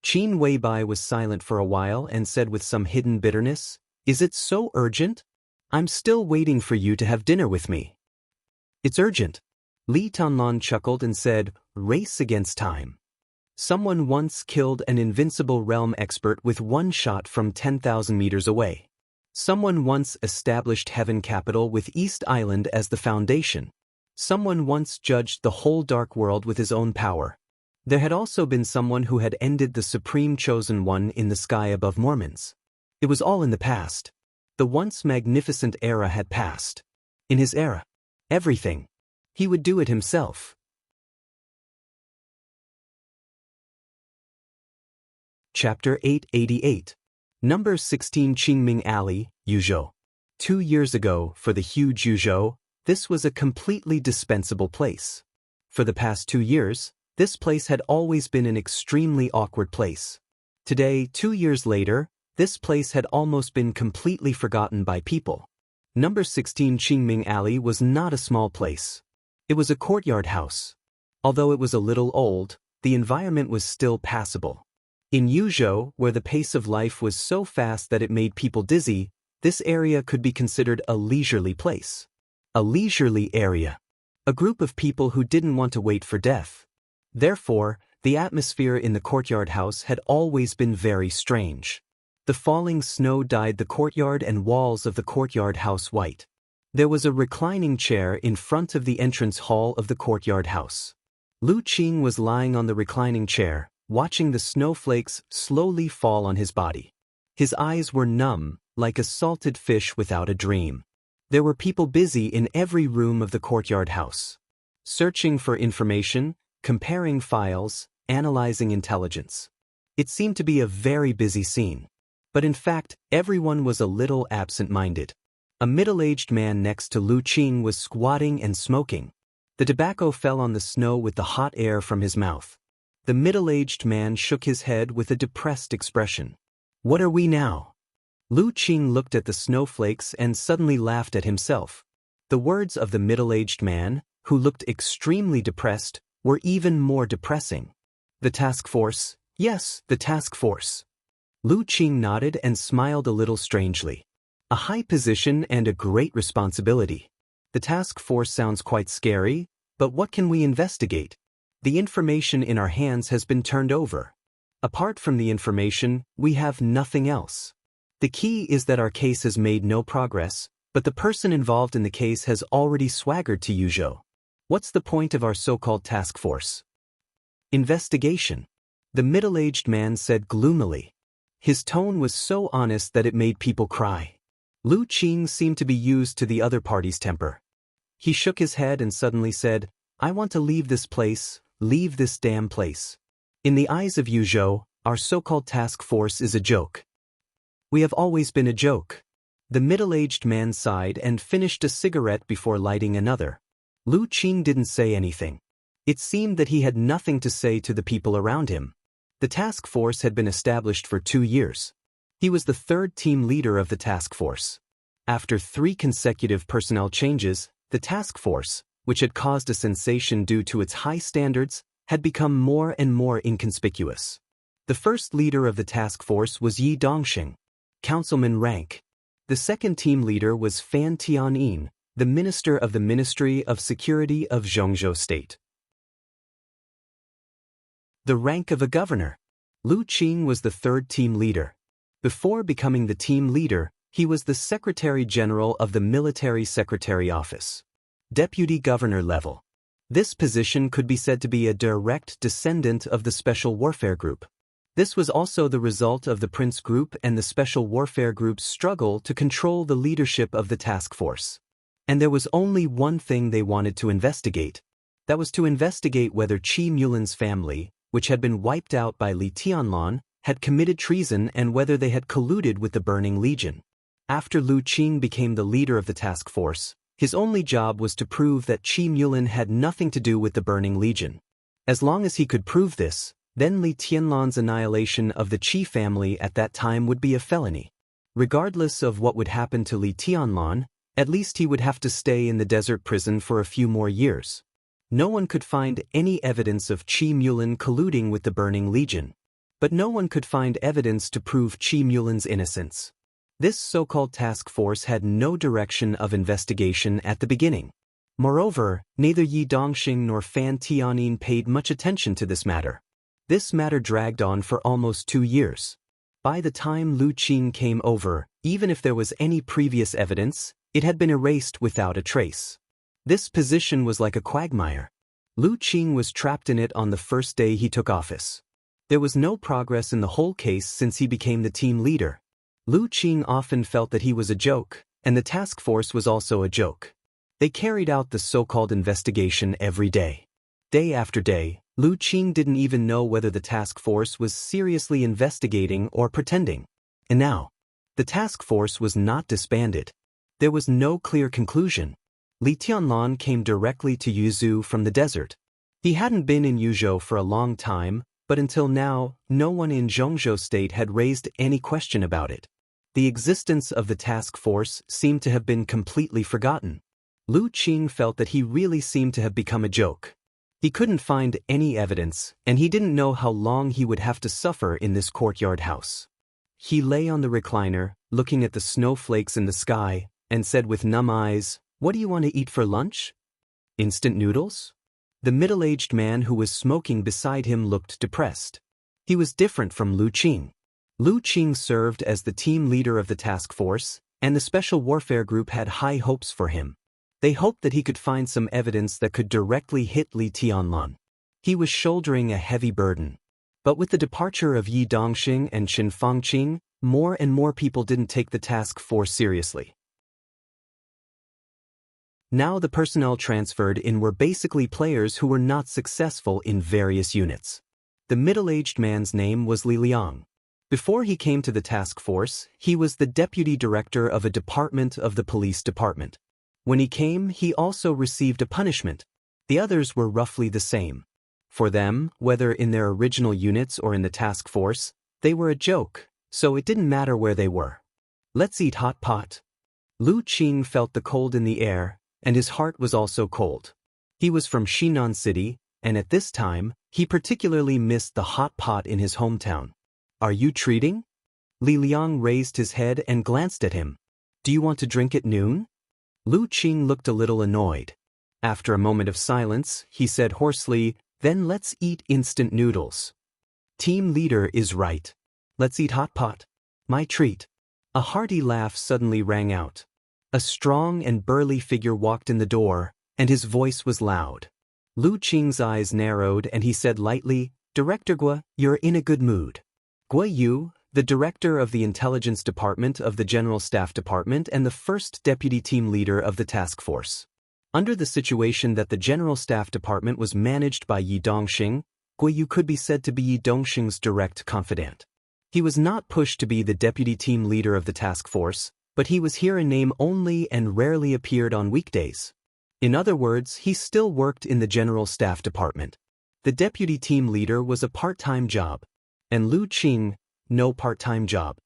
Qin Weibai was silent for a while and said with some hidden bitterness, "Is it so urgent? I'm still waiting for you to have dinner with me." "It's urgent." Li Tianlan chuckled and said, "Race against time. Someone once killed an invincible realm expert with one shot from 10,000 meters away. Someone once established Heaven Capital with East Island as the foundation. Someone once judged the whole dark world with his own power. There had also been someone who had ended the Supreme Chosen One in the sky above Mormons. It was all in the past. The once magnificent era had passed. In his era, everything. He would do it himself. Chapter 888. Number 16 Qingming Alley, Yuzhou. 2 years ago, for the huge Yuzhou, this was a completely dispensable place. For the past 2 years, this place had always been an extremely awkward place. Today, 2 years later, this place had almost been completely forgotten by people. Number 16 Qingming Alley was not a small place. It was a courtyard house. Although it was a little old, the environment was still passable. In Yuzhou, where the pace of life was so fast that it made people dizzy, this area could be considered a leisurely place. A leisurely area. A group of people who didn't want to wait for death. Therefore, the atmosphere in the courtyard house had always been very strange. The falling snow dyed the courtyard and walls of the courtyard house white. There was a reclining chair in front of the entrance hall of the courtyard house. Lu Qing was lying on the reclining chair, watching the snowflakes slowly fall on his body. His eyes were numb, like a salted fish without a dream. There were people busy in every room of the courtyard house, searching for information, comparing files, analyzing intelligence. It seemed to be a very busy scene. But in fact, everyone was a little absent-minded. A middle-aged man next to Lu Qing was squatting and smoking. The tobacco fell on the snow with the hot air from his mouth. The middle-aged man shook his head with a depressed expression. "What are we now?" Lu Qing looked at the snowflakes and suddenly laughed at himself. The words of the middle-aged man, who looked extremely depressed, were even more depressing. "The task force? Yes, the task force." Lu Qing nodded and smiled a little strangely. "A high position and a great responsibility. The task force sounds quite scary, but what can we investigate? The information in our hands has been turned over. Apart from the information, we have nothing else. The key is that our case has made no progress, but the person involved in the case has already swaggered to Yuzhou. What's the point of our so-called task force?" "Investigation," the middle-aged man said gloomily. His tone was so honest that it made people cry. Lu Qing seemed to be used to the other party's temper. He shook his head and suddenly said, "I want to leave this place, leave this damn place. In the eyes of Yuzhou, our so-called task force is a joke. We have always been a joke." The middle-aged man sighed and finished a cigarette before lighting another. Lu Qing didn't say anything. It seemed that he had nothing to say to the people around him. The task force had been established for 2 years. He was the third team leader of the task force. After 3 consecutive personnel changes, the task force, which had caused a sensation due to its high standards, had become more and more inconspicuous. The first leader of the task force was Yi Dongxing, councilman rank. The second team leader was Fan Tianyin, the minister of the Ministry of Security of Zhongzhou State. The rank of a governor. Lu Qing was the third team leader. Before becoming the team leader, he was the Secretary General of the Military Secretary Office. Deputy Governor level. This position could be said to be a direct descendant of the Special Warfare Group. This was also the result of the Prince Group and the Special Warfare Group's struggle to control the leadership of the task force. And there was only one thing they wanted to investigate. That was to investigate whether Qi Mulin's family, which had been wiped out by Li Tianlan, had committed treason and whether they had colluded with the Burning Legion. After Lu Qing became the leader of the task force, his only job was to prove that Qi Mulin had nothing to do with the Burning Legion. As long as he could prove this, then Li Tianlan's annihilation of the Qi family at that time would be a felony. Regardless of what would happen to Li Tianlan, at least he would have to stay in the desert prison for a few more years. No one could find any evidence of Qi Mulin colluding with the Burning Legion. But no one could find evidence to prove Qi Mulin's innocence. This so-called task force had no direction of investigation at the beginning. Moreover, neither Yi Dongxing nor Fan Tianyin paid much attention to this matter. This matter dragged on for almost 2 years. By the time Lu Qing came over, even if there was any previous evidence, it had been erased without a trace. This position was like a quagmire. Lu Qing was trapped in it on the first day he took office. There was no progress in the whole case since he became the team leader. Lu Qing often felt that he was a joke, and the task force was also a joke. They carried out the so-called investigation every day. Day after day, Lu Qing didn't even know whether the task force was seriously investigating or pretending. And now, the task force was not disbanded. There was no clear conclusion. Li Tianlan came directly to Yuzhou from the desert. He hadn't been in Yuzhou for a long time, but until now, no one in Zhongzhou State had raised any question about it. The existence of the task force seemed to have been completely forgotten. Lu Qing felt that he really seemed to have become a joke. He couldn't find any evidence, and he didn't know how long he would have to suffer in this courtyard house. He lay on the recliner, looking at the snowflakes in the sky, and said with numb eyes, "What do you want to eat for lunch? Instant noodles?" The middle-aged man who was smoking beside him looked depressed. He was different from Lu Qing. Lu Qing served as the team leader of the task force, and the Special Warfare Group had high hopes for him. They hoped that he could find some evidence that could directly hit Li Tianlan. He was shouldering a heavy burden. But with the departure of Yi Dongxing and Qin Fangqing, more and more people didn't take the task force seriously. Now the personnel transferred in were basically players who were not successful in various units. The middle-aged man's name was Li Liang. Before he came to the task force, he was the deputy director of a department of the police department. When he came, he also received a punishment. The others were roughly the same. For them, whether in their original units or in the task force, they were a joke, so it didn't matter where they were. Let's eat hot pot. Lu Qing felt the cold in the air, and his heart was also cold. He was from Xinan City, and at this time, he particularly missed the hot pot in his hometown. Are you treating? Li Liang raised his head and glanced at him. Do you want to drink at noon? Lu Qing looked a little annoyed. After a moment of silence, he said hoarsely, then let's eat instant noodles. Team leader is right. Let's eat hot pot. My treat. A hearty laugh suddenly rang out. A strong and burly figure walked in the door, and his voice was loud. Lu Qing's eyes narrowed and he said lightly, Director Gua, you're in a good mood. Gua Yu, the director of the intelligence department of the General Staff Department and the first deputy team leader of the task force. Under the situation that the General Staff Department was managed by Yi Dongxing, Gua Yu could be said to be Yi Dongxing's direct confidant. He was not pushed to be the deputy team leader of the task force, but he was here in name only and rarely appeared on weekdays. In other words, he still worked in the General Staff Department. The deputy team leader was a part-time job. And Lu Qing, no part-time job.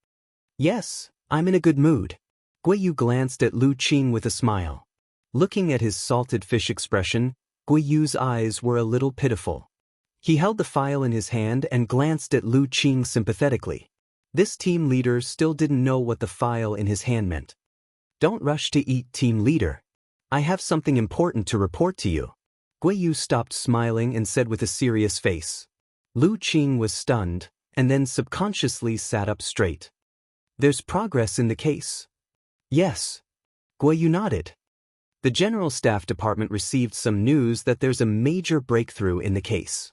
Yes, I'm in a good mood. Gui Yu glanced at Lu Qing with a smile. Looking at his salted fish expression, Gui Yu's eyes were a little pitiful. He held the file in his hand and glanced at Lu Qing sympathetically. This team leader still didn't know what the file in his hand meant. Don't rush to eat, team leader. I have something important to report to you. Gui Yu stopped smiling and said with a serious face. Lu Qing was stunned, and then subconsciously sat up straight. There's progress in the case. Yes. Gui Yu nodded. The General Staff Department received some news that there's a major breakthrough in the case.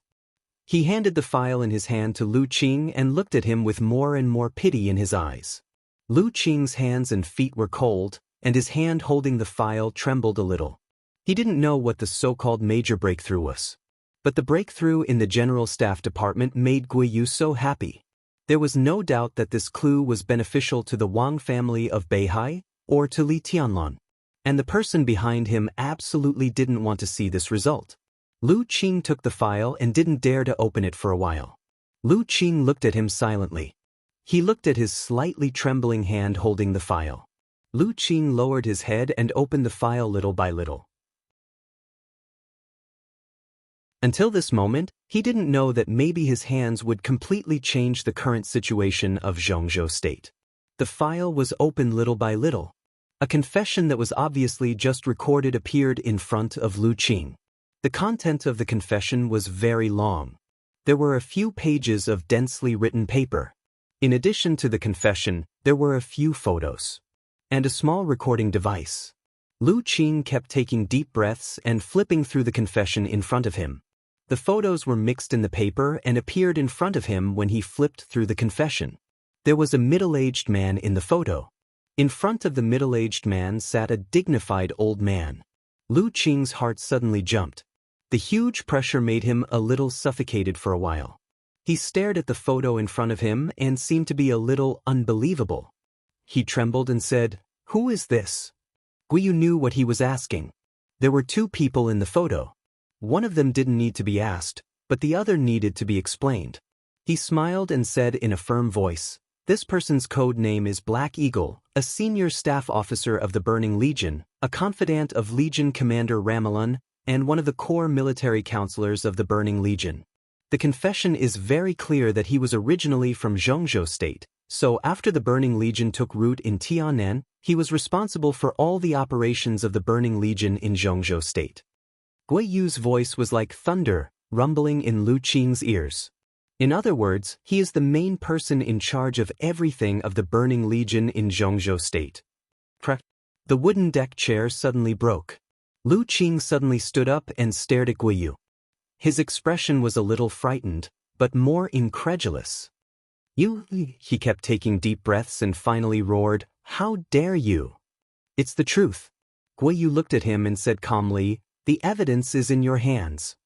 He handed the file in his hand to Lu Qing and looked at him with more and more pity in his eyes. Lu Qing's hands and feet were cold, and his hand holding the file trembled a little. He didn't know what the so-called major breakthrough was. But the breakthrough in the General Staff Department made Gui Yu so happy. There was no doubt that this clue was beneficial to the Wang family of Beihai or to Li Tianlan. And the person behind him absolutely didn't want to see this result. Lu Qing took the file and didn't dare to open it for a while. Lu Qing looked at him silently. He looked at his slightly trembling hand holding the file. Lu Qing lowered his head and opened the file little by little. Until this moment, he didn't know that maybe his hands would completely change the current situation of Zhongzhou State. The file was opened little by little. A confession that was obviously just recorded appeared in front of Lu Qing. The content of the confession was very long. There were a few pages of densely written paper. In addition to the confession, there were a few photos. And a small recording device. Lu Qing kept taking deep breaths and flipping through the confession in front of him. The photos were mixed in the paper and appeared in front of him when he flipped through the confession. There was a middle-aged man in the photo. In front of the middle-aged man sat a dignified old man. Lu Qing's heart suddenly jumped. The huge pressure made him a little suffocated for a while. He stared at the photo in front of him and seemed to be a little unbelievable. He trembled and said, "Who is this?" Gui Yu knew what he was asking. There were two people in the photo. One of them didn't need to be asked, but the other needed to be explained. He smiled and said in a firm voice, "This person's code name is Black Eagle, a senior staff officer of the Burning Legion, a confidant of Legion Commander Ramelin, and one of the core military counselors of the Burning Legion." The confession is very clear that he was originally from Zhongzhou State, so after the Burning Legion took root in Tianan, he was responsible for all the operations of the Burning Legion in Zhongzhou State. Gui Yu's voice was like thunder, rumbling in Lu Qing's ears. In other words, he is the main person in charge of everything of the Burning Legion in Zhongzhou State. The wooden deck chair suddenly broke. Lu Qing suddenly stood up and stared at Gui Yu. His expression was a little frightened, but more incredulous. "You," he kept taking deep breaths and finally roared, "How dare you?" "It's the truth." Guiyu looked at him and said calmly, "The evidence is in your hands."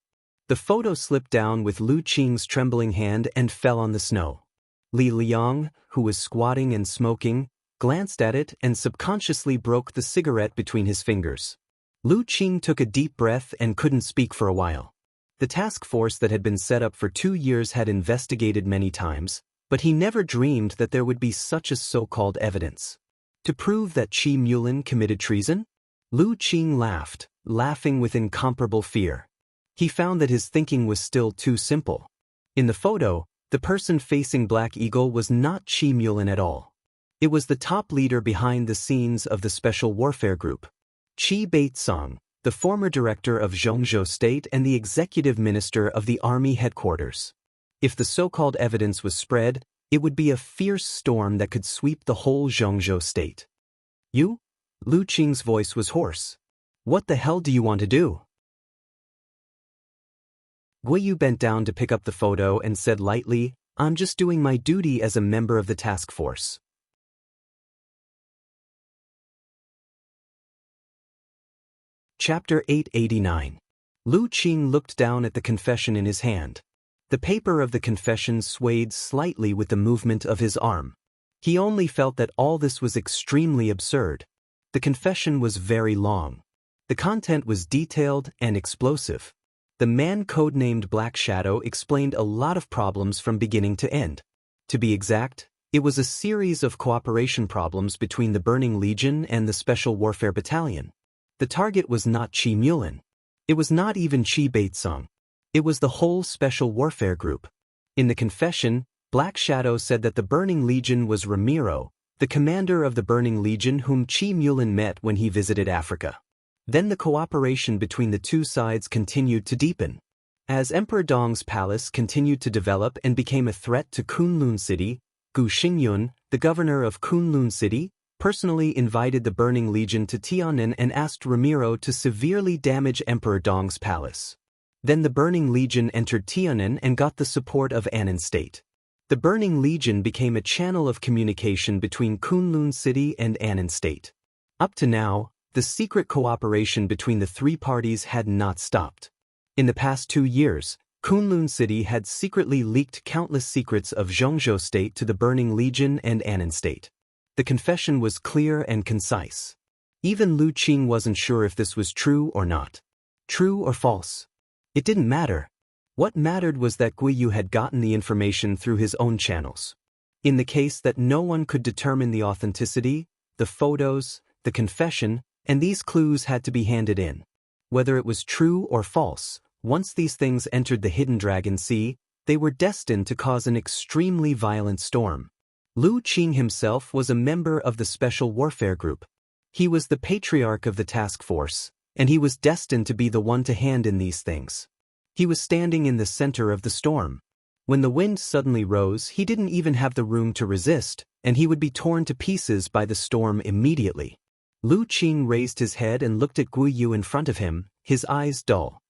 The photo slipped down with Lu Qing's trembling hand and fell on the snow. Li Liang, who was squatting and smoking, glanced at it and subconsciously broke the cigarette between his fingers. Lu Qing took a deep breath and couldn't speak for a while. The task force that had been set up for 2 years had investigated many times, but he never dreamed that there would be such a so-called evidence. To prove that Qi Mulin committed treason? Lu Qing laughed, laughing with incomparable fear. He found that his thinking was still too simple. In the photo, the person facing Black Eagle was not Qi Mulin at all. It was the top leader behind the scenes of the Special Warfare Group. Qi Baitsong, the former director of Zhongzhou State and the executive minister of the army headquarters. If the so-called evidence was spread, it would be a fierce storm that could sweep the whole Zhongzhou State. "You?" Lu Qing's voice was hoarse. "What the hell do you want to do?" Guiyu bent down to pick up the photo and said lightly, "I'm just doing my duty as a member of the task force." Chapter 889. Lu Qing looked down at the confession in his hand. The paper of the confession swayed slightly with the movement of his arm. He only felt that all this was extremely absurd. The confession was very long. The content was detailed and explosive. The man codenamed Black Shadow explained a lot of problems from beginning to end. To be exact, it was a series of cooperation problems between the Burning Legion and the Special Warfare Battalion. The target was not Qi Mulin. It was not even Qi Baitsong. It was the whole Special Warfare Group. In the confession, Black Shadow said that the Burning Legion was Ramiro, the commander of the Burning Legion whom Qi Mulin met when he visited Africa. Then the cooperation between the two sides continued to deepen. As Emperor Dong's palace continued to develop and became a threat to Kunlun City, Gu Xingyun, the governor of Kunlun City, personally invited the Burning Legion to Tianan and asked Ramiro to severely damage Emperor Dong's palace. Then the Burning Legion entered Tianan and got the support of Annan State. The Burning Legion became a channel of communication between Kunlun City and Annan State. Up to now, the secret cooperation between the three parties had not stopped. In the past 2 years, Kunlun City had secretly leaked countless secrets of Zhongzhou State to the Burning Legion and Annan State. The confession was clear and concise. Even Lu Qing wasn't sure if this was true or not. True or false? It didn't matter. What mattered was that Guiyu had gotten the information through his own channels. In the case that no one could determine the authenticity, the photos, the confession, and these clues had to be handed in. Whether it was true or false, once these things entered the Hidden Dragon Sea, they were destined to cause an extremely violent storm. Lu Qing himself was a member of the Special Warfare Group. He was the patriarch of the task force, and he was destined to be the one to hand in these things. He was standing in the center of the storm. When the wind suddenly rose, he didn't even have the room to resist, and he would be torn to pieces by the storm immediately. Lu Qing raised his head and looked at Guiyu in front of him, his eyes dull.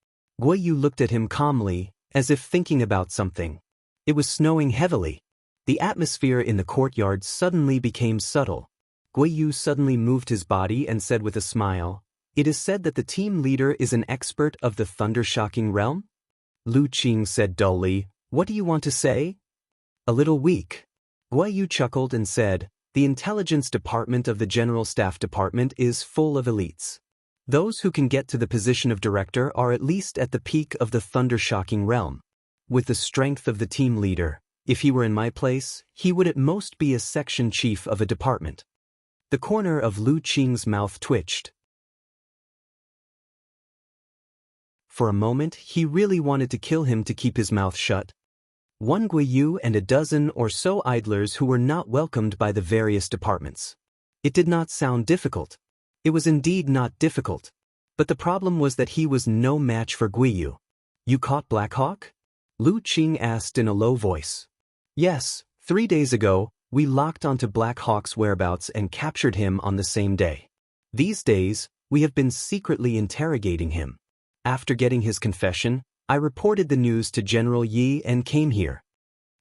Guiyu looked at him calmly, as if thinking about something. It was snowing heavily. The atmosphere in the courtyard suddenly became subtle. Guiyu suddenly moved his body and said with a smile, "It is said that the team leader is an expert of the thunder-shocking realm?" Lu Qing said dully, "What do you want to say?" "A little weak." Guiyu chuckled and said, "The intelligence department of the General Staff Department is full of elites. Those who can get to the position of director are at least at the peak of the thunder-shocking realm. With the strength of the team leader, if he were in my place, he would at most be a section chief of a department." The corner of Lu Qing's mouth twitched. For a moment, he really wanted to kill him to keep his mouth shut. One Guiyu and a dozen or so idlers who were not welcomed by the various departments. It did not sound difficult. It was indeed not difficult. But the problem was that he was no match for Guiyu. "You caught Black Hawk?" Lu Qing asked in a low voice. "Yes, 3 days ago, we locked onto Black Hawk's whereabouts and captured him on the same day. These days, we have been secretly interrogating him. After getting his confession, I reported the news to General Yi and came here."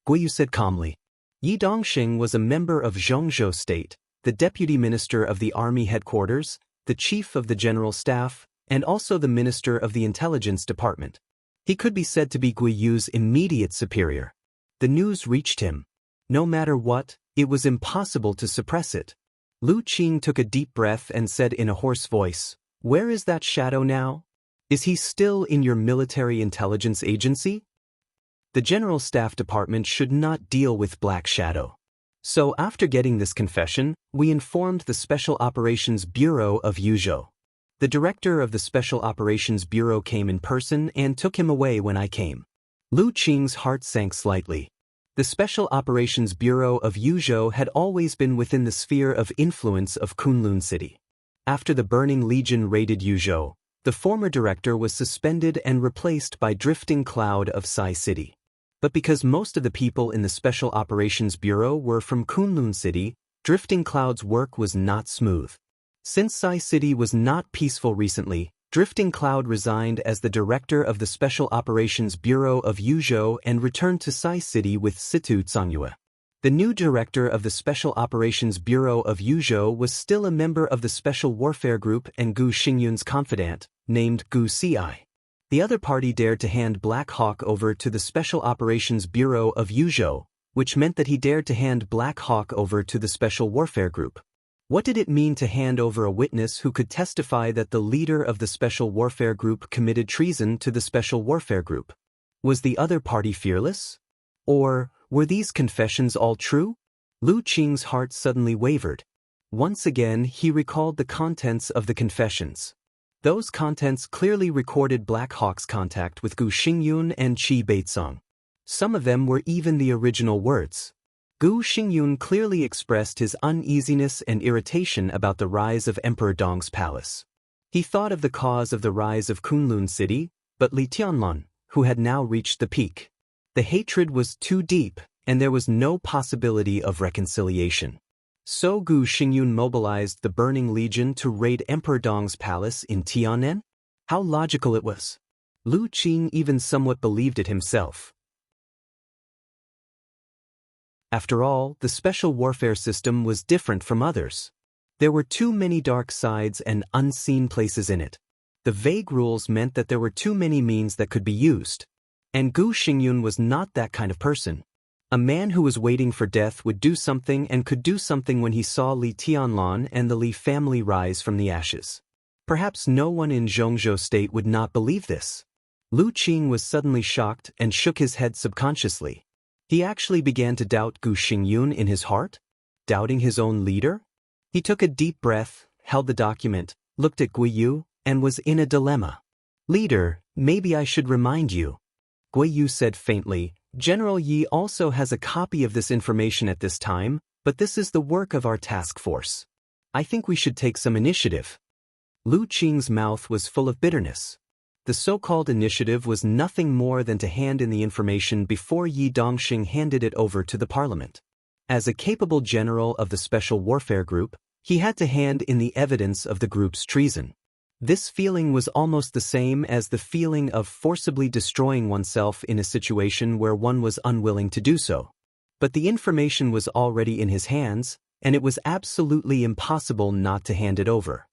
Guiyu said calmly. Yi Dongxing was a member of Zhongzhou State, the deputy minister of the army headquarters, the chief of the general staff, and also the minister of the intelligence department. He could be said to be Guiyu's immediate superior. The news reached him. No matter what, it was impossible to suppress it. Lu Qing took a deep breath and said in a hoarse voice, "Where is that shadow now? Is he still in your military intelligence agency?" The General Staff Department should not deal with Black Shadow. So after getting this confession, we informed the Special Operations Bureau of Yuzhou. The director of the Special Operations Bureau came in person and took him away when I came. Lu Qing's heart sank slightly. The Special Operations Bureau of Yuzhou had always been within the sphere of influence of Kunlun City. After the Burning Legion raided Yuzhou, the former director was suspended and replaced by Drifting Cloud of Sai City. But because most of the people in the Special Operations Bureau were from Kunlun City, Drifting Cloud's work was not smooth. Since Sai City was not peaceful recently, Drifting Cloud resigned as the director of the Special Operations Bureau of Yuzhou and returned to Sai City with Situ Zhongyue. The new director of the Special Operations Bureau of Yuzhou was still a member of the Special Warfare Group and Gu Xingyun's confidant, named Gu Ci. The other party dared to hand Black Hawk over to the Special Operations Bureau of Yuzhou, which meant that he dared to hand Black Hawk over to the Special Warfare Group. What did it mean to hand over a witness who could testify that the leader of the Special Warfare Group committed treason to the Special Warfare Group? Was the other party fearless? Or were these confessions all true? Lu Qing's heart suddenly wavered. Once again, he recalled the contents of the confessions. Those contents clearly recorded Black Hawk's contact with Gu Xingyun and Qi Beizong. Some of them were even the original words. Gu Xingyun clearly expressed his uneasiness and irritation about the rise of Emperor Dong's palace. He thought of the cause of the rise of Kunlun City, but Li Tianlan, who had now reached the peak. The hatred was too deep, and there was no possibility of reconciliation. So Gu Xingyun mobilized the Burning Legion to raid Emperor Dong's palace in Tianan? How logical it was. Lu Qing even somewhat believed it himself. After all, the special warfare system was different from others. There were too many dark sides and unseen places in it. The vague rules meant that there were too many means that could be used. And Gu Xingyun was not that kind of person. A man who was waiting for death would do something and could do something when he saw Li Tianlan and the Li family rise from the ashes. Perhaps no one in Zhongzhou State would not believe this. Lu Qing was suddenly shocked and shook his head subconsciously. He actually began to doubt Gu Xingyun in his heart? Doubting his own leader? He took a deep breath, held the document, looked at Guiyu, and was in a dilemma. "Leader, maybe I should remind you," Guiyu said faintly. "General Yi also has a copy of this information at this time, but this is the work of our task force. I think we should take some initiative." Lu Qing's mouth was full of bitterness. The so-called initiative was nothing more than to hand in the information before Yi Dongxing handed it over to the parliament. As a capable general of the Special Warfare Group, he had to hand in the evidence of the group's treason. This feeling was almost the same as the feeling of forcibly destroying oneself in a situation where one was unwilling to do so. But the information was already in his hands, and it was absolutely impossible not to hand it over.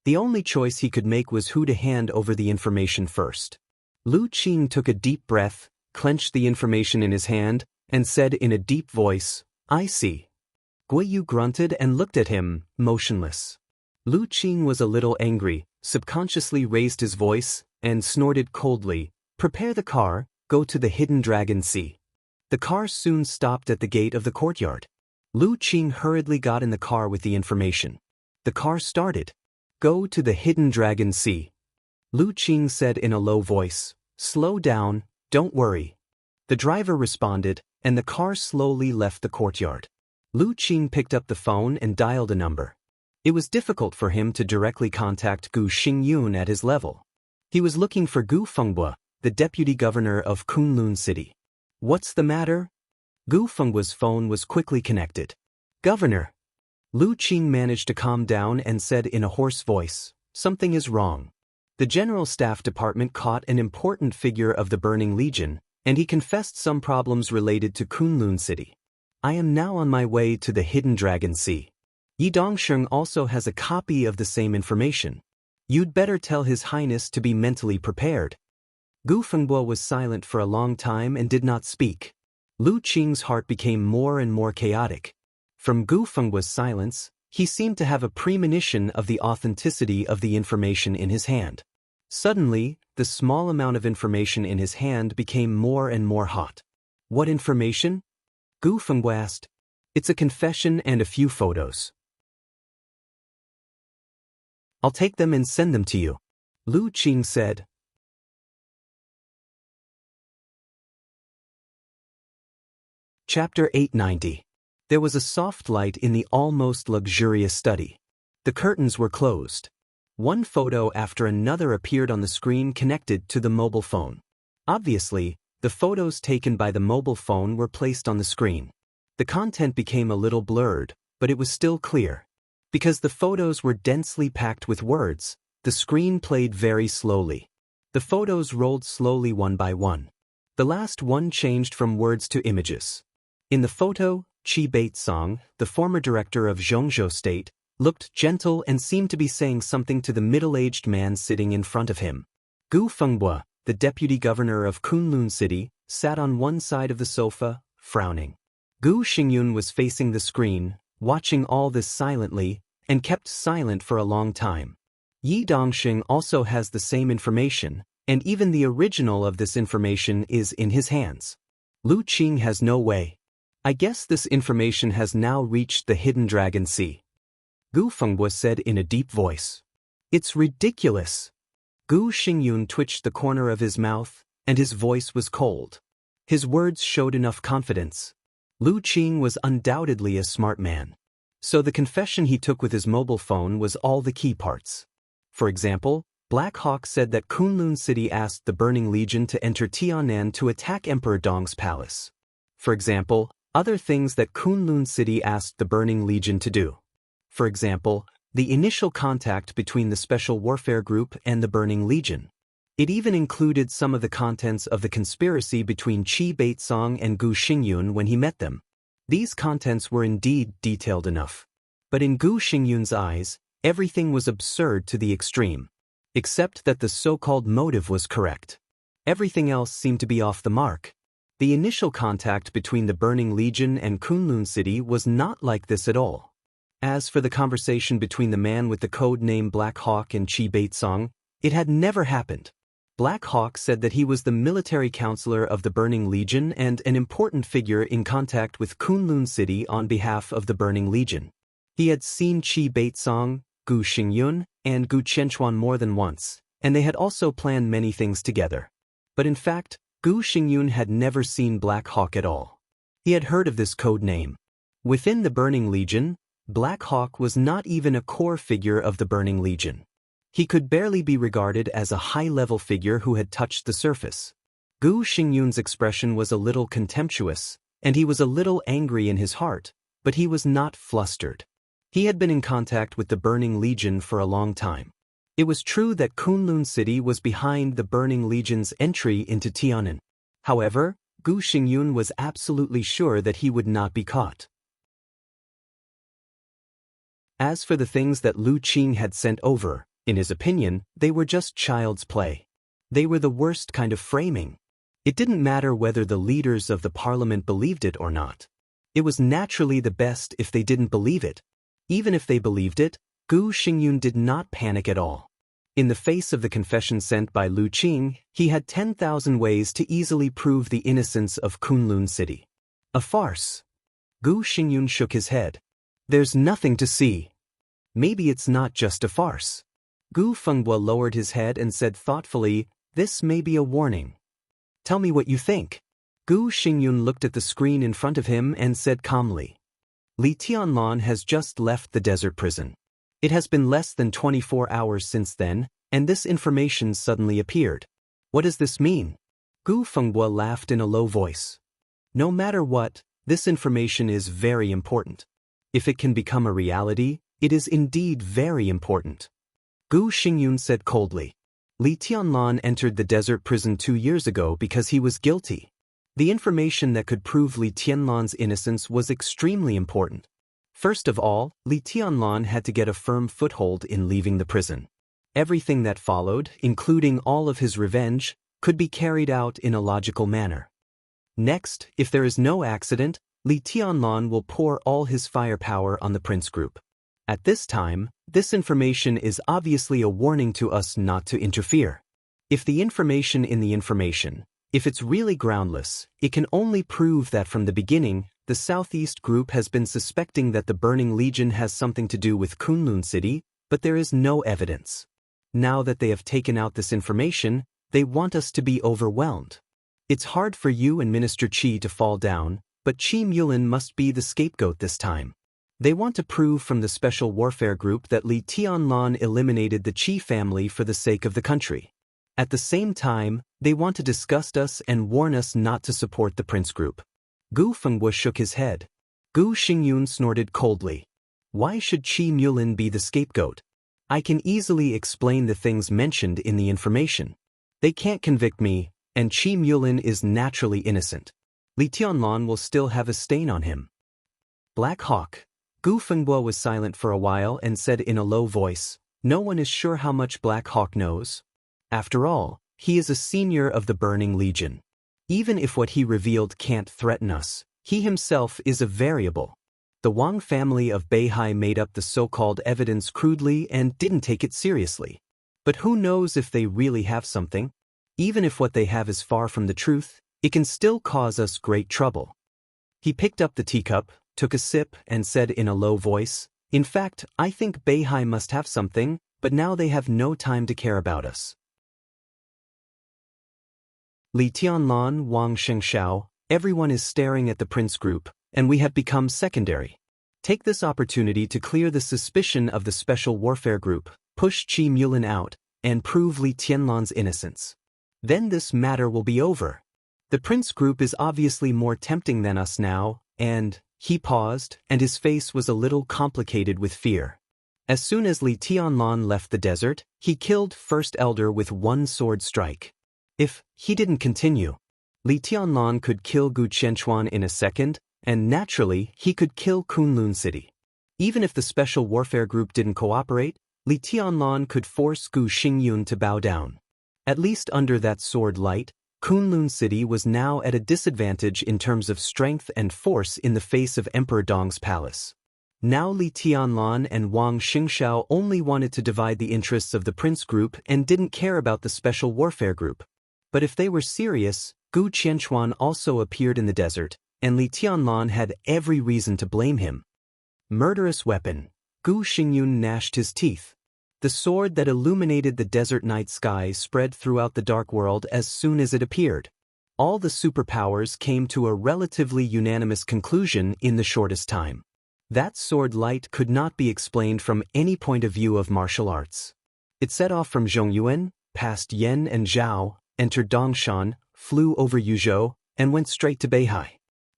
The only choice he could make was who to hand over the information first. Lu Qing took a deep breath, clenched the information in his hand, and said in a deep voice, "I see." Guiyu grunted and looked at him, motionless. Lu Qing was a little angry, subconsciously raised his voice, and snorted coldly, "Prepare the car, go to the Hidden Dragon Sea." The car soon stopped at the gate of the courtyard. Lu Qing hurriedly got in the car with the information. The car started. "Go to the Hidden Dragon Sea," Lu Qing said in a low voice. "Slow down, don't worry." The driver responded, and the car slowly left the courtyard. Lu Qing picked up the phone and dialed a number. It was difficult for him to directly contact Gu Xingyun at his level. He was looking for Gu Fengbo, the deputy governor of Kunlun City. "What's the matter?" Gu Fengbo's phone was quickly connected. "Governor." Lu Qing managed to calm down and said in a hoarse voice, "Something is wrong." The General Staff Department caught an important figure of the Burning Legion, and he confessed some problems related to Kunlun City. "I am now on my way to the Hidden Dragon Sea." Yi Dongsheng also has a copy of the same information. You'd better tell His Highness to be mentally prepared. Gu Fengbo was silent for a long time and did not speak. Lu Qing's heart became more and more chaotic. From Gu Fengbo's silence, he seemed to have a premonition of the authenticity of the information in his hand. Suddenly, the small amount of information in his hand became more and more hot. What information? Gu Fengbo asked. It's a confession and a few photos. I'll take them and send them to you, Lu Qing said. Chapter 890. There was a soft light in the almost luxurious study. The curtains were closed. One photo after another appeared on the screen connected to the mobile phone. Obviously, the photos taken by the mobile phone were placed on the screen. The content became a little blurred, but it was still clear. Because the photos were densely packed with words, the screen played very slowly. The photos rolled slowly one by one. The last one changed from words to images. In the photo, Qi Baitsong, the former director of Zhongzhou State, looked gentle and seemed to be saying something to the middle-aged man sitting in front of him. Gu Fengbo, the deputy governor of Kunlun City, sat on one side of the sofa, frowning. Gu Xingyun was facing the screen, watching all this silently, and kept silent for a long time. Yi Dongsheng also has the same information, and even the original of this information is in his hands. Lu Qing has no way. I guess this information has now reached the Hidden Dragon Sea. Gu Fengbo said in a deep voice. It's ridiculous. Gu Xingyun twitched the corner of his mouth, and his voice was cold. His words showed enough confidence. Lu Qing was undoubtedly a smart man. So the confession he took with his mobile phone was all the key parts. For example, Black Hawk said that Kunlun City asked the Burning Legion to enter Tianan to attack Emperor Dong's palace. For example, other things that Kunlun City asked the Burning Legion to do. For example, the initial contact between the Special Warfare Group and the Burning Legion. It even included some of the contents of the conspiracy between Qi Baitsong and Gu Xingyun when he met them. These contents were indeed detailed enough. But in Gu Xingyun's eyes, everything was absurd to the extreme. Except that the so-called motive was correct. Everything else seemed to be off the mark. The initial contact between the Burning Legion and Kunlun City was not like this at all. As for the conversation between the man with the code name Black Hawk and Qi Baitsong, it had never happened. Black Hawk said that he was the military counselor of the Burning Legion and an important figure in contact with Kunlun City on behalf of the Burning Legion. He had seen Qi Baitsong, Gu Xingyun, and Gu Qianchuan more than once, and they had also planned many things together. But in fact, Gu Xingyun had never seen Black Hawk at all. He had heard of this code name. Within the Burning Legion, Black Hawk was not even a core figure of the Burning Legion. He could barely be regarded as a high-level figure who had touched the surface. Gu Xingyun's expression was a little contemptuous, and he was a little angry in his heart, but he was not flustered. He had been in contact with the Burning Legion for a long time. It was true that Kunlun City was behind the Burning Legion's entry into Tianan. However, Gu Xingyun was absolutely sure that he would not be caught. As for the things that Lu Qing had sent over, in his opinion, they were just child's play. They were the worst kind of framing. It didn't matter whether the leaders of the parliament believed it or not. It was naturally the best if they didn't believe it. Even if they believed it, Gu Xingyun did not panic at all. In the face of the confession sent by Lu Qing, he had 10,000 ways to easily prove the innocence of Kunlun City. A farce. Gu Xingyun shook his head. There's nothing to see. Maybe it's not just a farce. Gu Fengbo lowered his head and said thoughtfully, this may be a warning. Tell me what you think. Gu Xingyun looked at the screen in front of him and said calmly. Li Tianlan has just left the desert prison. It has been less than 24 hours since then, and this information suddenly appeared. What does this mean? Gu Fengbo laughed in a low voice. No matter what, this information is very important. If it can become a reality, it is indeed very important. Gu Xingyun said coldly. Li Tianlan entered the desert prison 2 years ago because he was guilty. The information that could prove Li Tianlan's innocence was extremely important. First of all, Li Tianlan had to get a firm foothold in leaving the prison. Everything that followed, including all of his revenge, could be carried out in a logical manner. Next, if there is no accident, Li Tianlan will pour all his firepower on the prince group. At this time, this information is obviously a warning to us not to interfere. If the information in the information, if it's really groundless, it can only prove that from the beginning, the Southeast group has been suspecting that the Burning Legion has something to do with Kunlun City, but there is no evidence. Now that they have taken out this information, they want us to be overwhelmed. It's hard for you and Minister Qi to fall down, but Qi Mulin must be the scapegoat this time. They want to prove from the Special Warfare Group that Li Tianlan eliminated the Qi family for the sake of the country. At the same time, they want to disgust us and warn us not to support the Prince Group. Gu Fenghua shook his head. Gu Xingyun snorted coldly. Why should Qi Mulin be the scapegoat? I can easily explain the things mentioned in the information. They can't convict me, and Qi Mulin is naturally innocent. Li Tianlan will still have a stain on him. Black Hawk. Gu Fenghua was silent for a while and said in a low voice, no one is sure how much Black Hawk knows. After all, he is a senior of the Burning Legion. Even if what he revealed can't threaten us, he himself is a variable. The Wang family of Beihai made up the so-called evidence crudely and didn't take it seriously. But who knows if they really have something? Even if what they have is far from the truth, it can still cause us great trouble. He picked up the teacup, took a sip, and said in a low voice, in fact, I think Beihai must have something, but now they have no time to care about us. Li Tianlan, Wang Shengshao, everyone is staring at the Prince Group, and we have become secondary. Take this opportunity to clear the suspicion of the Special Warfare Group, push Qi Mulin out, and prove Li Tianlan's innocence. Then this matter will be over. The Prince Group is obviously more tempting than us now, and... He paused, and his face was a little complicated with fear. As soon as Li Tianlan left the desert, he killed First Elder with one sword strike. If he didn't continue, Li Tianlan could kill Gu Qianchuan in a second, and naturally he could kill Kunlun City. Even if the Special Warfare Group didn't cooperate, Li Tianlan could force Gu Xingyun to bow down. At least under that sword light, Kunlun City was now at a disadvantage in terms of strength and force in the face of Emperor Dong's palace. Now Li Tianlan and Wang Xingshao only wanted to divide the interests of the Prince Group and didn't care about the Special Warfare Group. But if they were serious, Gu Qianchuan also appeared in the desert, and Li Tianlan had every reason to blame him. Murderous weapon. Gu Xingyun gnashed his teeth. The sword that illuminated the desert night sky spread throughout the dark world as soon as it appeared. All the superpowers came to a relatively unanimous conclusion in the shortest time. That sword light could not be explained from any point of view of martial arts. It set off from Zhongyuan, passed Yan and Zhao, entered Dongshan, flew over Yuzhou, and went straight to Beihai.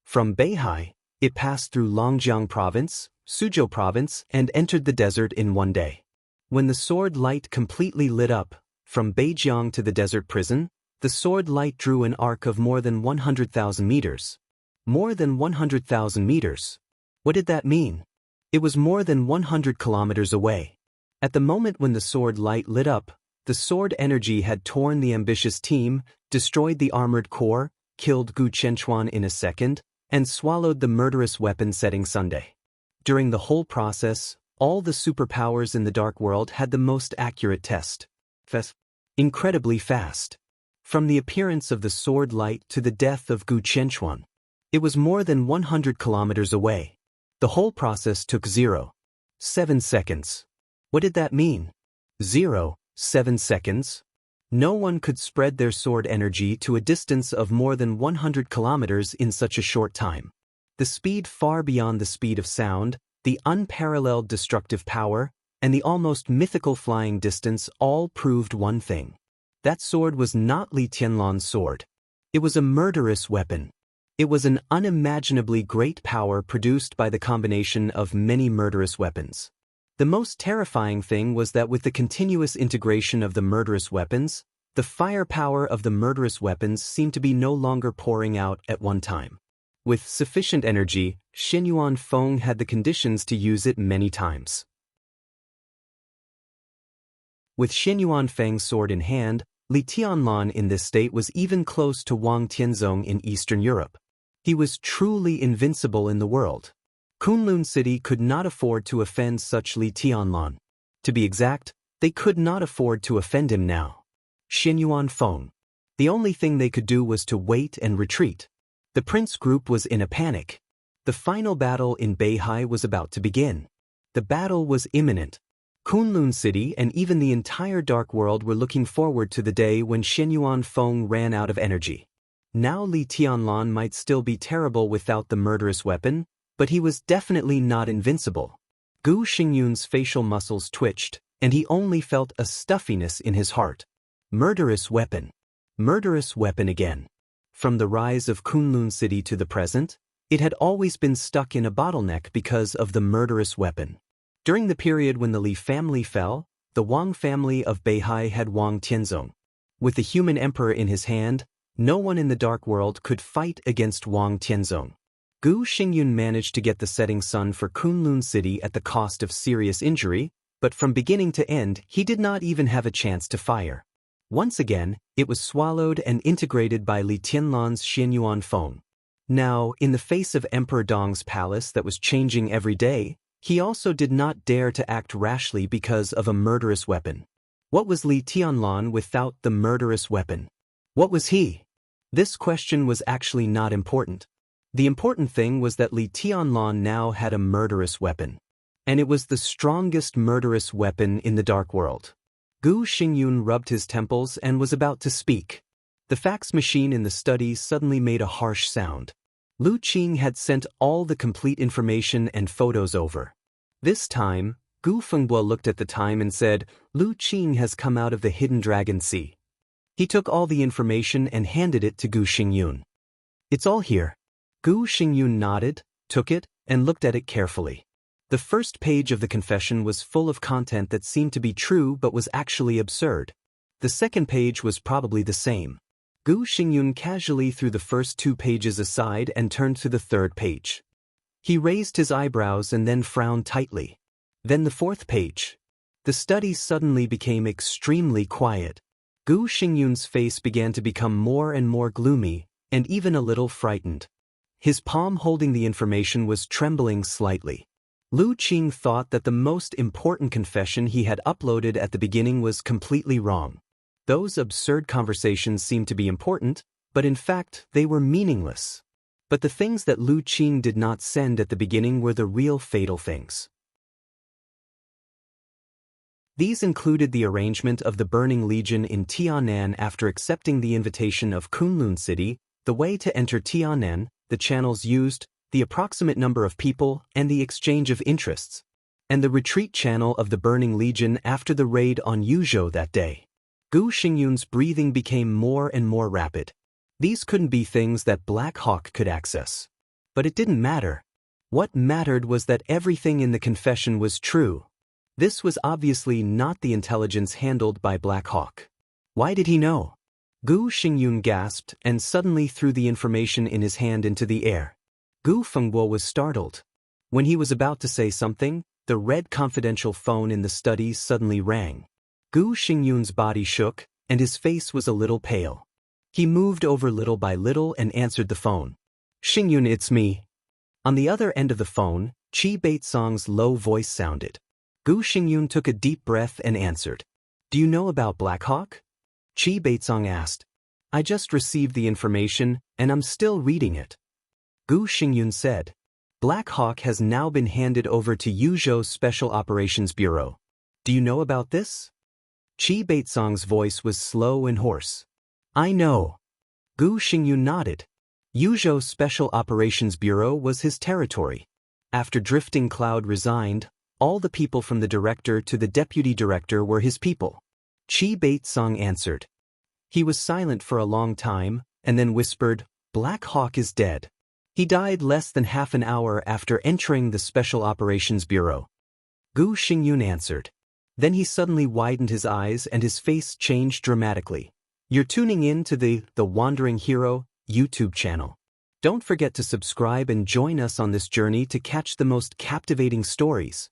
From Beihai, it passed through Longjiang Province, Suzhou Province, and entered the desert in one day. When the sword light completely lit up, from Beijiang to the desert prison, the sword light drew an arc of more than 100,000 meters. More than 100,000 meters. What did that mean? It was more than 100 kilometers away. At the moment when the sword light lit up, the sword energy had torn the ambitious team, destroyed the armored core, killed Gu Qianchuan in a second, and swallowed the murderous weapon setting Sunday. During the whole process, all the superpowers in the Dark World had the most accurate test. Incredibly fast. From the appearance of the sword light to the death of Gu Qianchuan, it was more than 100 kilometers away. The whole process took 0.7 seconds. What did that mean? 0.7 seconds? No one could spread their sword energy to a distance of more than 100 kilometers in such a short time. The speed far beyond the speed of sound, the unparalleled destructive power, and the almost mythical flying distance all proved one thing. That sword was not Li Tianlan's sword. It was a murderous weapon. It was an unimaginably great power produced by the combination of many murderous weapons. The most terrifying thing was that with the continuous integration of the murderous weapons, the firepower of the murderous weapons seemed to be no longer pouring out at one time. With sufficient energy, Xinyuan Feng had the conditions to use it many times. With Xinyuan Feng's sword in hand, Li Tianlan in this state was even close to Wang Tianzong in Eastern Europe. He was truly invincible in the world. Kunlun City could not afford to offend such Li Tianlan. To be exact, they could not afford to offend him now. Xinyuan Feng. The only thing they could do was to wait and retreat. The prince group was in a panic. The final battle in Beihai was about to begin. The battle was imminent. Kunlun City and even the entire Dark World were looking forward to the day when Xinyuan Feng ran out of energy. Now Li Tianlan might still be terrible without the murderous weapon, but he was definitely not invincible. Gu Xingyun's facial muscles twitched, and he only felt a stuffiness in his heart. Murderous weapon. Murderous weapon again. From the rise of Kunlun City to the present, it had always been stuck in a bottleneck because of the murderous weapon. During the period when the Li family fell, the Wang family of Beihai had Wang Tianzong. With the human emperor in his hand, no one in the Dark World could fight against Wang Tianzong. Gu Xingyun managed to get the setting sun for Kunlun City at the cost of serious injury, but from beginning to end he did not even have a chance to fire. Once again, it was swallowed and integrated by Li Tianlan's Xinyuan Feng. Now, in the face of Emperor Dong's palace that was changing every day, he also did not dare to act rashly because of a murderous weapon. What was Li Tianlan without the murderous weapon? What was he? This question was actually not important. The important thing was that Li Tianlan now had a murderous weapon. And it was the strongest murderous weapon in the Dark World. Gu Xingyun rubbed his temples and was about to speak. The fax machine in the study suddenly made a harsh sound. Lu Qing had sent all the complete information and photos over. This time, Gu Fengbo looked at the time and said, "Lu Qing has come out of the Hidden Dragon Sea." He took all the information and handed it to Gu Xingyun. "It's all here." Gu Xingyun nodded, took it, and looked at it carefully. The first page of the confession was full of content that seemed to be true but was actually absurd. The second page was probably the same. Gu Xingyun casually threw the first 2 pages aside and turned to the third page. He raised his eyebrows and then frowned tightly. Then the fourth page. The study suddenly became extremely quiet. Gu Xingyun's face began to become more and more gloomy, and even a little frightened. His palm holding the information was trembling slightly. Lu Qing thought that the most important confession he had uploaded at the beginning was completely wrong. Those absurd conversations seemed to be important, but in fact they were meaningless. But the things that Lu Qing did not send at the beginning were the real fatal things. These included the arrangement of the Burning Legion in Tianan after accepting the invitation of Kunlun City, the way to enter Tianan, the channels used, the approximate number of people, and the exchange of interests, and the retreat channel of the Burning Legion after the raid on Yuzhou that day. Gu Xingyun's breathing became more and more rapid. These couldn't be things that Black Hawk could access. But it didn't matter. What mattered was that everything in the confession was true. This was obviously not the intelligence handled by Black Hawk. Why did he know? Gu Xingyun gasped and suddenly threw the information in his hand into the air. Gu Fengbo was startled. When he was about to say something, the red confidential phone in the study suddenly rang. Gu Xingyun's body shook, and his face was a little pale. He moved over little by little and answered the phone. "Xingyun, it's me." On the other end of the phone, Qi Baitsong's low voice sounded. Gu Xingyun took a deep breath and answered. "Do you know about Black Hawk?" Qi Baitsong asked. "I just received the information, and I'm still reading it." Gu Xingyun said. "Black Hawk has now been handed over to Yuzhou Special Operations Bureau. Do you know about this?" Qi Baitsong's voice was slow and hoarse. "I know." Gu Xingyun nodded. Yuzhou Special Operations Bureau was his territory. After Drifting Cloud resigned, all the people from the director to the deputy director were his people. Qi Baitsong answered. He was silent for a long time, and then whispered, "Black Hawk is dead. He died less than half an hour after entering the Special Operations Bureau." Gu Xingyun answered. Then he suddenly widened his eyes and his face changed dramatically. "You're tuning in to the Wandering Hero YouTube channel. Don't forget to subscribe and join us on this journey to catch the most captivating stories.